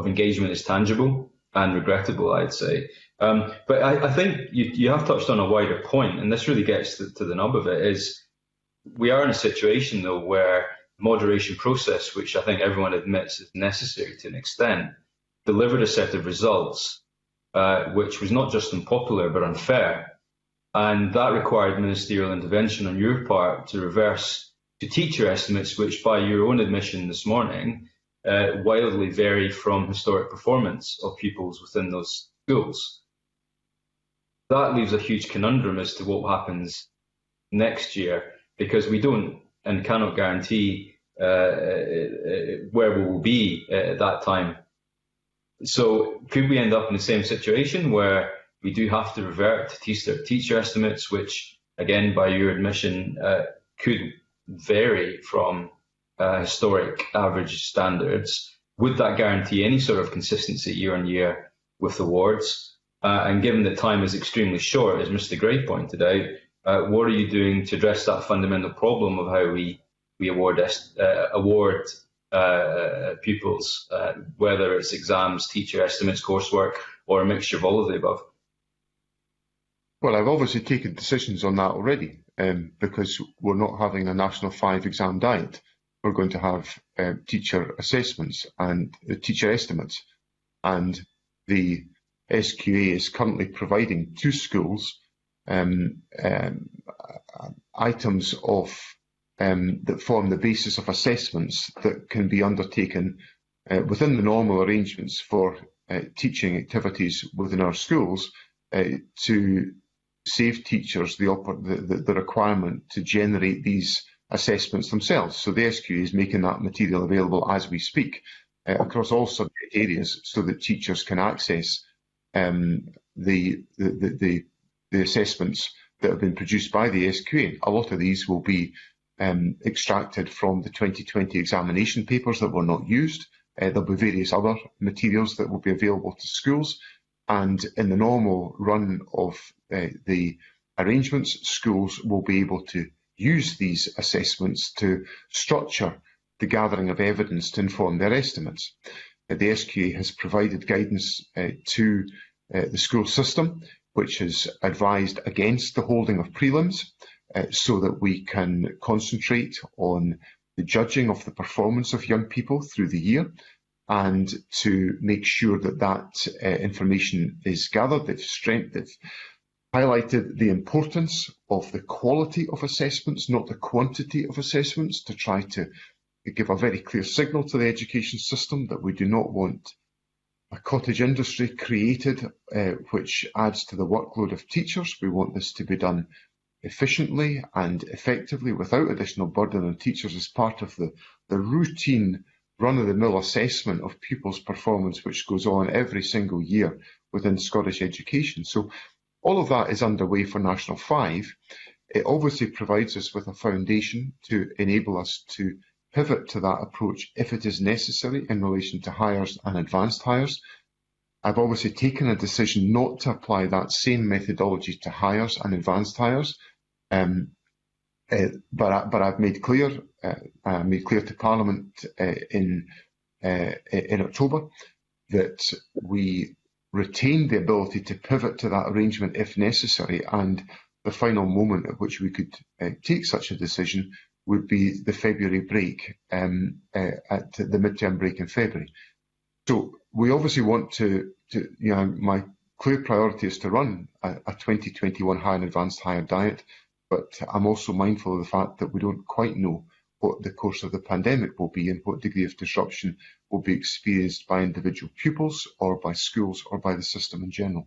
engagement is tangible and regrettable, I'd say. But I think you have touched on a wider point, and this really gets to the nub of it, is we are in a situation, though, where the moderation process, which I think everyone admits is necessary to an extent, delivered a set of results which was not just unpopular but unfair. And that required ministerial intervention on your part to reverse to teacher estimates, which by your own admission this morning, wildly vary from historic performance of pupils within those schools. That leaves a huge conundrum as to what happens next year, because we don't and cannot guarantee where we will be at that time. So could we end up in the same situation where we do have to revert to teacher estimates, which, again, by your admission, could vary from historic average standards? Would that guarantee any sort of consistency year on year with awards? And given that time is extremely short, as Mr. Gray pointed out, what are you doing to address that fundamental problem of how we award pupils, whether it's exams, teacher estimates, coursework, or a mixture of all of the above? Well, I've obviously taken decisions on that already, because we're not having a national 5 exam diet. We're going to have teacher assessments and teacher estimates, and the SQA is currently providing to schools items of that form the basis of assessments that can be undertaken within the normal arrangements for teaching activities within our schools to save teachers the requirement to generate these assessments themselves. So the SQA is making that material available as we speak across all subject areas, so that teachers can access the assessments that have been produced by the SQA. A lot of these will be extracted from the 2020 examination papers that were not used. There'll be various other materials that will be available to schools, and in the normal run of the arrangements, schools will be able to use these assessments to structure the gathering of evidence to inform their estimates. The SQA has provided guidance to the school system, which has advised against the holding of prelims, so that we can concentrate on the judging of the performance of young people through the year, and to make sure that that information is gathered. They've highlighted the importance of the quality of assessments, not the quantity of assessments, to try to give a very clear signal to the education system that we do not want a cottage industry created which adds to the workload of teachers. We want this to be done efficiently and effectively without additional burden on teachers, as part of the routine run-of-the-mill assessment of pupils' performance which goes on every single year within Scottish education. So all of that is underway for National 5. It obviously provides us with a foundation to enable us to pivot to that approach if it is necessary in relation to hires and advanced hires. I've obviously taken a decision not to apply that same methodology to hires and advanced hires, but I've made clear to Parliament in October that we retained the ability to pivot to that arrangement if necessary, and the final moment at which we could take such a decision would be the February break, at the midterm break in February. So we obviously want to my clear priority is to run a 2021 high and advanced higher diet, but I'm also mindful of the fact that we don't quite know what the course of the pandemic will be and what degree of disruption will be experienced by individual pupils or by schools or by the system in general.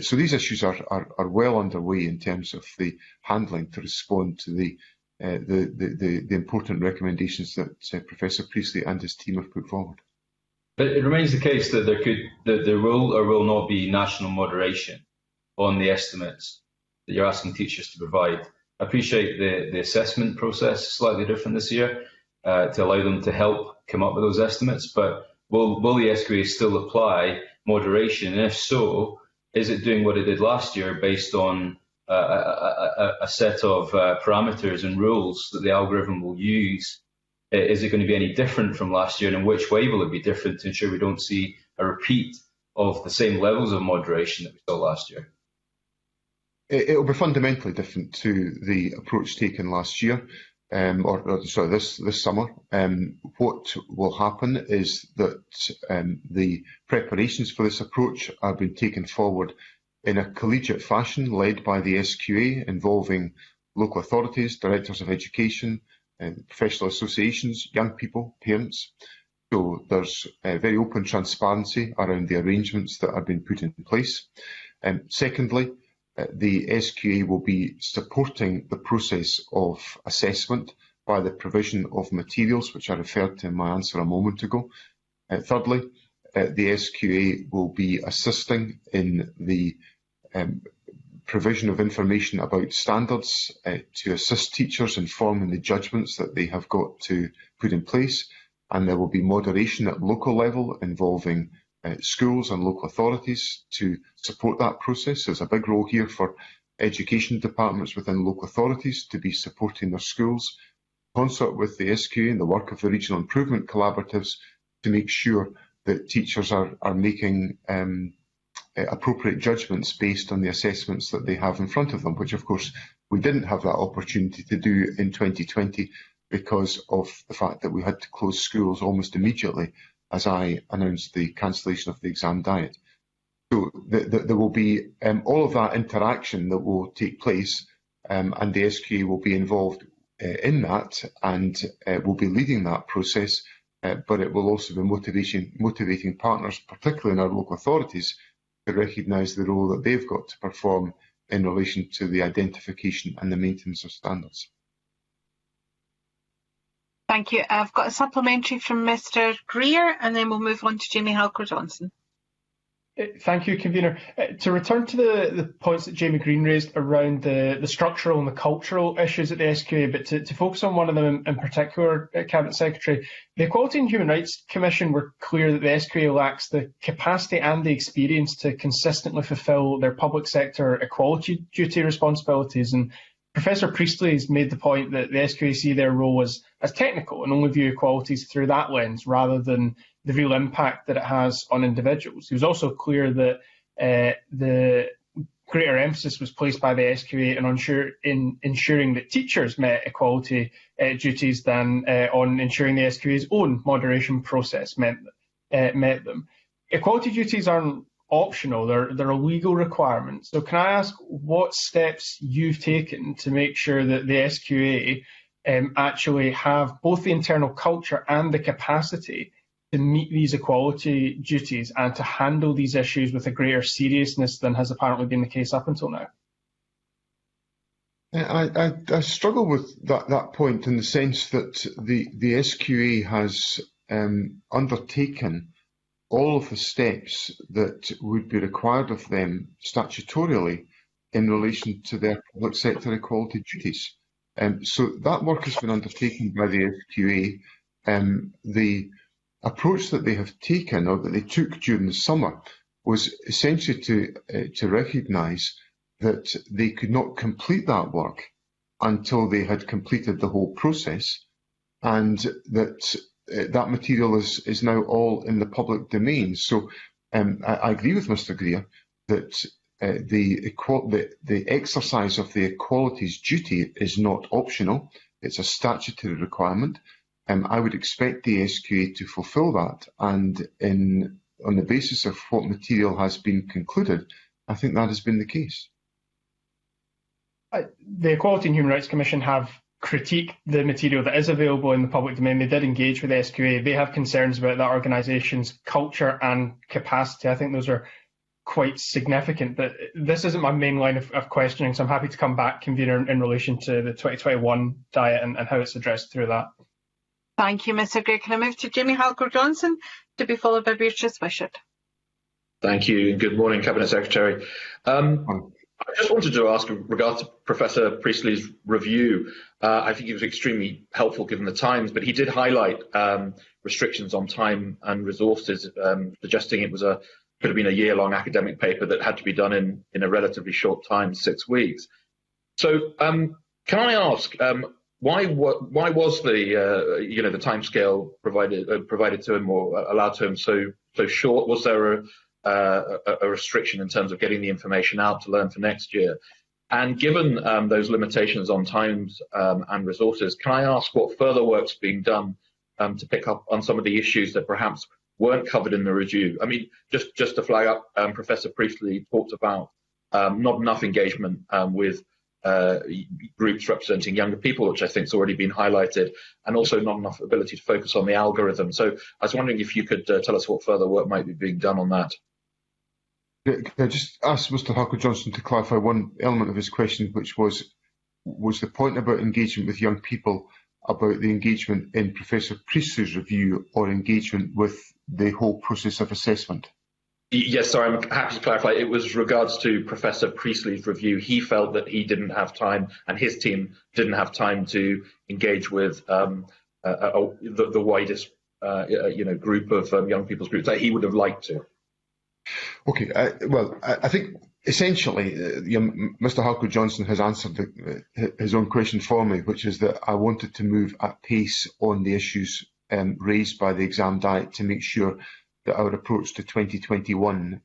So these issues are well underway in terms of the handling to respond to the important recommendations that Professor Priestley and his team have put forward. But it remains the case that there will or will not be national moderation on the estimates that you're asking teachers to provide. I appreciate the assessment process is slightly different this year to allow them to help come up with those estimates, but will the SQA still apply moderation? And if so, is it doing what it did last year based on a set of parameters and rules that the algorithm will use? Is it going to be any different from last year, and in which way will it be different to ensure we don't see a repeat of the same levels of moderation that we saw last year? It will be fundamentally different to the approach taken last year, this summer. What will happen is that the preparations for this approach are being taken forward in a collegiate fashion, led by the SQA, involving local authorities, directors of education, professional associations, young people, parents. So there's very open transparency around the arrangements that are being put in place. Secondly, the SQA will be supporting the process of assessment by the provision of materials, which I referred to in my answer a moment ago. Thirdly, the SQA will be assisting in the provision of information about standards to assist teachers in forming the judgments that they have got to put in place, and there will be moderation at local level involving schools and local authorities to support that process. There's a big role here for education departments within local authorities to be supporting their schools, in concert with the SQA and the work of the regional improvement collaboratives, to make sure that teachers are making appropriate judgments based on the assessments that they have in front of them, which of course we didn't have that opportunity to do in 2020 because of the fact that we had to close schools almost immediately as I announced the cancellation of the exam diet. So there will be all of that interaction that will take place, and the SQA will be involved in that and will be leading that process, but it will also be motivating partners, particularly in our local authorities, to recognise the role that they've got to perform in relation to the identification and the maintenance of standards. Thank you. I've got a supplementary from Mr. Greer, and then we'll move on to Jamie Halker-Johnson. Thank you, Convener. To return to the points that Jamie Green raised around the structural and the cultural issues at the SQA, but to focus on one of them in particular, Cabinet Secretary, the Equality and Human Rights Commission were clear that the SQA lacks the capacity and the experience to consistently fulfil their public sector equality duty responsibilities. And Professor Priestley has made the point that the SQA see their role as technical and only view equalities through that lens rather than the real impact that it has on individuals. He was also clear that the greater emphasis was placed by the SQA in ensuring that teachers met equality duties than on ensuring the SQA's own moderation process met them. Equality duties aren't optional, they're a legal requirement. So can I ask what steps you've taken to make sure that the SQA actually have both the internal culture and the capacity to meet these equality duties and to handle these issues with a greater seriousness than has apparently been the case up until now? I struggle with that point in the sense that the SQA has undertaken all of the steps that would be required of them statutorily in relation to their public sector equality duties. So that work has been undertaken by the SQA. The approach that they have taken, or that they took during the summer, was essentially to recognise that they could not complete that work until they had completed the whole process, and that that material is now all in the public domain. So I agree with Mr Greer that the exercise of the equalities duty is not optional. It's a statutory requirement. I would expect the SQA to fulfil that, and on the basis of what material has been concluded, I think that has been the case. The Equality and Human Rights Commission have critiqued the material that is available in the public domain. They did engage with the SQA. They have concerns about that organisation's culture and capacity. I think those are quite significant, but this isn't my main line of questioning, so I'm happy to come back, Convener, in relation to the 2021 diet and how it's addressed through that. Thank you, Mr Greer. Can I move to Jamie Halker-Johnson to be followed by Beatrice Wishart? Thank you, and good morning, Cabinet Secretary. I just wanted to ask, in regard to Professor Priestley's review, I think it was extremely helpful given the times, but he did highlight restrictions on time and resources, suggesting it was could have been a year-long academic paper that had to be done in a relatively short time, 6 weeks. So, can I ask, why was the timescale provided to him or allowed to him so short? Was there a restriction in terms of getting the information out to learn for next year? And given those limitations on times and resources, can I ask what further work's being done to pick up on some of the issues that perhaps weren't covered in the review? I mean, just to flag up, Professor Priestley talked about not enough engagement with groups representing younger people, which I think has already been highlighted, and also not enough ability to focus on the algorithm. So I was wondering if you could tell us what further work might be being done on that. Can I just ask Mr Halker-Johnson to clarify one element of his question, which was the point about engagement with young people, about the engagement in Professor Priestley's review or engagement with the whole process of assessment? Yes, sorry, I'm happy to clarify. It was regards to Professor Priestley's review. He felt that he didn't have time, and his team didn't have time to engage with the widest, group of young people's groups that he would have liked to. Okay, I think essentially, Mr Halker-Johnson has answered his own question for me, which is that I wanted to move at pace on the issues raised by the exam diet to make sure that our approach to 2021,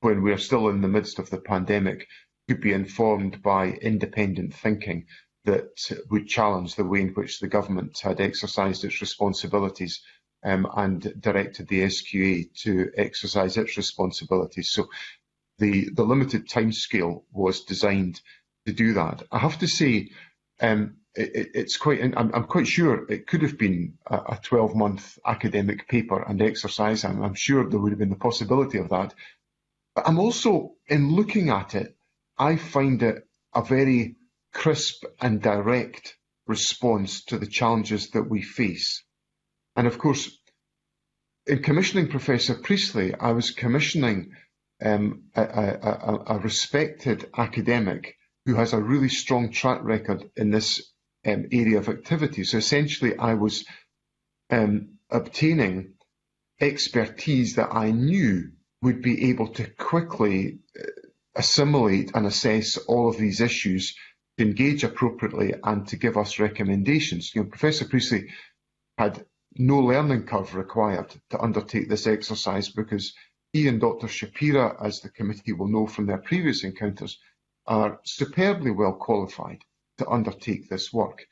when we are still in the midst of the pandemic, could be informed by independent thinking that would challenge the way in which the government had exercised its responsibilities and directed the SQA to exercise its responsibilities. So the limited timescale was designed to do that. I have to say, it's I'm quite sure it could have been a 12-month academic paper and exercise. I'm sure there would have been the possibility of that. But I'm also, in looking at it, I find it a very crisp and direct response to the challenges that we face. And of course, in commissioning Professor Priestley, I was commissioning a respected academic who has a really strong track record in this area of activity. So essentially, I was obtaining expertise that I knew would be able to quickly assimilate and assess all of these issues, to engage appropriately and to give us recommendations. Professor Priestley had no learning curve required to undertake this exercise because he and Dr. Shapira, as the committee will know from their previous encounters, are superbly well qualified to undertake this work.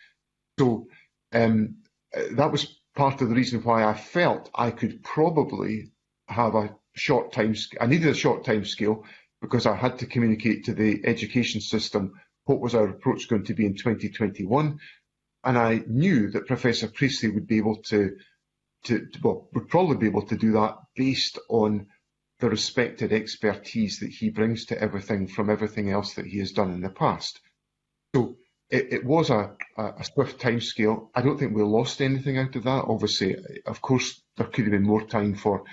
So that was part of the reason why I felt I could probably have a short time. I needed a short time scale because I had to communicate to the education system what was our approach going to be in 2021. And I knew that Professor Priestley would be able would probably be able to do that based on the respected expertise that he brings to everything else that he has done in the past. So it was a swift timescale. I don't think we lost anything out of that. Obviously, of course, there could have been more time for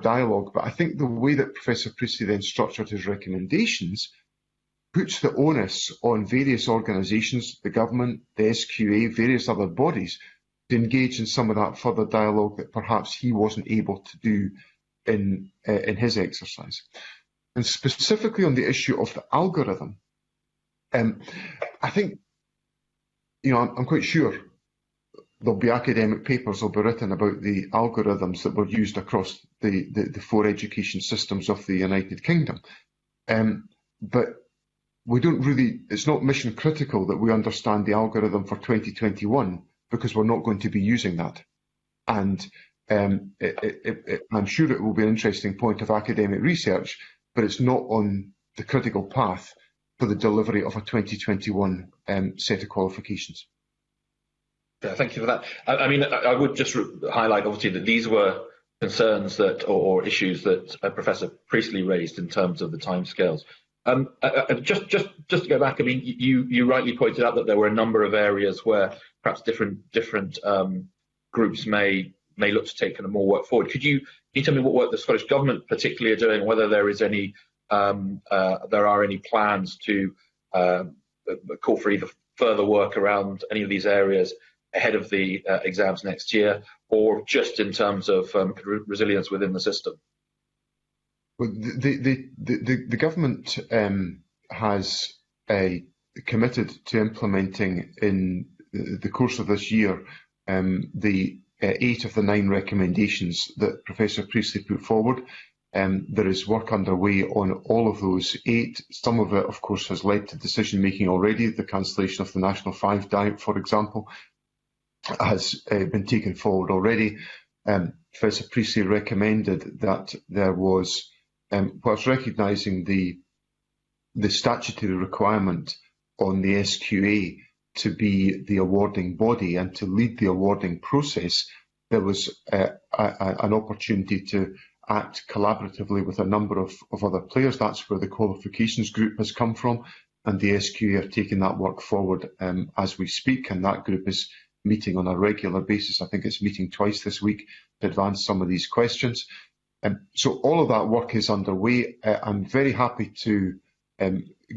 dialogue, but I think the way that Professor Priestley then structured his recommendations puts the onus on various organisations, the government, the SQA, various other bodies, to engage in some of that further dialogue that perhaps he wasn't able to do in his exercise. And specifically on the issue of the algorithm, I think, I'm quite sure there'll be academic papers will be written about the algorithms that were used across the 4 education systems of the United Kingdom. But we don't really, it's not mission critical that we understand the algorithm for 2021 because we're not going to be using that. And I'm sure it will be an interesting point of academic research, but it's not on the critical path for the delivery of a 2021 set of qualifications. Yeah, thank you for that. I mean, I would just highlight, obviously, that these were concerns that, or issues that Professor Priestley raised in terms of the timescales. Just to go back, I mean, you rightly pointed out that there were a number of areas where perhaps different groups may look to take kind of more work forward. Can you tell me what work the Scottish Government particularly are doing, whether there is any there are any plans to call for either further work around any of these areas ahead of the exams next year, or just in terms of resilience within the system? Well, the government has committed to implementing in the course of this year the 8 of the 9 recommendations that Professor Priestley put forward. There is work underway on all of those 8. Some of it, of course, has led to decision making already. The cancellation of the National 5 diet, for example, has been taken forward already. Professor Priestley recommended that there was, whilst recognising the statutory requirement on the SQA to be the awarding body and to lead the awarding process, there was an opportunity to act collaboratively with a number of other players. That's where the qualifications group has come from, and the SQA are taking that work forward as we speak, and that group is meeting on a regular basis. I think it's meeting twice this week to advance some of these questions. So all of that work is underway. I'm very happy to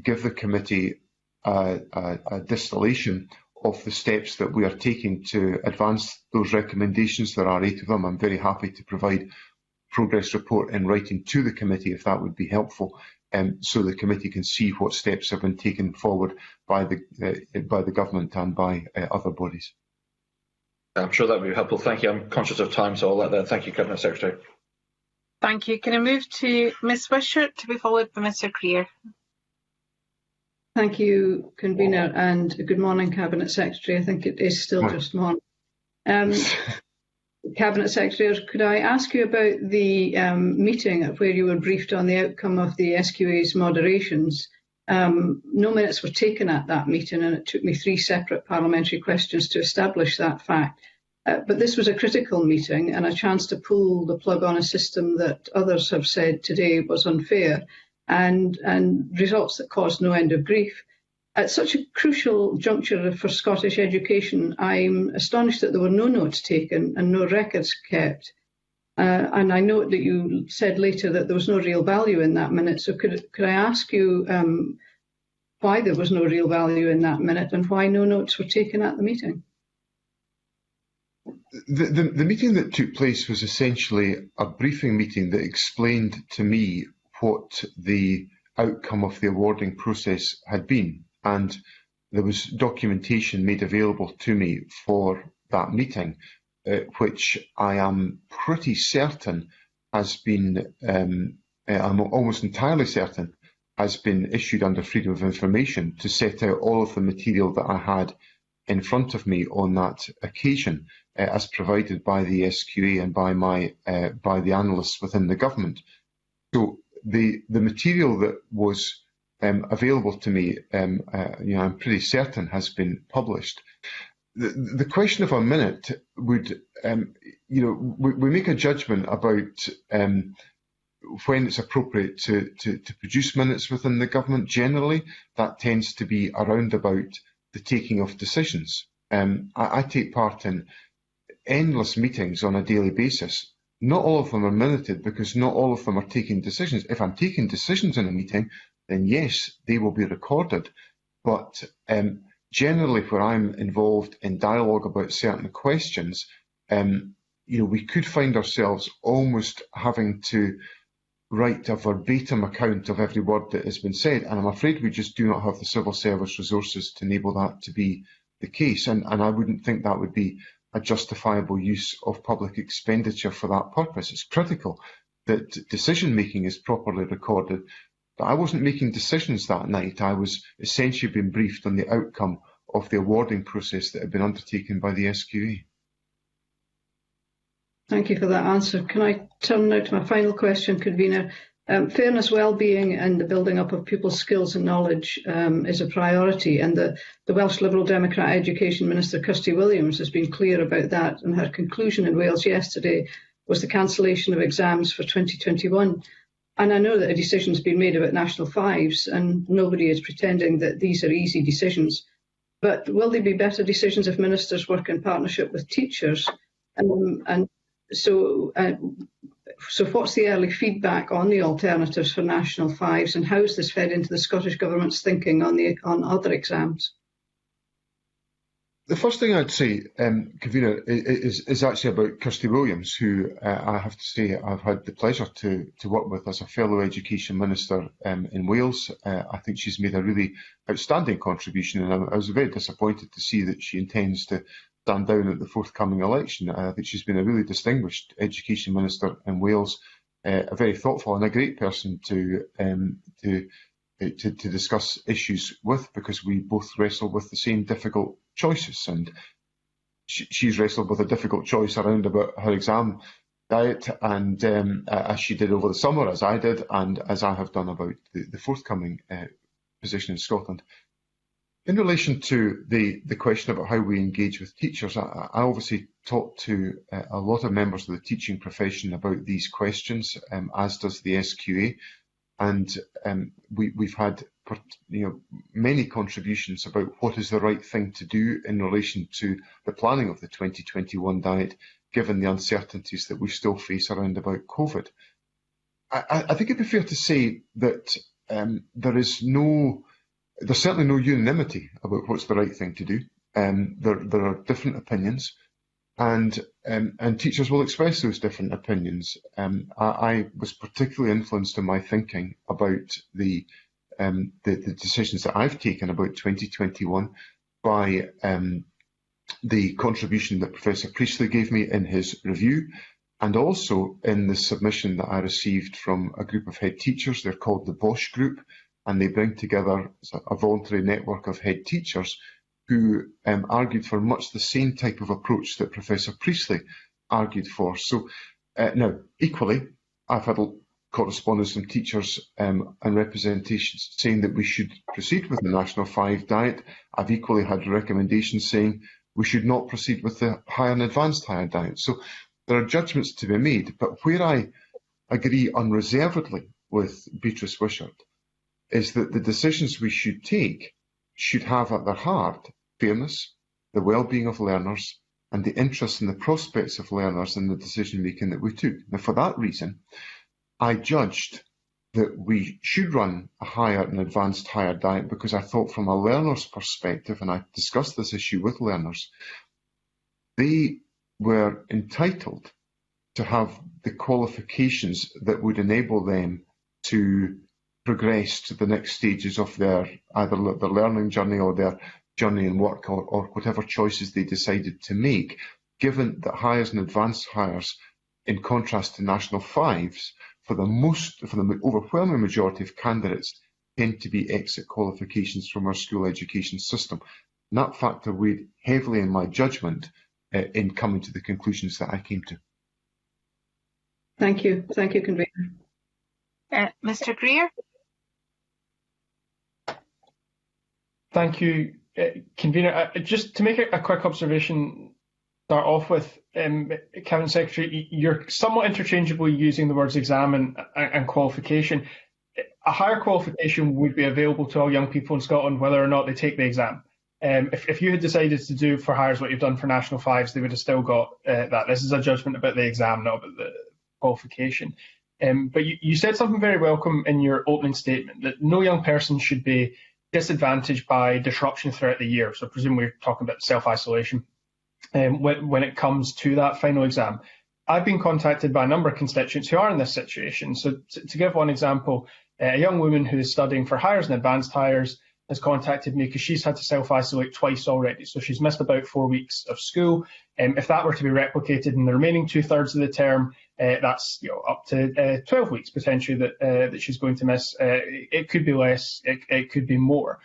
give the committee a distillation of the steps that we are taking to advance those recommendations. There are 8 of them. I'm very happy to provide progress report in writing to the committee if that would be helpful, so the committee can see what steps have been taken forward by the government and by other bodies. I'm sure that would be helpful. Thank you. I'm conscious of time, so I'll let that. Thank you, Cabinet Secretary. Thank you. Can I move to Ms Wishart to be followed by Mr Creer? Thank you, Convener, and good morning, Cabinet Secretary. I think it is still just morning. Cabinet Secretary, could I ask you about the meeting where you were briefed on the outcome of the SQA's moderations? No minutes were taken at that meeting, and it took me 3 separate parliamentary questions to establish that fact. But this was a critical meeting and a chance to pull the plug on a system that others have said today was unfair, and results that caused no end of grief. At such a crucial juncture for Scottish education, I'm astonished that there were no notes taken and no records kept. And I note that you said later that there was no real value in that minute. So could I ask you why there was no real value in that minute and why no notes were taken at the meeting? The meeting that took place was essentially a briefing meeting that explained to me what the outcome of the awarding process had been. And there was documentation made available to me for that meeting, which I am pretty certain has been, I'm almost entirely certain, has been issued under Freedom of Information to set out all of the material that I had in front of me on that occasion, as provided by the SQA and by the analysts within the government. So the material that was available to me, I'm pretty certain has been published. The question of a minute would, we make a judgment about when it's appropriate to produce minutes within the government. Generally, that tends to be around about the taking of decisions. I take part in endless meetings on a daily basis. Not all of them are minuted because not all of them are taking decisions. If I'm taking decisions in a meeting, then yes, they will be recorded. But generally, where I'm involved in dialogue about certain questions, we could find ourselves almost having to write a verbatim account of every word that has been said, and I'm afraid we just do not have the civil service resources to enable that to be the case, and I wouldn't think that would be a justifiable use of public expenditure for that purpose. It's critical that decision making is properly recorded. But I wasn't making decisions that night. I was essentially being briefed on the outcome of the awarding process that had been undertaken by the SQA. Thank you for that answer. Can I turn now to my final question, Convener? Fairness, well-being and the building up of pupils' skills and knowledge is a priority, and the Welsh Liberal Democrat Education Minister Kirsty Williams has been clear about that, and her conclusion in Wales yesterday was the cancellation of exams for 2021. And I know that a decision has been made about National Fives, and nobody is pretending that these are easy decisions. But will they be better decisions if ministers work in partnership with teachers? So what's the early feedback on the alternatives for National Fives, and how is this fed into the Scottish Government's thinking on other exams? The first thing I'd say, Convener, is actually about Kirsty Williams, who I have to say I've had the pleasure to work with as a fellow Education Minister in Wales. I think she's made a really outstanding contribution, and I was very disappointed to see that she intends to stand down at the forthcoming election. I think she's been a really distinguished Education Minister in Wales, a very thoughtful and a great person to discuss issues with, because we both wrestle with the same difficult choices, and she's wrestled with a difficult choice around about her exam diet, and as she did over the summer, as I did, and as I have done about the forthcoming position in Scotland. In relation to the question about how we engage with teachers, I obviously talk to a lot of members of the teaching profession about these questions, as does the SQA. And we've had many contributions about what is the right thing to do in relation to the planning of the 2021 diet, given the uncertainties that we still face around about COVID. I think it'd be fair to say that there's certainly no unanimity about what's the right thing to do. There are different opinions, and teachers will express those different opinions. I was particularly influenced in my thinking about the decisions that I've taken about 2021 by the contribution that Professor Priestley gave me in his review, and also in the submission that I received from a group of head teachers. They're called the Bosch Group, and they bring together a voluntary network of head teachers who argued for much the same type of approach that Professor Priestley argued for. So now, equally, I've had correspondence from teachers and representations saying that we should proceed with the National Five diet. I've equally had recommendations saying we should not proceed with the higher and advanced higher diet. So there are judgments to be made, but where I agree unreservedly with Beatrice Wishart is that the decisions we should take should have at their heart fairness, the well-being of learners, and the interest and the prospects of learners in the decision-making that we took. Now, for that reason, I judged that we should run a higher and advanced higher diet, because I thought from a learner's perspective, and I discussed this issue with learners, they were entitled to have the qualifications that would enable them to progress to the next stages of their either their learning journey or their journey in work, or whatever choices they decided to make, given that hires and advanced hires, in contrast to National Fives, for the overwhelming majority of candidates, tend to be exit qualifications from our school education system. And that factor weighed heavily in my judgment in coming to the conclusions that I came to. Thank you. Thank you, Convener. Mr. Greer? Thank you, Convener. Just to make a quick observation, start off with, Cabinet Secretary, you're somewhat interchangeably using the words exam and qualification. A higher qualification would be available to all young people in Scotland, whether or not they take the exam. If you had decided to do for hires what you've done for National Fives, they would have still got that. This is a judgment about the exam, not about the qualification. But you said something very welcome in your opening statement, that no young person should be disadvantaged by disruption throughout the year. So presumably we're talking about self-isolation when it comes to that final exam. I've been contacted by a number of constituents who are in this situation. So to give one example, a young woman who is studying for hires and advanced hires has contacted me because she's had to self-isolate twice already. So she's missed about 4 weeks of school. If that were to be replicated in the remaining 2/3 of the term, that's up to 12 weeks potentially that she's going to miss. It could be less, it could be more.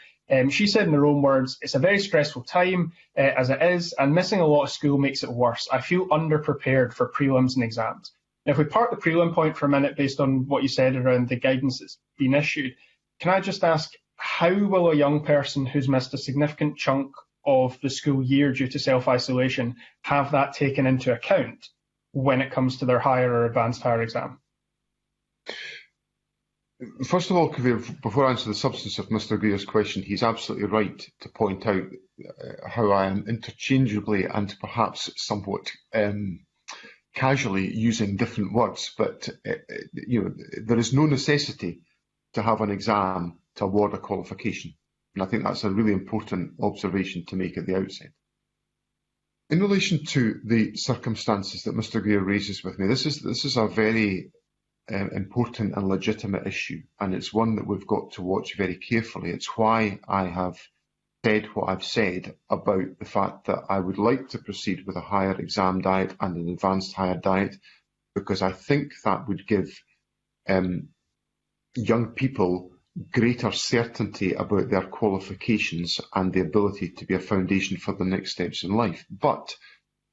She said in her own words, "It's a very stressful time as it is, and missing a lot of school makes it worse. I feel underprepared for prelims and exams." Now, if we park the prelim point for a minute based on what you said around the guidance that's been issued, can I just ask, how will a young person who's missed a significant chunk of the school year due to self-isolation have that taken into account when it comes to their higher or advanced higher exam? First of all, before I answer the substance of Mr. Greer's question, he's absolutely right to point out how I am interchangeably and perhaps somewhat casually using different words, but there is no necessity to have an exam to award a qualification. And I think that's a really important observation to make at the outset. In relation to the circumstances that Mr. Greer raises with me, this is a very important and legitimate issue, and it's one that we've got to watch very carefully. It's why I have said what I've said about the fact that I would like to proceed with a higher exam diet and an advanced higher diet, because I think that would give young people greater certainty about their qualifications and the ability to be a foundation for the next steps in life. But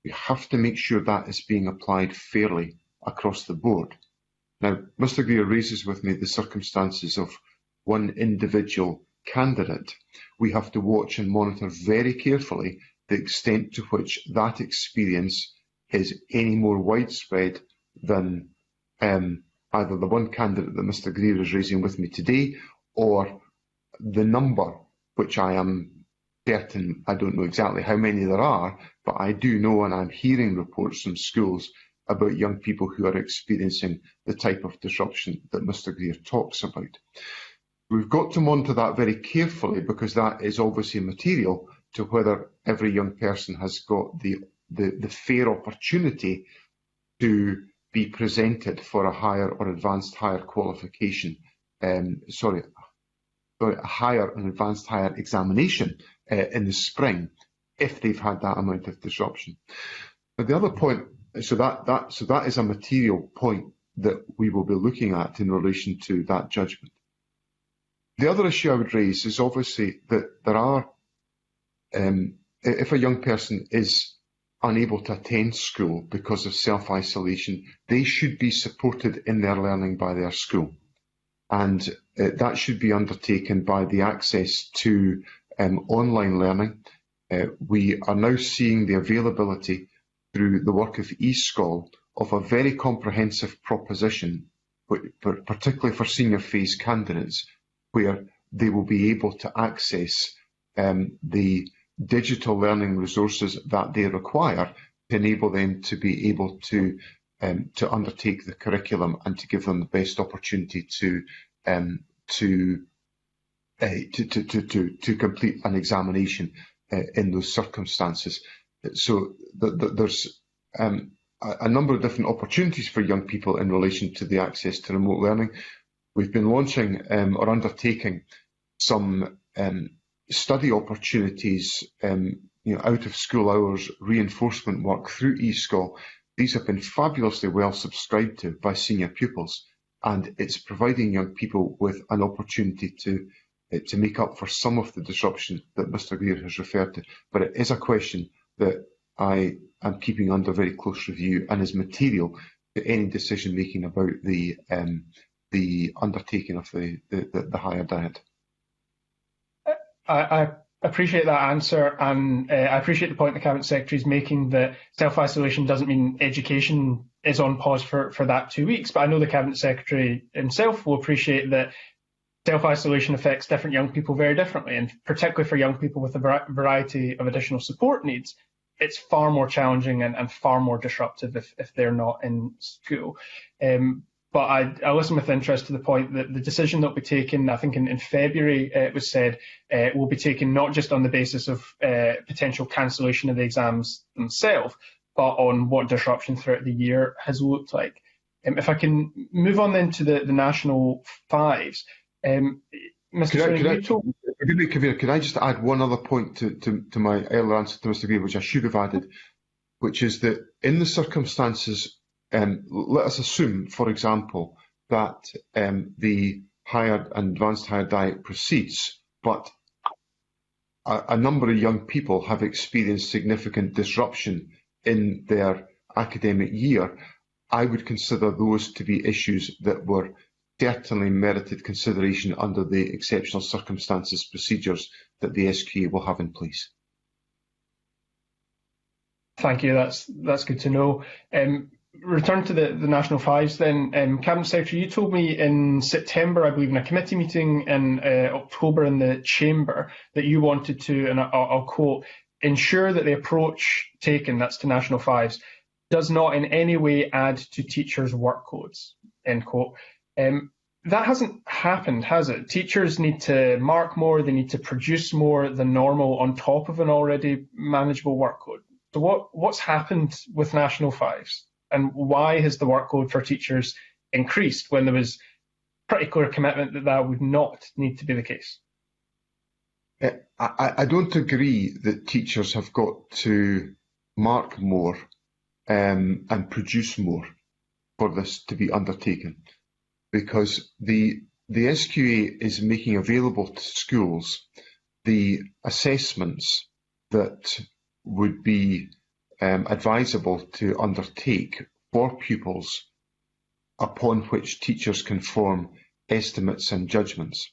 we have to make sure that is being applied fairly across the board. Now, Mr. Greer raises with me the circumstances of one individual candidate. We have to watch and monitor very carefully the extent to which that experience is any more widespread than either the one candidate that Mr. Greer is raising with me today, or the number, which I am certain, I don't know exactly how many there are, but I do know, and I'm hearing reports from schools about young people who are experiencing the type of disruption that Mr. Greer talks about. We've got to monitor that very carefully, because that is obviously material to whether every young person has got the fair opportunity to be presented for a higher or advanced higher qualification, a higher and advanced higher examination in the spring, if they've had that amount of disruption. But the other point, so that is a material point that we will be looking at in relation to that judgment. The other issue I would raise is obviously that there are, if a young person is unable to attend school because of self-isolation, they should be supported in their learning by their school. And that should be undertaken by the access to online learning. We are now seeing the availability through the work of eSchool of a very comprehensive proposition, particularly for senior phase candidates, where they will be able to access the digital learning resources that they require to enable them to be able to undertake the curriculum and to give them the best opportunity to complete an examination in those circumstances. So there's a number of different opportunities for young people in relation to the access to remote learning. We've been launching or undertaking some study opportunities, out of school hours reinforcement work through eSchool. These have been fabulously well subscribed to by senior pupils, and it's providing young people with an opportunity to make up for some of the disruption that Mr. Greer has referred to. But it is a question that I am keeping under very close review and is material to any decision making about the undertaking of the higher diet. I appreciate that answer, and I appreciate the point the Cabinet Secretary is making that self-isolation doesn't mean education is on pause for that 2 weeks. But I know the Cabinet Secretary himself will appreciate that self-isolation affects different young people very differently, and particularly for young people with a variety of additional support needs, it's far more challenging and far more disruptive if they're not in school. But I listen with interest to the point that the decision that will be taken, I think in February, it was said, will be taken not just on the basis of potential cancellation of the exams themselves, but on what disruption throughout the year has looked like. If I can move on then to the national fives. Mr. Could I just add one other point to my earlier answer to Mr. Gray, which I should have added, which is that in the circumstances, let us assume, for example, that the higher and advanced higher diet proceeds, but a number of young people have experienced significant disruption in their academic year. I would consider those to be issues that were certainly merited consideration under the exceptional circumstances procedures that the SQA will have in place. Thank you. That's good to know. Return to the National Fives then. Cabinet Secretary, you told me in September, I believe, in a committee meeting in October in the Chamber, that you wanted to, and I'll quote, ensure that the approach taken, that's to National Fives, does not in any way add to teachers' workloads, end quote. That hasn't happened, has it? Teachers need to mark more, they need to produce more than normal on top of an already manageable workload. So what's happened with National Fives? And why has the workload for teachers increased when there was pretty clear commitment that that would not need to be the case? I don't agree that teachers have got to mark more and produce more for this to be undertaken, because the SQA is making available to schools the assessments that would be advisable to undertake for pupils, upon which teachers can form estimates and judgments.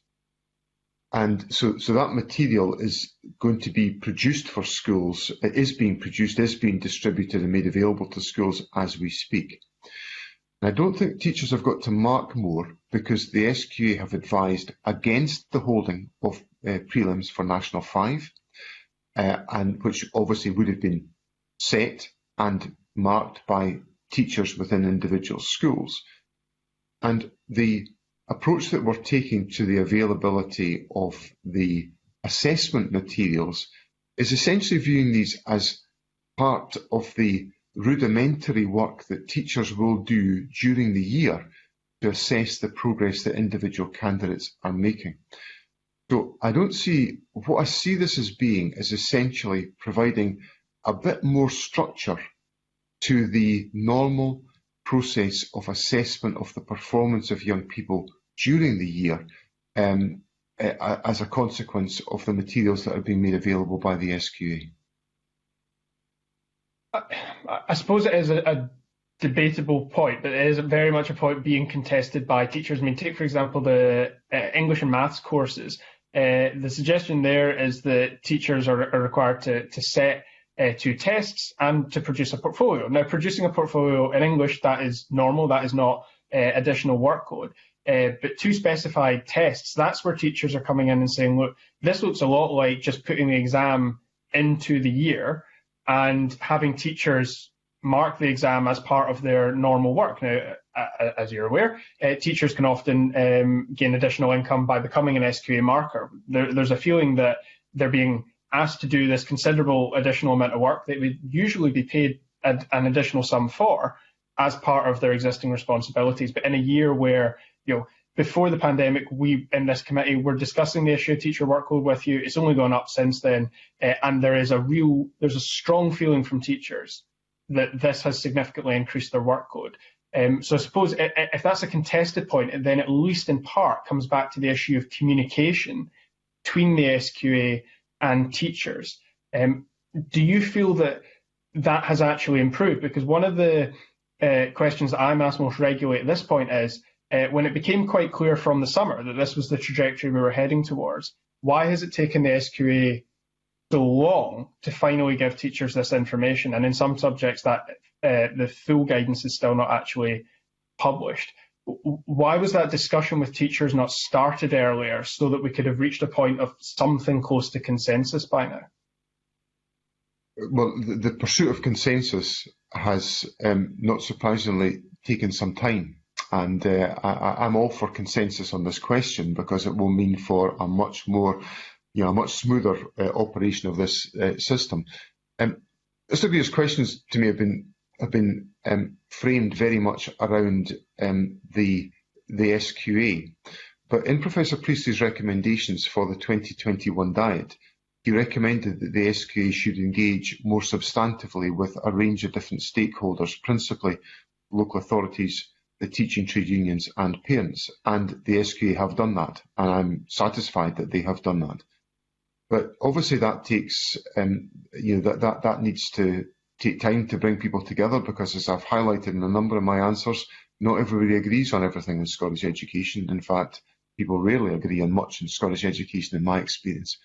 And so that material is going to be produced for schools. It is being produced, is being distributed and made available to schools as we speak. And I don't think teachers have got to mark more, because the SQA have advised against the holding of prelims for National 5, and which obviously would have been set and marked by teachers within individual schools. And the approach that we're taking to the availability of the assessment materials is essentially viewing these as part of the rudimentary work that teachers will do during the year to assess the progress that individual candidates are making. So what I see this as being is essentially providing a bit more structure to the normal process of assessment of the performance of young people during the year, as a consequence of the materials that are being made available by the SQA. I suppose it is a debatable point, but it is very much a point being contested by teachers. I mean, take, for example, the English and maths courses. The suggestion there is that teachers are required to set 2 tests and to produce a portfolio. Now, producing a portfolio in English, that is normal, that is not additional workload. But 2 specified tests, that's where teachers are coming in and saying, look, this looks a lot like just putting the exam into the year and having teachers mark the exam as part of their normal work. Now, as you're aware, teachers can often gain additional income by becoming an SQA marker. There's a feeling that they're being asked to do this considerable additional amount of work that would usually be paid an additional sum for as part of their existing responsibilities. But in a year where, before the pandemic, we in this committee were discussing the issue of teacher workload with you. It's only gone up since then, and there's a strong feeling from teachers that this has significantly increased their workload. So I suppose if that's a contested point, then at least in part comes back to the issue of communication between the SQA and teachers. Do you feel that has actually improved? Because one of the questions that I'm asked most regularly at this point is, when it became quite clear from the summer that this was the trajectory we were heading towards, why has it taken the SQA so long to finally give teachers this information? And in some subjects that the full guidance is still not actually published. Why was that discussion with teachers not started earlier so that we could have reached a point of something close to consensus by now? Well, the pursuit of consensus has, not surprisingly, taken some time. And I'm all for consensus on this question, because it will mean for a much more, a much smoother operation of this system. Mr. Greer's questions to me have been framed very much around the SQA, But in Professor Priestley's recommendations for the 2021 diet, he recommended that the SQA should engage more substantively with a range of different stakeholders, principally local authorities, the teaching trade unions and parents, and the SQA have done that, and I'm satisfied that they have done that. But obviously that takes, that needs to take time to bring people together, because as I've highlighted in a number of my answers, not everybody agrees on everything in Scottish education. In fact, people rarely agree on much in Scottish education, in my experience.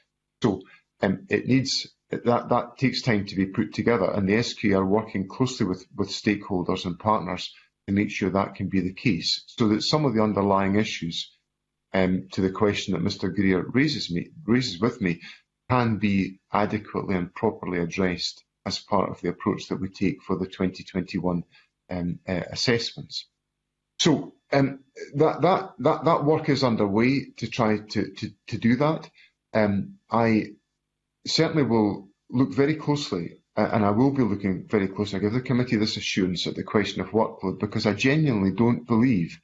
So it needs that takes time to be put together, and the SQA are working closely with stakeholders and partners to make sure that can be the case, so that some of the underlying issues to the question that Mr. Greer raises with me can be adequately and properly addressed as part of the approach that we take for the 2021 assessments. So that work is underway to try to do that. I certainly will look very closely, and I will be looking very closely. I give the committee this assurance at the question of workload, because I genuinely don't believe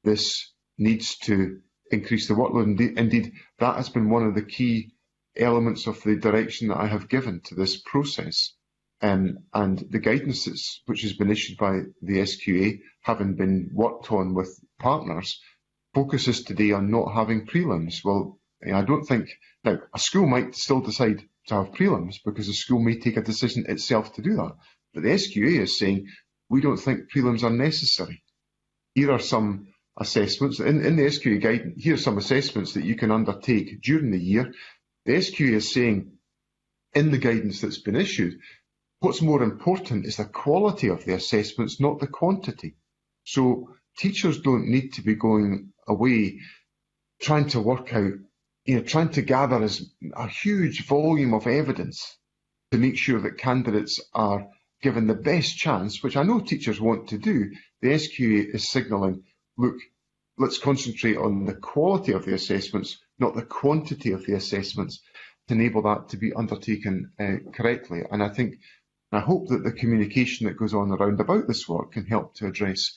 this needs to increase the workload. Indeed, that has been one of the key elements of the direction that I have given to this process. And the guidance which has been issued by the SQA, having been worked on with partners, focuses today on not having prelims. Well, I don't think, now a school might still decide to have prelims because the school may take a decision itself to do that. But the SQA is saying, we don't think prelims are necessary. Here are some assessments, in the SQA guidance, here are some assessments that you can undertake during the year. The SQA is saying, in the guidance that's been issued, what's more important is the quality of the assessments, not the quantity. So teachers don't need to be going away trying to work out, trying to gather a huge volume of evidence to make sure that candidates are given the best chance, which I know teachers want to do. The SQA is signalling, look, let's concentrate on the quality of the assessments, not the quantity of the assessments, to enable that to be undertaken correctly. And I hope that the communication that goes on around about this work can help to address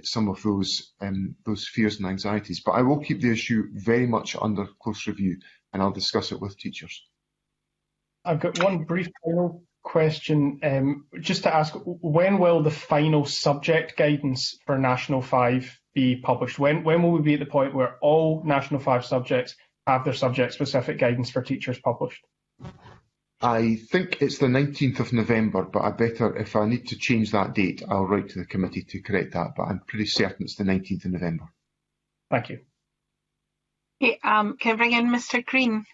some of those fears and anxieties. But I will keep the issue very much under close review, and I'll discuss it with teachers. I've got one brief final question, just to ask, when will the final subject guidance for National 5 be published? When will we be at the point where all National 5 subjects have their subject-specific guidance for teachers published? I think it's the 19th of November, but if I need to change that date, I'll write to the committee to correct that, but I'm pretty certain it's the 19th of November. Thank you. Okay, can I bring in Mr. Green?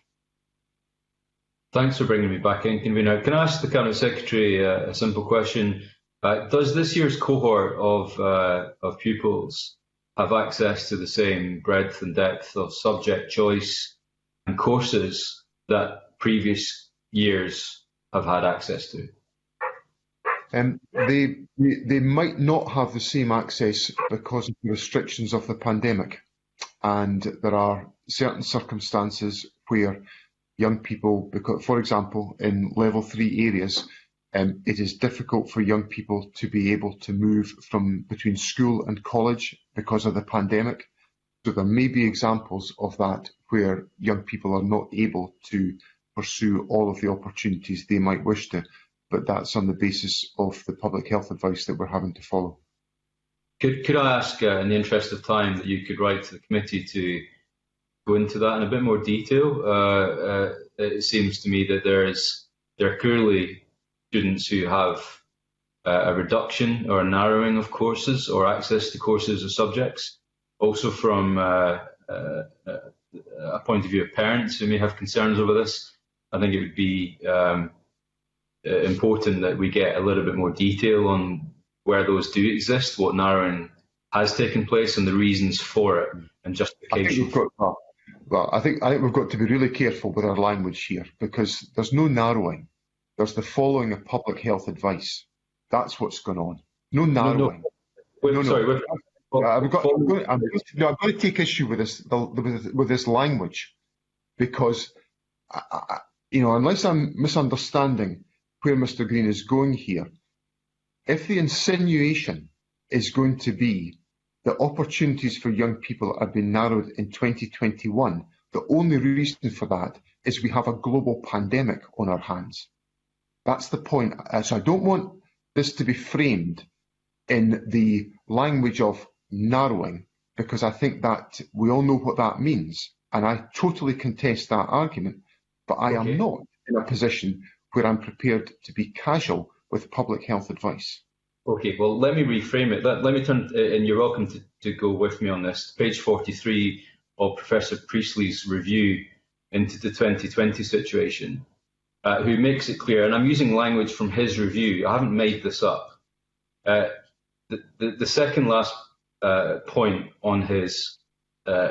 Thanks for bringing me back in, Convener. Can I ask the Cabinet Secretary a simple question? Does this year's cohort of pupils have access to the same breadth and depth of subject choice and courses that previous years have had access to? They might not have the same access because of the restrictions of the pandemic, and there are certain circumstances where young people, for example, in level 3 areas, it is difficult for young people to be able to move between school and college because of the pandemic. So there may be examples of that where young people are not able to pursue all of the opportunities they might wish to, but that's on the basis of the public health advice that we're having to follow. Could I ask, in the interest of time, that you could write to the committee to go into that in a bit more detail? It seems to me that there are clearly students who have a reduction or a narrowing of courses or access to courses or subjects. Also from a point of view of parents who may have concerns over this, I think it would be important that we get a little bit more detail on where those do exist, what narrowing has taken place and the reasons for it and justification. I think we've got to be really careful with our language here, because there's no narrowing. There's the following of public health advice. That's what's going on. No narrowing. I'm going to take issue with this language, because unless I'm misunderstanding where Mr. Green is going here, if the insinuation is going to be that opportunities for young people have been narrowed in 2021. The only reason for that is we have a global pandemic on our hands. That's the point. So I don't want this to be framed in the language of narrowing, because I think that we all know what that means. And I totally contest that argument, but I am not in a position where I'm prepared to be casual with public health advice. Okay, well, let me reframe it. Let me turn, and you're welcome to go with me on this, page 43 of Professor Priestley's review into the 2020 situation, who makes it clear, and I'm using language from his review, I haven't made this up. The second last point on his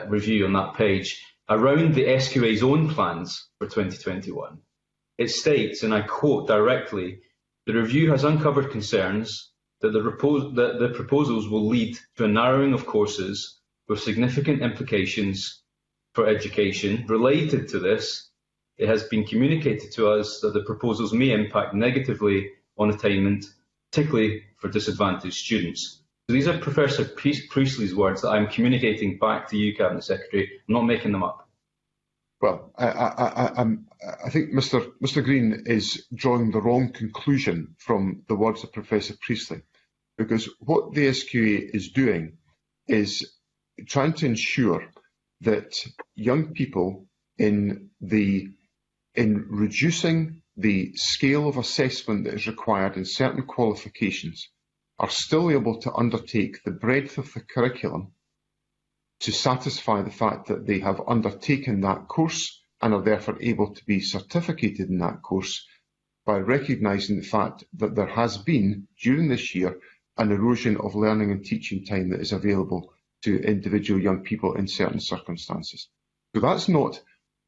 review on that page, around the SQA's own plans for 2021, it states, and I quote directly, the review has uncovered concerns that the proposals will lead to a narrowing of courses with significant implications for education. Related to this, it has been communicated to us that the proposals may impact negatively on attainment, particularly for disadvantaged students. So these are Professor Priestley's words that I'm communicating back to you, Cabinet Secretary. I'm not making them up. Well, I think Mr. Green is drawing the wrong conclusion from the words of Professor Priestley, because what the SQA is doing is trying to ensure that young people in reducing the scale of assessment that is required in certain qualifications are still able to undertake the breadth of the curriculum to satisfy the fact that they have undertaken that course and are therefore able to be certificated in that course, by recognising the fact that there has been, during this year, an erosion of learning and teaching time that is available to individual young people in certain circumstances. So that's not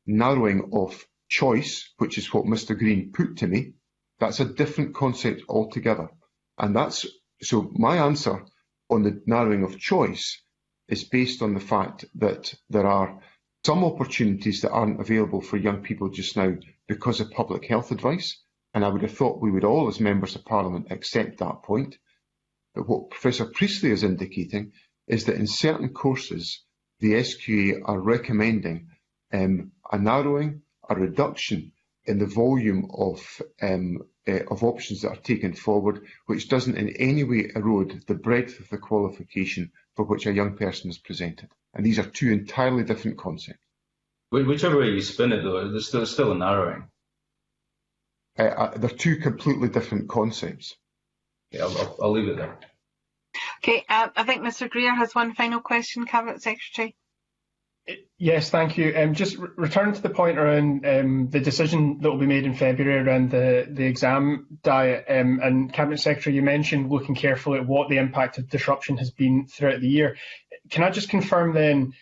narrowing of choice, which is what Mr. Green put to me. That's a different concept altogether. And so my answer on the narrowing of choice is based on the fact that there are some opportunities that aren't available for young people just now because of public health advice. And I would have thought we would all, as members of Parliament, accept that point. But what Professor Priestley is indicating is that in certain courses, the SQA are recommending a narrowing, a reduction in the volume of options that are taken forward, which doesn't in any way erode the breadth of the qualification for which a young person is presented. And these are two entirely different concepts. Whichever way you spin it, though, there's still a narrowing. They're two completely different concepts. Yeah, I'll leave it there. Okay, I think Mr. Greer has one final question, Cabinet Secretary. Yes, thank you. Just return to the point around the decision that will be made in February around the exam diet. And Cabinet Secretary, you mentioned looking carefully at what the impact of disruption has been throughout the year. Can I just confirm then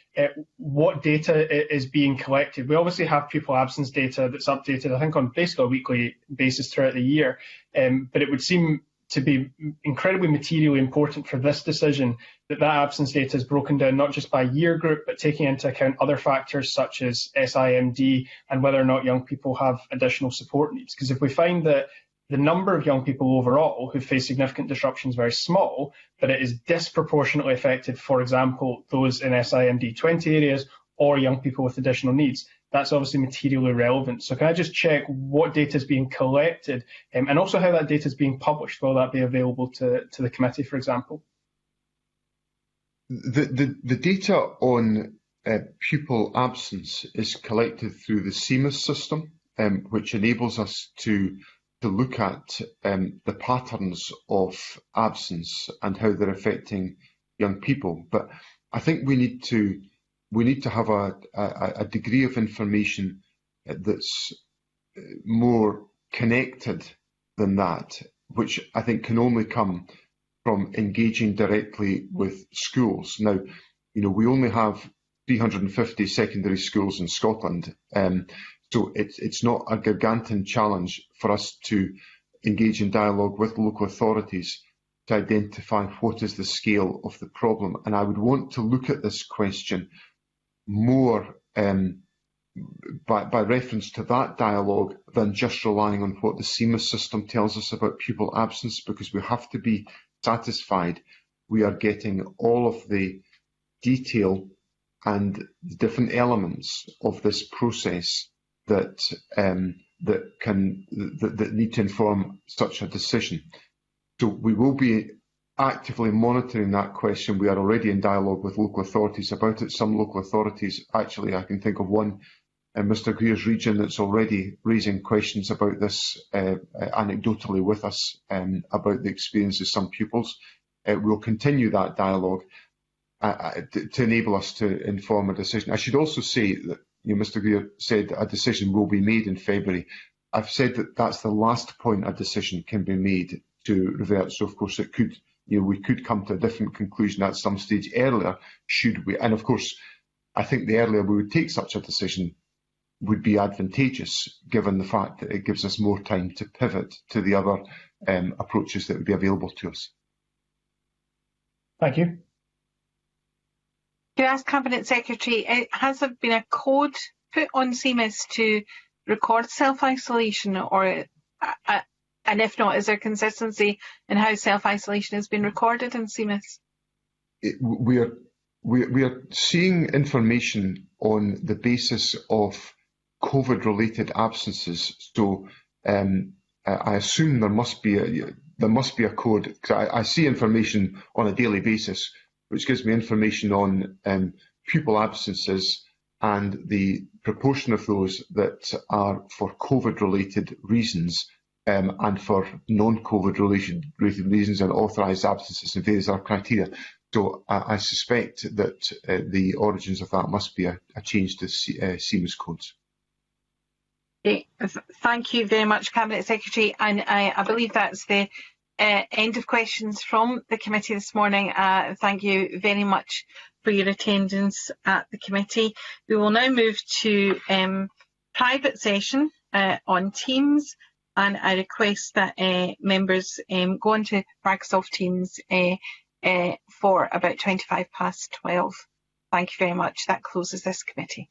what data is being collected? We obviously have pupil absence data that's updated, I think, on basically a weekly basis throughout the year. But it would seem to be incredibly materially important for this decision that absence data is broken down not just by year group, but taking into account other factors such as SIMD and whether or not young people have additional support needs. Because if we find that the number of young people overall who face significant disruption is very small, but it is disproportionately affected, for example, those in SIMD 20 areas or young people with additional needs, that's obviously materially relevant. So can I just check what data is being collected and also how that data is being published? Will that be available to the committee, for example? The data on pupil absence is collected through the CEMAS system, which enables us to look at the patterns of absence and how they're affecting young people. But I think we need to have a degree of information that's more connected than that, which I think can only come from engaging directly with schools. Now, we only have 350 secondary schools in Scotland, so it's not a gargantuan challenge for us to engage in dialogue with local authorities to identify what is the scale of the problem. And I would want to look at this question more by reference to that dialogue than just relying on what the CEMAS system tells us about pupil absence, because we have to be satisfied we are getting all of the detail and the different elements of this process that that need to inform such a decision. So we will be actively monitoring that question. We are already in dialogue with local authorities about it. Some local authorities, actually, I can think of one in Mr Greer's region that's already raising questions about this anecdotally with us about the experience of some pupils. We'll continue that dialogue to enable us to inform a decision. I should also say that Mr Greer said that a decision will be made in February. I've said that that's the last point a decision can be made to revert. So of course it could, we could come to a different conclusion at some stage earlier, should we. And of course, I think the earlier we would take such a decision would be advantageous, given the fact that it gives us more time to pivot to the other approaches that would be available to us. Thank you. Can I ask Cabinet Secretary, has there been a code put on CMIS to record self-isolation, or and if not, is there consistency in how self-isolation has been recorded in CMIS? We are seeing information on the basis of COVID-related absences. So I assume there must be a code. I see information on a daily basis, which gives me information on pupil absences and the proportion of those that are for COVID-related reasons and for non-COVID related reasons and authorised absences and various other criteria. So I suspect that the origins of that must be a change to CMIS codes. Okay. Thank you very much, Cabinet Secretary. And I believe that's the end of questions from the committee this morning. Thank you very much for your attendance at the committee. We will now move to private session on Teams, and I request that members go onto Microsoft Teams for about 12:25. Thank you very much. That closes this committee.